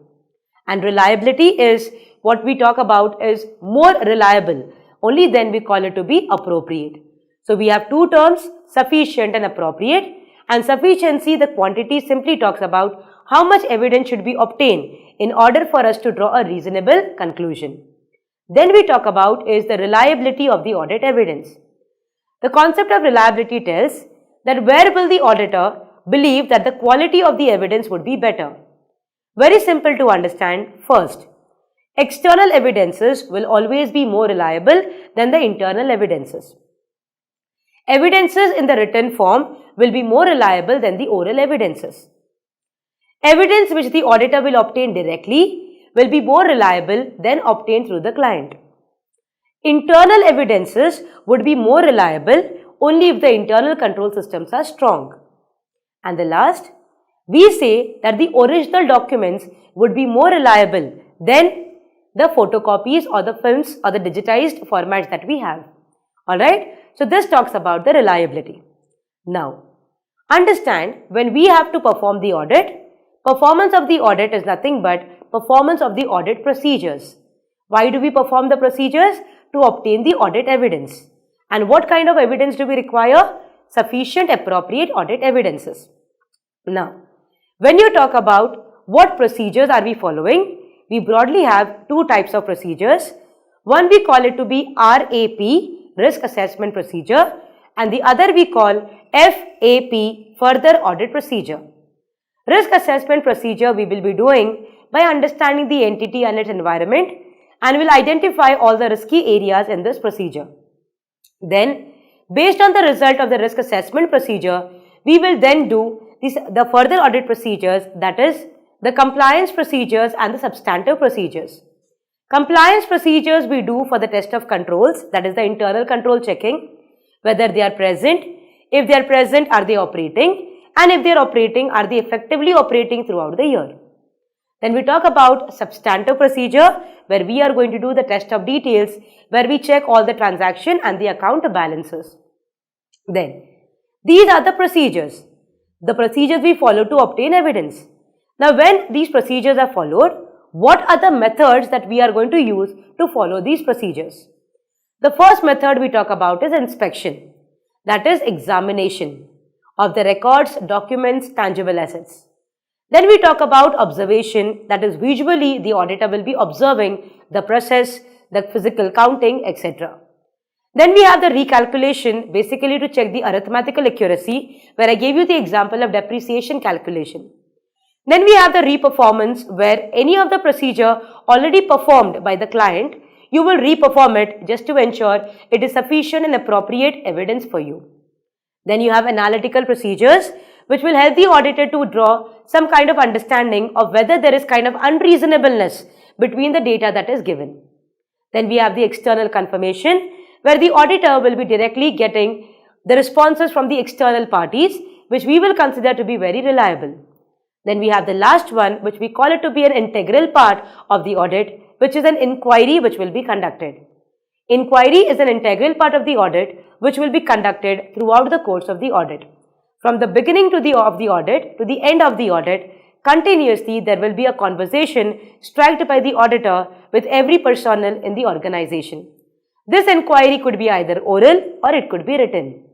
And reliability is what we talk about is more reliable. Only then we call it to be appropriate. So we have two terms, sufficient and appropriate. And sufficiency, the quantity simply talks about how much evidence should be obtained in order for us to draw a reasonable conclusion. Then we talk about is the reliability of the audit evidence. The concept of reliability tells that where will the auditor believe that the quality of the evidence would be better. Very simple to understand. First, external evidences will always be more reliable than the internal evidences. Evidences in the written form will be more reliable than the oral evidences. Evidence which the auditor will obtain directly will be more reliable than obtained through the client. Internal evidences would be more reliable only if the internal control systems are strong. And the last, we say that the original documents would be more reliable than the photocopies or the films or the digitized formats that we have. Alright, so this talks about the reliability. Now, understand when we have to perform the audit, performance of the audit is nothing but performance of the audit procedures. Why do we perform the procedures? To obtain the audit evidence. And what kind of evidence do we require? Sufficient, appropriate audit evidences. Now, when you talk about what procedures are we following, we broadly have two types of procedures. One we call it to be RAP, Risk Assessment Procedure, and the other we call FAP, Further Audit Procedure. Risk Assessment Procedure we will be doing by understanding the entity and its environment and will identify all the risky areas in this procedure. Then, based on the result of the risk assessment procedure, we will then do the further audit procedures, that is, the compliance procedures and the substantive procedures. Compliance procedures we do for the test of controls, that is the internal control checking, whether they are present, if they are present, are they operating, and if they are operating, are they effectively operating throughout the year. Then we talk about substantive procedure, where we are going to do the test of details, where we check all the transaction and the account balances. Then, these are the procedures we follow to obtain evidence. Now, when these procedures are followed, what are the methods that we are going to use to follow these procedures? The first method we talk about is inspection, that is examination of the records, documents, tangible assets. Then we talk about observation, that is visually the auditor will be observing the process, the physical counting, etc. Then we have the recalculation, basically to check the arithmetical accuracy, where I gave you the example of depreciation calculation. Then we have the reperformance, where any of the procedure already performed by the client, you will reperform it just to ensure it is sufficient and appropriate evidence for you. Then you have analytical procedures, which will help the auditor to draw some kind of understanding of whether there is kind of unreasonableness between the data that is given. Then we have the external confirmation, where the auditor will be directly getting the responses from the external parties, which we will consider to be very reliable. Then we have the last one, which we call it to be an integral part of the audit, which is an inquiry which will be conducted. Inquiry is an integral part of the audit which will be conducted throughout the course of the audit. From the beginning of the audit to the end of the audit, continuously there will be a conversation struck by the auditor with every personnel in the organization. This inquiry could be either oral or it could be written.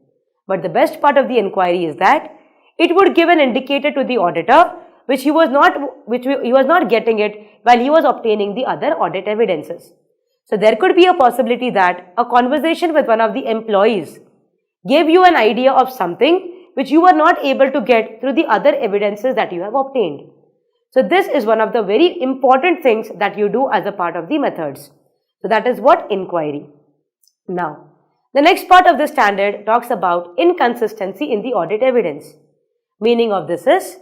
But the best part of the inquiry is that it would give an indicator to the auditor which he was not getting it while he was obtaining the other audit evidences. So there could be a possibility that a conversation with one of the employees gave you an idea of something which you were not able to get through the other evidences that you have obtained. So this is one of the very important things that you do as a part of the methods. So that is what inquiry. Now, the next part of the standard talks about inconsistency in the audit evidence. Meaning of this is,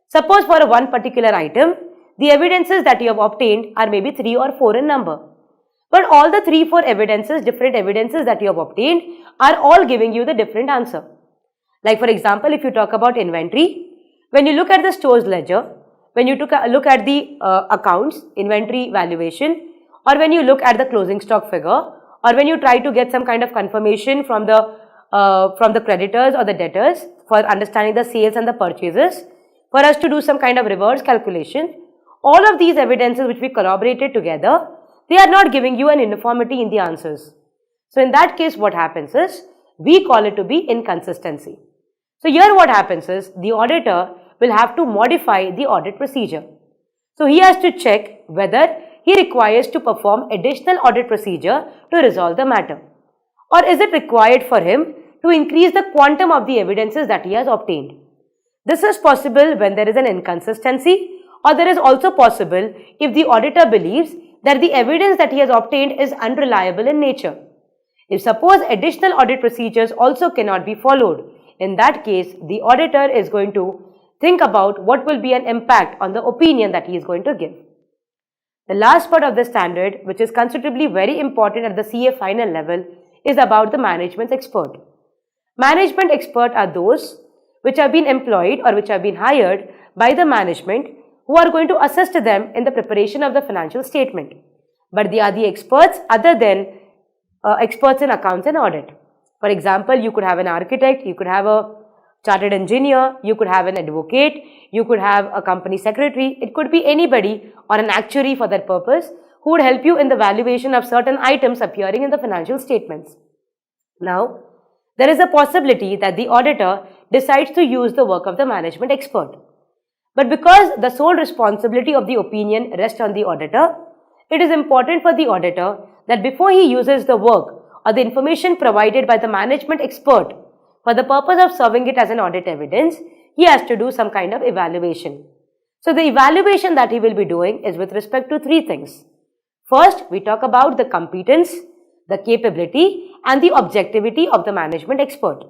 suppose for one particular item, the evidences that you have obtained are maybe 3 or 4 in number. But all the 3-4 evidences, different evidences that you have obtained are all giving you the different answer. Like for example, if you talk about inventory, when you look at the store's ledger, when you look at the accounts, inventory valuation, or when you look at the closing stock figure, or when you try to get some kind of confirmation from the creditors or the debtors for understanding the sales and the purchases, for us to do some kind of reverse calculation, all of these evidences which we corroborated together, they are not giving you an uniformity in the answers. So in that case, what happens is, we call it to be inconsistency. So here what happens is, the auditor will have to modify the audit procedure. So he has to check whether he requires to perform additional audit procedure to resolve the matter. Or is it required for him to increase the quantum of the evidences that he has obtained? This is possible when there is an inconsistency, or there is also possible if the auditor believes that the evidence that he has obtained is unreliable in nature. If suppose additional audit procedures also cannot be followed, in that case, the auditor is going to think about what will be an impact on the opinion that he is going to give. The last part of the standard, which is considerably very important at the CA final level, is about the management expert. Management expert are those which have been employed or which have been hired by the management who are going to assist them in the preparation of the financial statement. But they are the experts other than experts in accounts and audit. For example, you could have an architect, you could have a chartered engineer, you could have an advocate, you could have a company secretary, it could be anybody or an actuary for that purpose who would help you in the valuation of certain items appearing in the financial statements. Now, there is a possibility that the auditor decides to use the work of the management expert. But because the sole responsibility of the opinion rests on the auditor, it is important for the auditor that before he uses the work or the information provided by the management expert for the purpose of serving it as an audit evidence, he has to do some kind of evaluation. So the evaluation that he will be doing is with respect to 3 things. First, we talk about the competence, the capability and the objectivity of the management expert.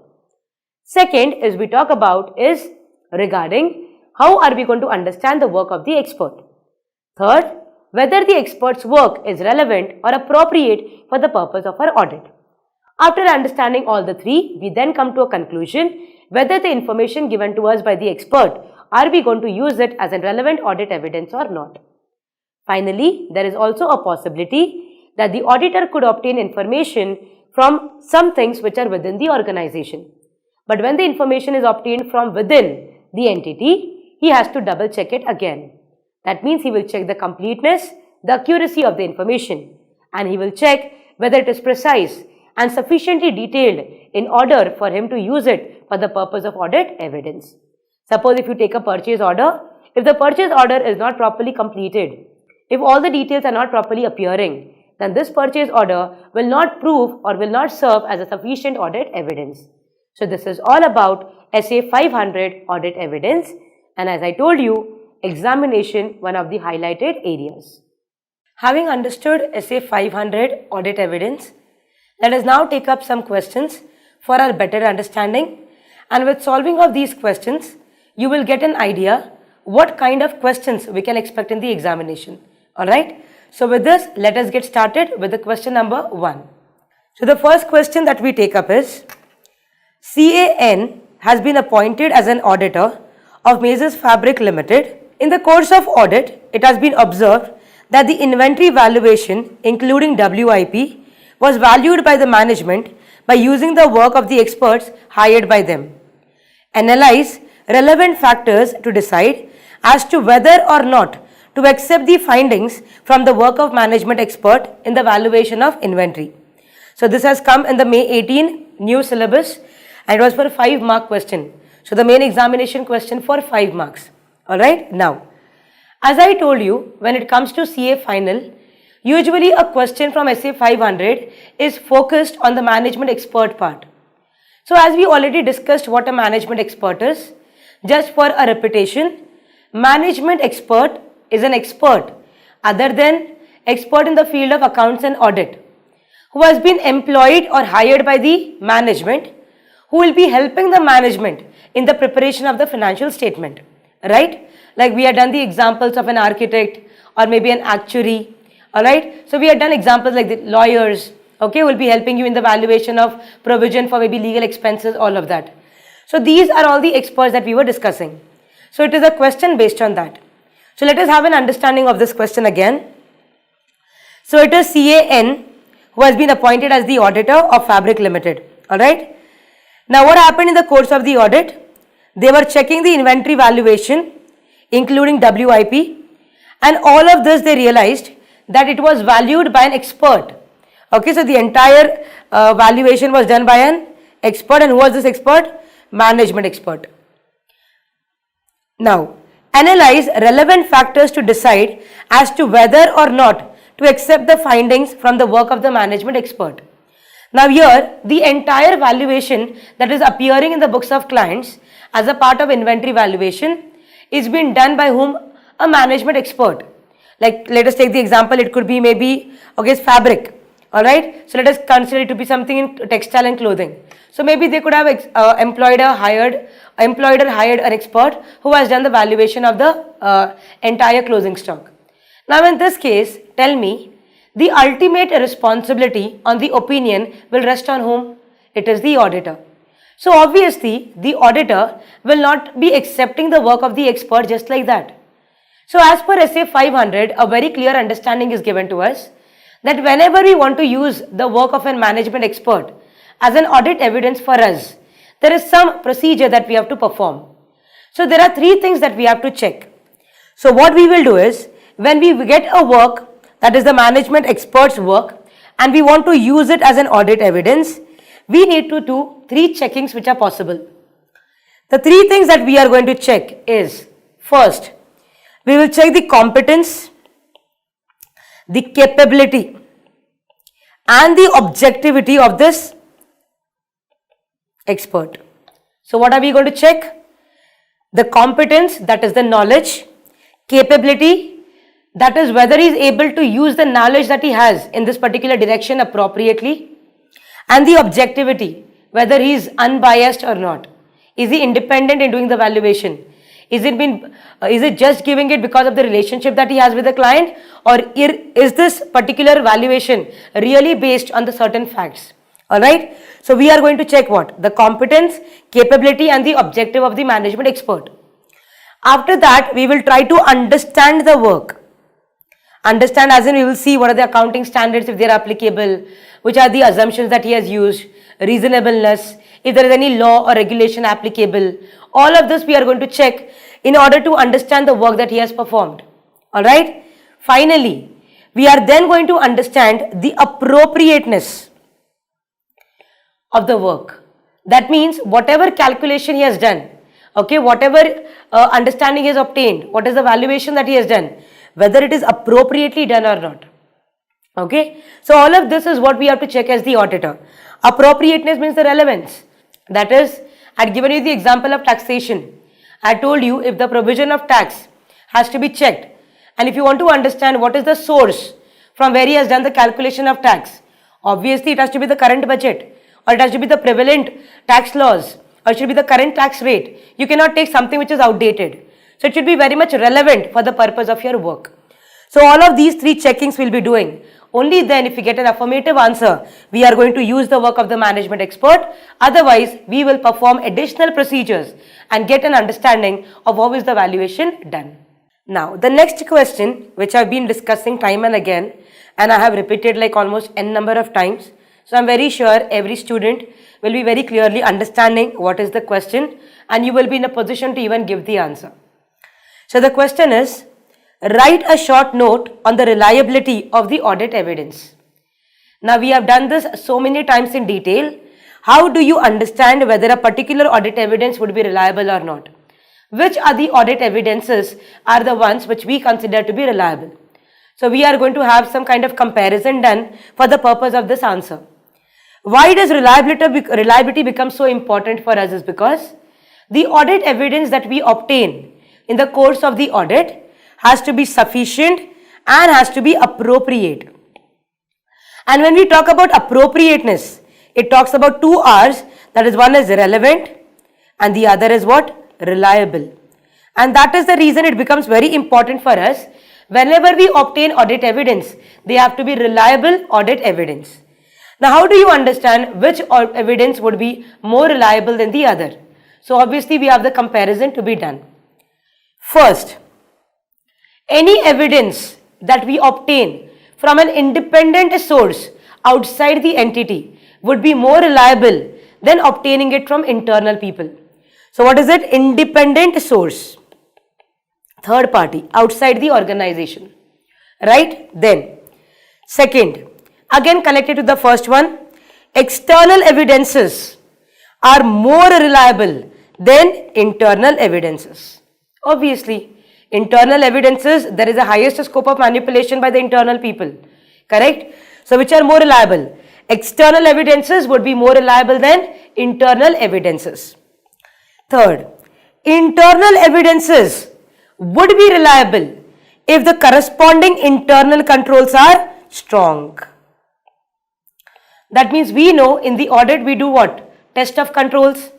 Second is we talk about is regarding how are we going to understand the work of the expert. Third, whether the expert's work is relevant or appropriate for the purpose of our audit. After understanding all the 3, we then come to a conclusion whether the information given to us by the expert, are we going to use it as a relevant audit evidence or not. Finally, there is also a possibility that the auditor could obtain information from some things which are within the organization. But when the information is obtained from within the entity, he has to double check it again. That means he will check the completeness, the accuracy of the information, and he will check whether it is precise and sufficiently detailed in order for him to use it for the purpose of audit evidence. Suppose if you take a purchase order, if the purchase order is not properly completed, if all the details are not properly appearing, then this purchase order will not prove or will not serve as a sufficient audit evidence. So this is all about SA500 audit evidence, and as I told you, examination one of the highlighted areas. Having understood SA500 audit evidence, let us now take up some questions for our better understanding, and with solving of these questions, you will get an idea what kind of questions we can expect in the examination. Alright, so with this, let us get started with the question number 1. So the first question that we take up is, CAN has been appointed as an auditor of Mazes Fabric Limited. In the course of audit, it has been observed that the inventory valuation, including WIP, was valued by the management by using the work of the experts hired by them. Analyze relevant factors to decide as to whether or not to accept the findings from the work of management expert in the valuation of inventory. So this has come in the May 18 new syllabus, and it was for a 5-mark question. So the main examination question for 5 marks. Alright, now, as I told you, when it comes to CA final, usually a question from SA500 is focused on the management expert part. So as we already discussed what a management expert is, just for a repetition, management expert is an expert other than expert in the field of accounts and audit, who has been employed or hired by the management, who will be helping the management in the preparation of the financial statement, right? Like we have done the examples of an architect or maybe an actuary, all right? So we have done examples like the lawyers, okay, will be helping you in the valuation of provision for maybe legal expenses, all of that. So these are all the experts that we were discussing. So it is a question based on that. So let us have an understanding of this question again. So it is CAN who has been appointed as the auditor of Fabric Limited, all right? Now what happened in the course of the audit? They were checking the inventory valuation, including WIP, and all of this they realized that it was valued by an expert. Okay, so the entire valuation was done by an expert, and who was this expert? Management expert. Now, analyze relevant factors to decide as to whether or not to accept the findings from the work of the management expert. Now here, the entire valuation that is appearing in the books of clients as a part of inventory valuation is being done by whom? A management expert. Like let us take the example, it could be maybe, okay, it's fabric. Alright, so let us consider it to be something in textile and clothing. So maybe they could have employed or hired an expert who has done the valuation of the entire closing stock. Now in this case, tell me, the ultimate responsibility on the opinion will rest on whom? It is the auditor. So obviously, the auditor will not be accepting the work of the expert just like that. So as per SA500, a very clear understanding is given to us that whenever we want to use the work of a management expert as an audit evidence for us, there is some procedure that we have to perform. So there are three things that we have to check. So what we will do is, when we get a work that is the management expert's work and we want to use it as an audit evidence, we need to do three checkings which are possible. The three things that we are going to check is, first, we will check the competence, the capability and the objectivity of this expert. So what are we going to check? The competence, that is the knowledge, capability, that is whether he is able to use the knowledge that he has in this particular direction appropriately, and the objectivity, whether he is unbiased or not. Is he independent in doing the valuation? Is it just giving it because of the relationship that he has with the client, or is this particular valuation really based on the certain facts? Alright, so we are going to check what? The competence, capability and the objective of the management expert. After that, we will try to understand the work. Understand as in we will see what are the accounting standards if they are applicable, which are the assumptions that he has used, reasonableness, if there is any law or regulation applicable. All of this we are going to check in order to understand the work that he has performed. Alright. Finally, we are then going to understand the appropriateness of the work. That means whatever calculation he has done, okay, whatever understanding he has obtained, what is the valuation that he has done, whether it is appropriately done or not. Okay, so all of this is what we have to check as the auditor. Appropriateness means the relevance. That is, I had given you the example of taxation. I told you if the provision of tax has to be checked, and if you want to understand what is the source from where he has done the calculation of tax, obviously it has to be the current budget, or it has to be the prevalent tax laws, or it should be the current tax rate. You cannot take something which is outdated. So it should be very much relevant for the purpose of your work. So all of these three checkings we'll be doing. Only then if we get an affirmative answer, we are going to use the work of the management expert. Otherwise, we will perform additional procedures and get an understanding of how is the valuation done. Now, the next question which I've been discussing time and again, and I have repeated like almost n number of times. So I'm very sure every student will be very clearly understanding what is the question, and you will be in a position to even give the answer. So the question is, write a short note on the reliability of the audit evidence. Now we have done this so many times in detail. How do you understand whether a particular audit evidence would be reliable or not? Which are the audit evidences are the ones which we consider to be reliable? So we are going to have some kind of comparison done for the purpose of this answer. Why does reliability become so important for us is because the audit evidence that we obtain in the course of the audit has to be sufficient and has to be appropriate. And when we talk about appropriateness, it talks about two R's, that is, one is relevant and the other is what? Reliable. And that is the reason it becomes very important for us. Whenever we obtain audit evidence, they have to be reliable audit evidence. Now, how do you understand which evidence would be more reliable than the other? So, obviously, we have the comparison to be done. First, any evidence that we obtain from an independent source outside the entity would be more reliable than obtaining it from internal people. So, what is it? Independent source. Third party, outside the organization, right? Then, second, again connected to the first one, external evidences are more reliable than internal evidences. Obviously, internal evidences, there is a highest scope of manipulation by the internal people, correct? So, which are more reliable? External evidences would be more reliable than internal evidences. Third, internal evidences would be reliable if the corresponding internal controls are strong. That means we know in the audit we do what? Test of controls.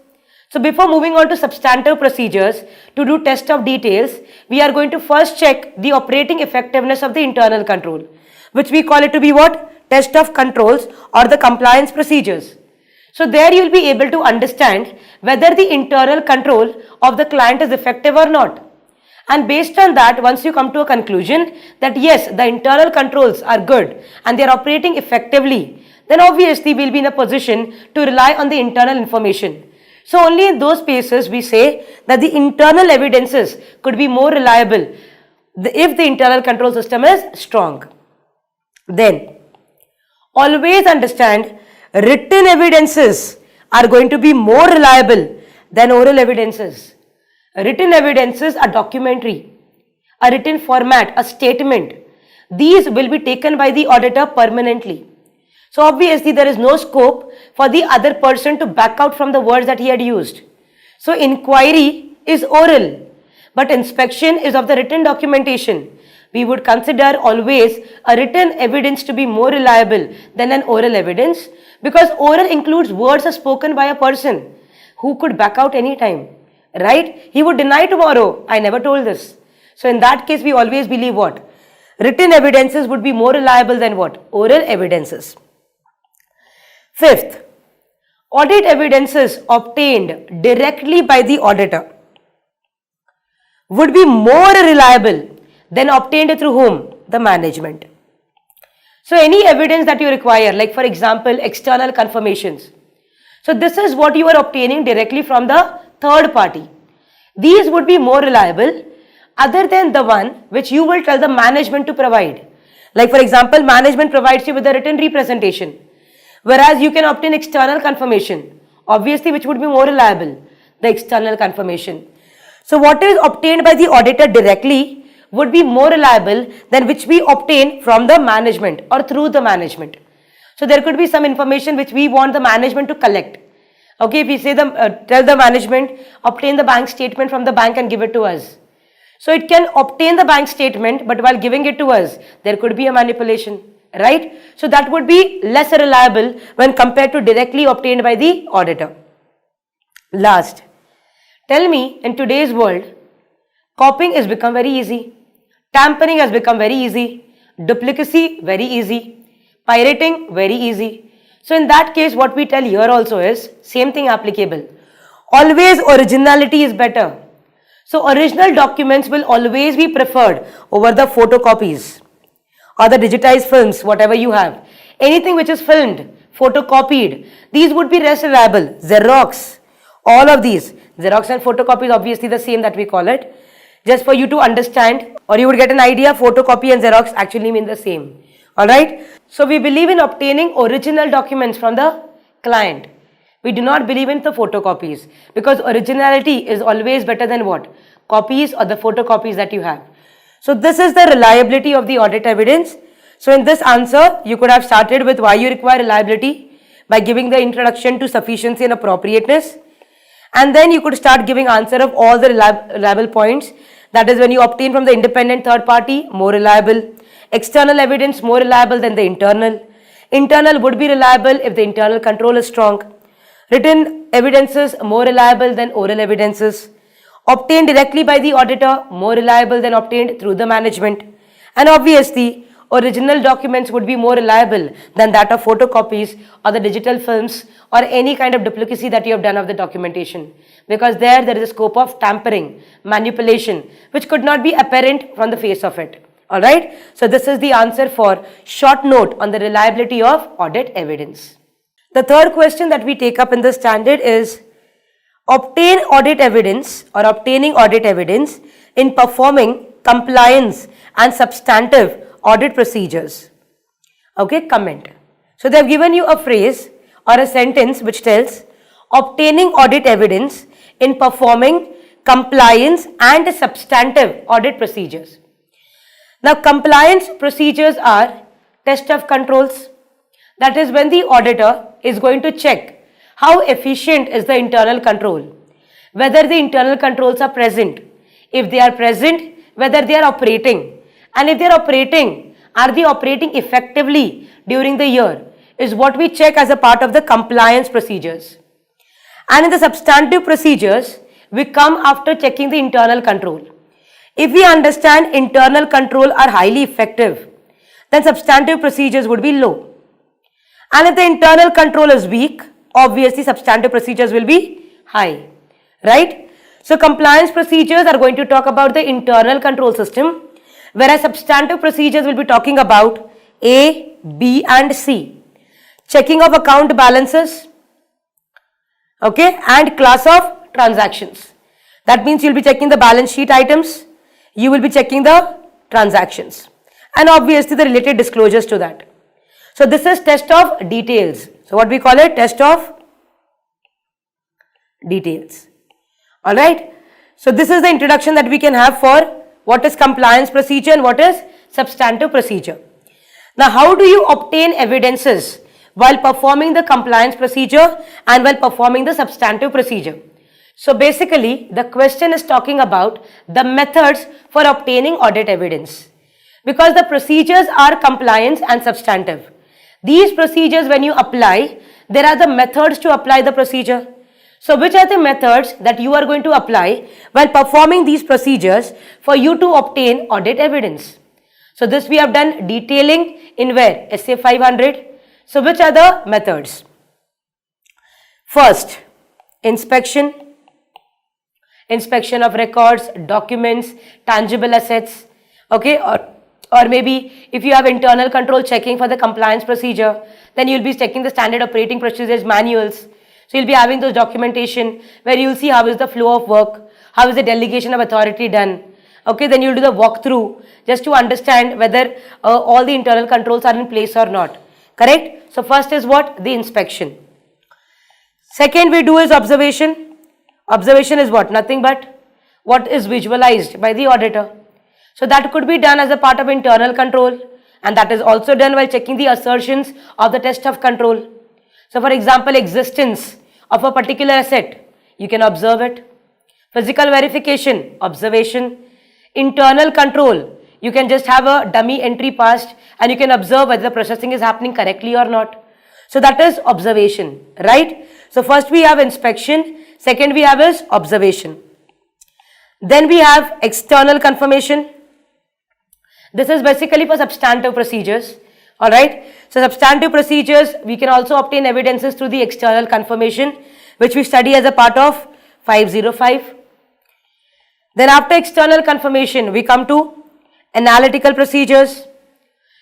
So before moving on to substantive procedures to do test of details, we are going to first check the operating effectiveness of the internal control, which we call it to be what? Test of controls or the compliance procedures. So there you will be able to understand whether the internal control of the client is effective or not. And based on that, once you come to a conclusion that yes, the internal controls are good and they are operating effectively, then obviously we will be in a position to rely on the internal information. So only in those cases we say that the internal evidences could be more reliable if the internal control system is strong. Then, always understand written evidences are going to be more reliable than oral evidences. Written evidences are documentary, a written format, a statement. These will be taken by the auditor permanently. So obviously there is no scope for the other person to back out from the words that he had used. So inquiry is oral, but inspection is of the written documentation. We would consider always a written evidence to be more reliable than an oral evidence, because oral includes words spoken by a person who could back out any time. Right? He would deny tomorrow, I never told this. So in that case, we always believe what? Written evidences would be more reliable than what? Oral evidences. Fifth, audit evidences obtained directly by the auditor would be more reliable than obtained through whom? The management. So any evidence that you require, like for example, external confirmations. So this is what you are obtaining directly from the third party. These would be more reliable other than the one which you will tell the management to provide. Like for example, management provides you with a written representation, whereas you can obtain external confirmation, obviously which would be more reliable, the external confirmation. So what is obtained by the auditor directly would be more reliable than which we obtain from the management or through the management. So there could be some information which we want the management to collect. Okay, if we say tell the management, obtain the bank statement from the bank and give it to us. So it can obtain the bank statement, but while giving it to us, there could be a manipulation, right? So that would be less reliable when compared to directly obtained by the auditor. Last, tell me, in today's world, copying has become very easy, tampering has become very easy, duplicacy very easy, pirating very easy. So in that case, what we tell here also is same thing applicable. Always originality is better. So original documents will always be preferred over the photocopies or the digitized films, whatever you have. Anything which is filmed, photocopied, these would be less reliable. Xerox, all of these. Xerox and photocopy is obviously the same that we call it. Just for you to understand, or you would get an idea, photocopy and Xerox actually mean the same. Alright, so we believe in obtaining original documents from the client. We do not believe in the photocopies, because originality is always better than what? Copies or the photocopies that you have. So this is the reliability of the audit evidence. So in this answer, you could have started with why you require reliability by giving the introduction to sufficiency and appropriateness. And then you could start giving answer of all the reliable points. That is, when you obtain from the independent third party, more reliable. External evidence more reliable than the internal. Internal would be reliable if the internal control is strong. Written evidences more reliable than oral evidences. Obtained directly by the auditor more reliable than obtained through the management. And obviously, original documents would be more reliable than that of photocopies or the digital films or any kind of duplicacy that you have done of the documentation, because there is a scope of tampering, manipulation, which could not be apparent from the face of it. Alright, so this is the answer for short note on the reliability of audit evidence. The third question that we take up in the standard is obtain audit evidence or obtaining audit evidence in performing compliance and substantive audit procedures. Okay, comment. So they have given you a phrase or a sentence which tells obtaining audit evidence in performing compliance and substantive audit procedures. Now, compliance procedures are test of controls. That is when the auditor is going to check how efficient is the internal control, whether the internal controls are present. If they are present, whether they are operating, and if they are operating, are they operating effectively during the year, is what we check as a part of the compliance procedures. And in the substantive procedures, we come after checking the internal control. If we understand internal control are highly effective, then substantive procedures would be low. And if the internal control is weak, obviously substantive procedures will be high, right? So compliance procedures are going to talk about the internal control system, whereas substantive procedures will be talking about A, B and C. Checking of account balances, okay, and class of transactions. That means you will be checking the balance sheet items, you will be checking the transactions, and obviously the related disclosures to that. So this is test of details. So what we call it? Test of details. Alright. So this is the introduction that we can have for what is compliance procedure and what is substantive procedure. Now how do you obtain evidences while performing the compliance procedure and while performing the substantive procedure? So basically the question is talking about the methods for obtaining audit evidence, because the procedures are compliance and substantive. These procedures, when you apply, there are the methods to apply the procedure. So which are the methods that you are going to apply while performing these procedures for you to obtain audit evidence? So this we have done detailing in where? SA500. So which are the methods? First, inspection of records, documents, tangible assets, okay, or maybe if you have internal control checking for the compliance procedure, then you will be checking the standard operating procedures manuals. So you will be having those documentation where you will see how is the flow of work, how is the delegation of authority done. Okay, then you will do the walkthrough just to understand whether all the internal controls are in place or not. Correct? So first is what? The inspection. Second we do is observation. Observation is what? Nothing but what is visualized by the auditor. So that could be done as a part of internal control, and that is also done while checking the assertions of the test of control. So for example, existence of a particular asset, you can observe it. Physical verification, observation. Internal control, you can just have a dummy entry passed and you can observe whether the processing is happening correctly or not. So that is observation, right? So first we have inspection, second we have is observation. Then we have external confirmation. This is basically for substantive procedures, alright. So substantive procedures, we can also obtain evidences through the external confirmation, which we study as a part of 505. Then after external confirmation, we come to analytical procedures.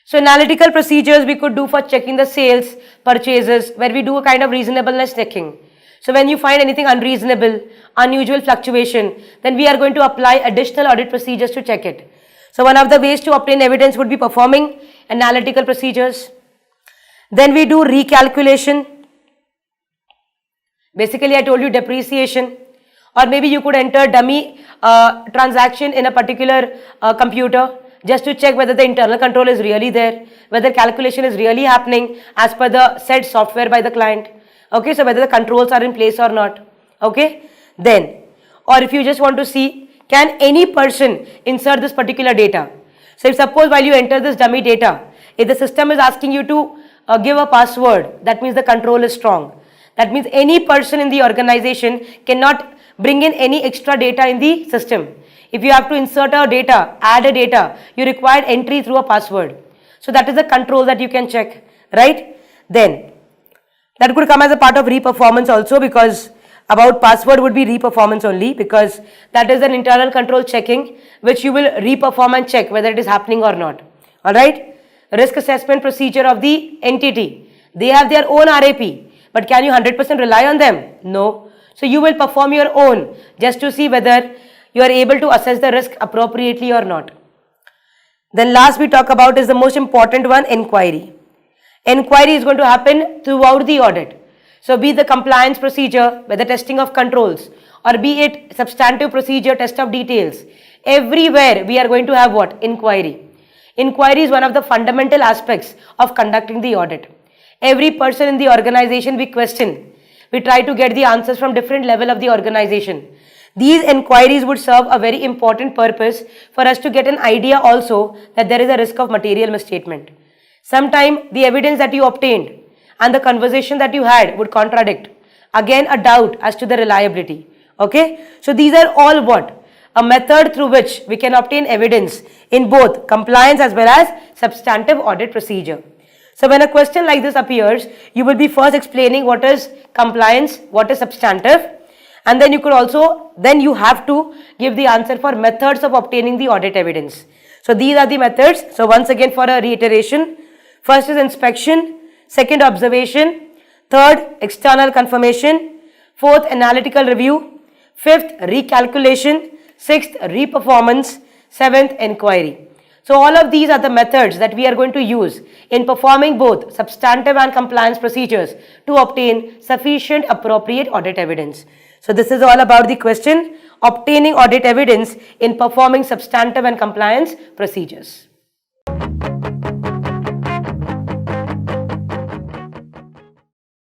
So analytical procedures we could do for checking the sales, purchases, where we do a kind of reasonableness checking. So when you find anything unreasonable, unusual fluctuation, then we are going to apply additional audit procedures to check it. So one of the ways to obtain evidence would be performing analytical procedures. Then we do recalculation. Basically I told you depreciation, or maybe you could enter dummy transaction in a particular computer just to check whether the internal control is really there, whether calculation is really happening as per the said software by the client. Okay, so whether the controls are in place or not. Okay, then, or if you just want to see, can any person insert this particular data? So if suppose while you enter this dummy data, if the system is asking you to give a password, that means the control is strong. That means any person in the organization cannot bring in any extra data in the system. If you have to insert a data, add a data, you require entry through a password. So that is the control that you can check, right? Then that could come as a part of re-performance also, because about password would be re-performance only, because that is an internal control checking which you will re-perform and check whether it is happening or not. Alright? Risk assessment procedure of the entity. They have their own RAP, but can you 100% rely on them? No. So you will perform your own just to see whether you are able to assess the risk appropriately or not. Then last we talk about is the most important one, inquiry. Inquiry is going to happen throughout the audit. So be it the compliance procedure, whether testing of controls, or be it substantive procedure, test of details, everywhere we are going to have what? Inquiry. Inquiry is one of the fundamental aspects of conducting the audit. Every person in the organization we question. We try to get the answers from different level of the organization. These inquiries would serve a very important purpose for us to get an idea also that there is a risk of material misstatement. Sometimes the evidence that you obtained and the conversation that you had would contradict. Again, a doubt as to the reliability. Okay? So these are all what? A method through which we can obtain evidence in both compliance as well as substantive audit procedure. So when a question like this appears, you will be first explaining what is compliance, what is substantive, and then you could also, then you have to give the answer for methods of obtaining the audit evidence. So these are the methods. So once again for a reiteration, first is inspection, second observation, third external confirmation, fourth analytical review, fifth recalculation, sixth re-performance, seventh inquiry. So all of these are the methods that we are going to use in performing both substantive and compliance procedures to obtain sufficient appropriate audit evidence. So this is all about the question, obtaining audit evidence in performing substantive and compliance procedures.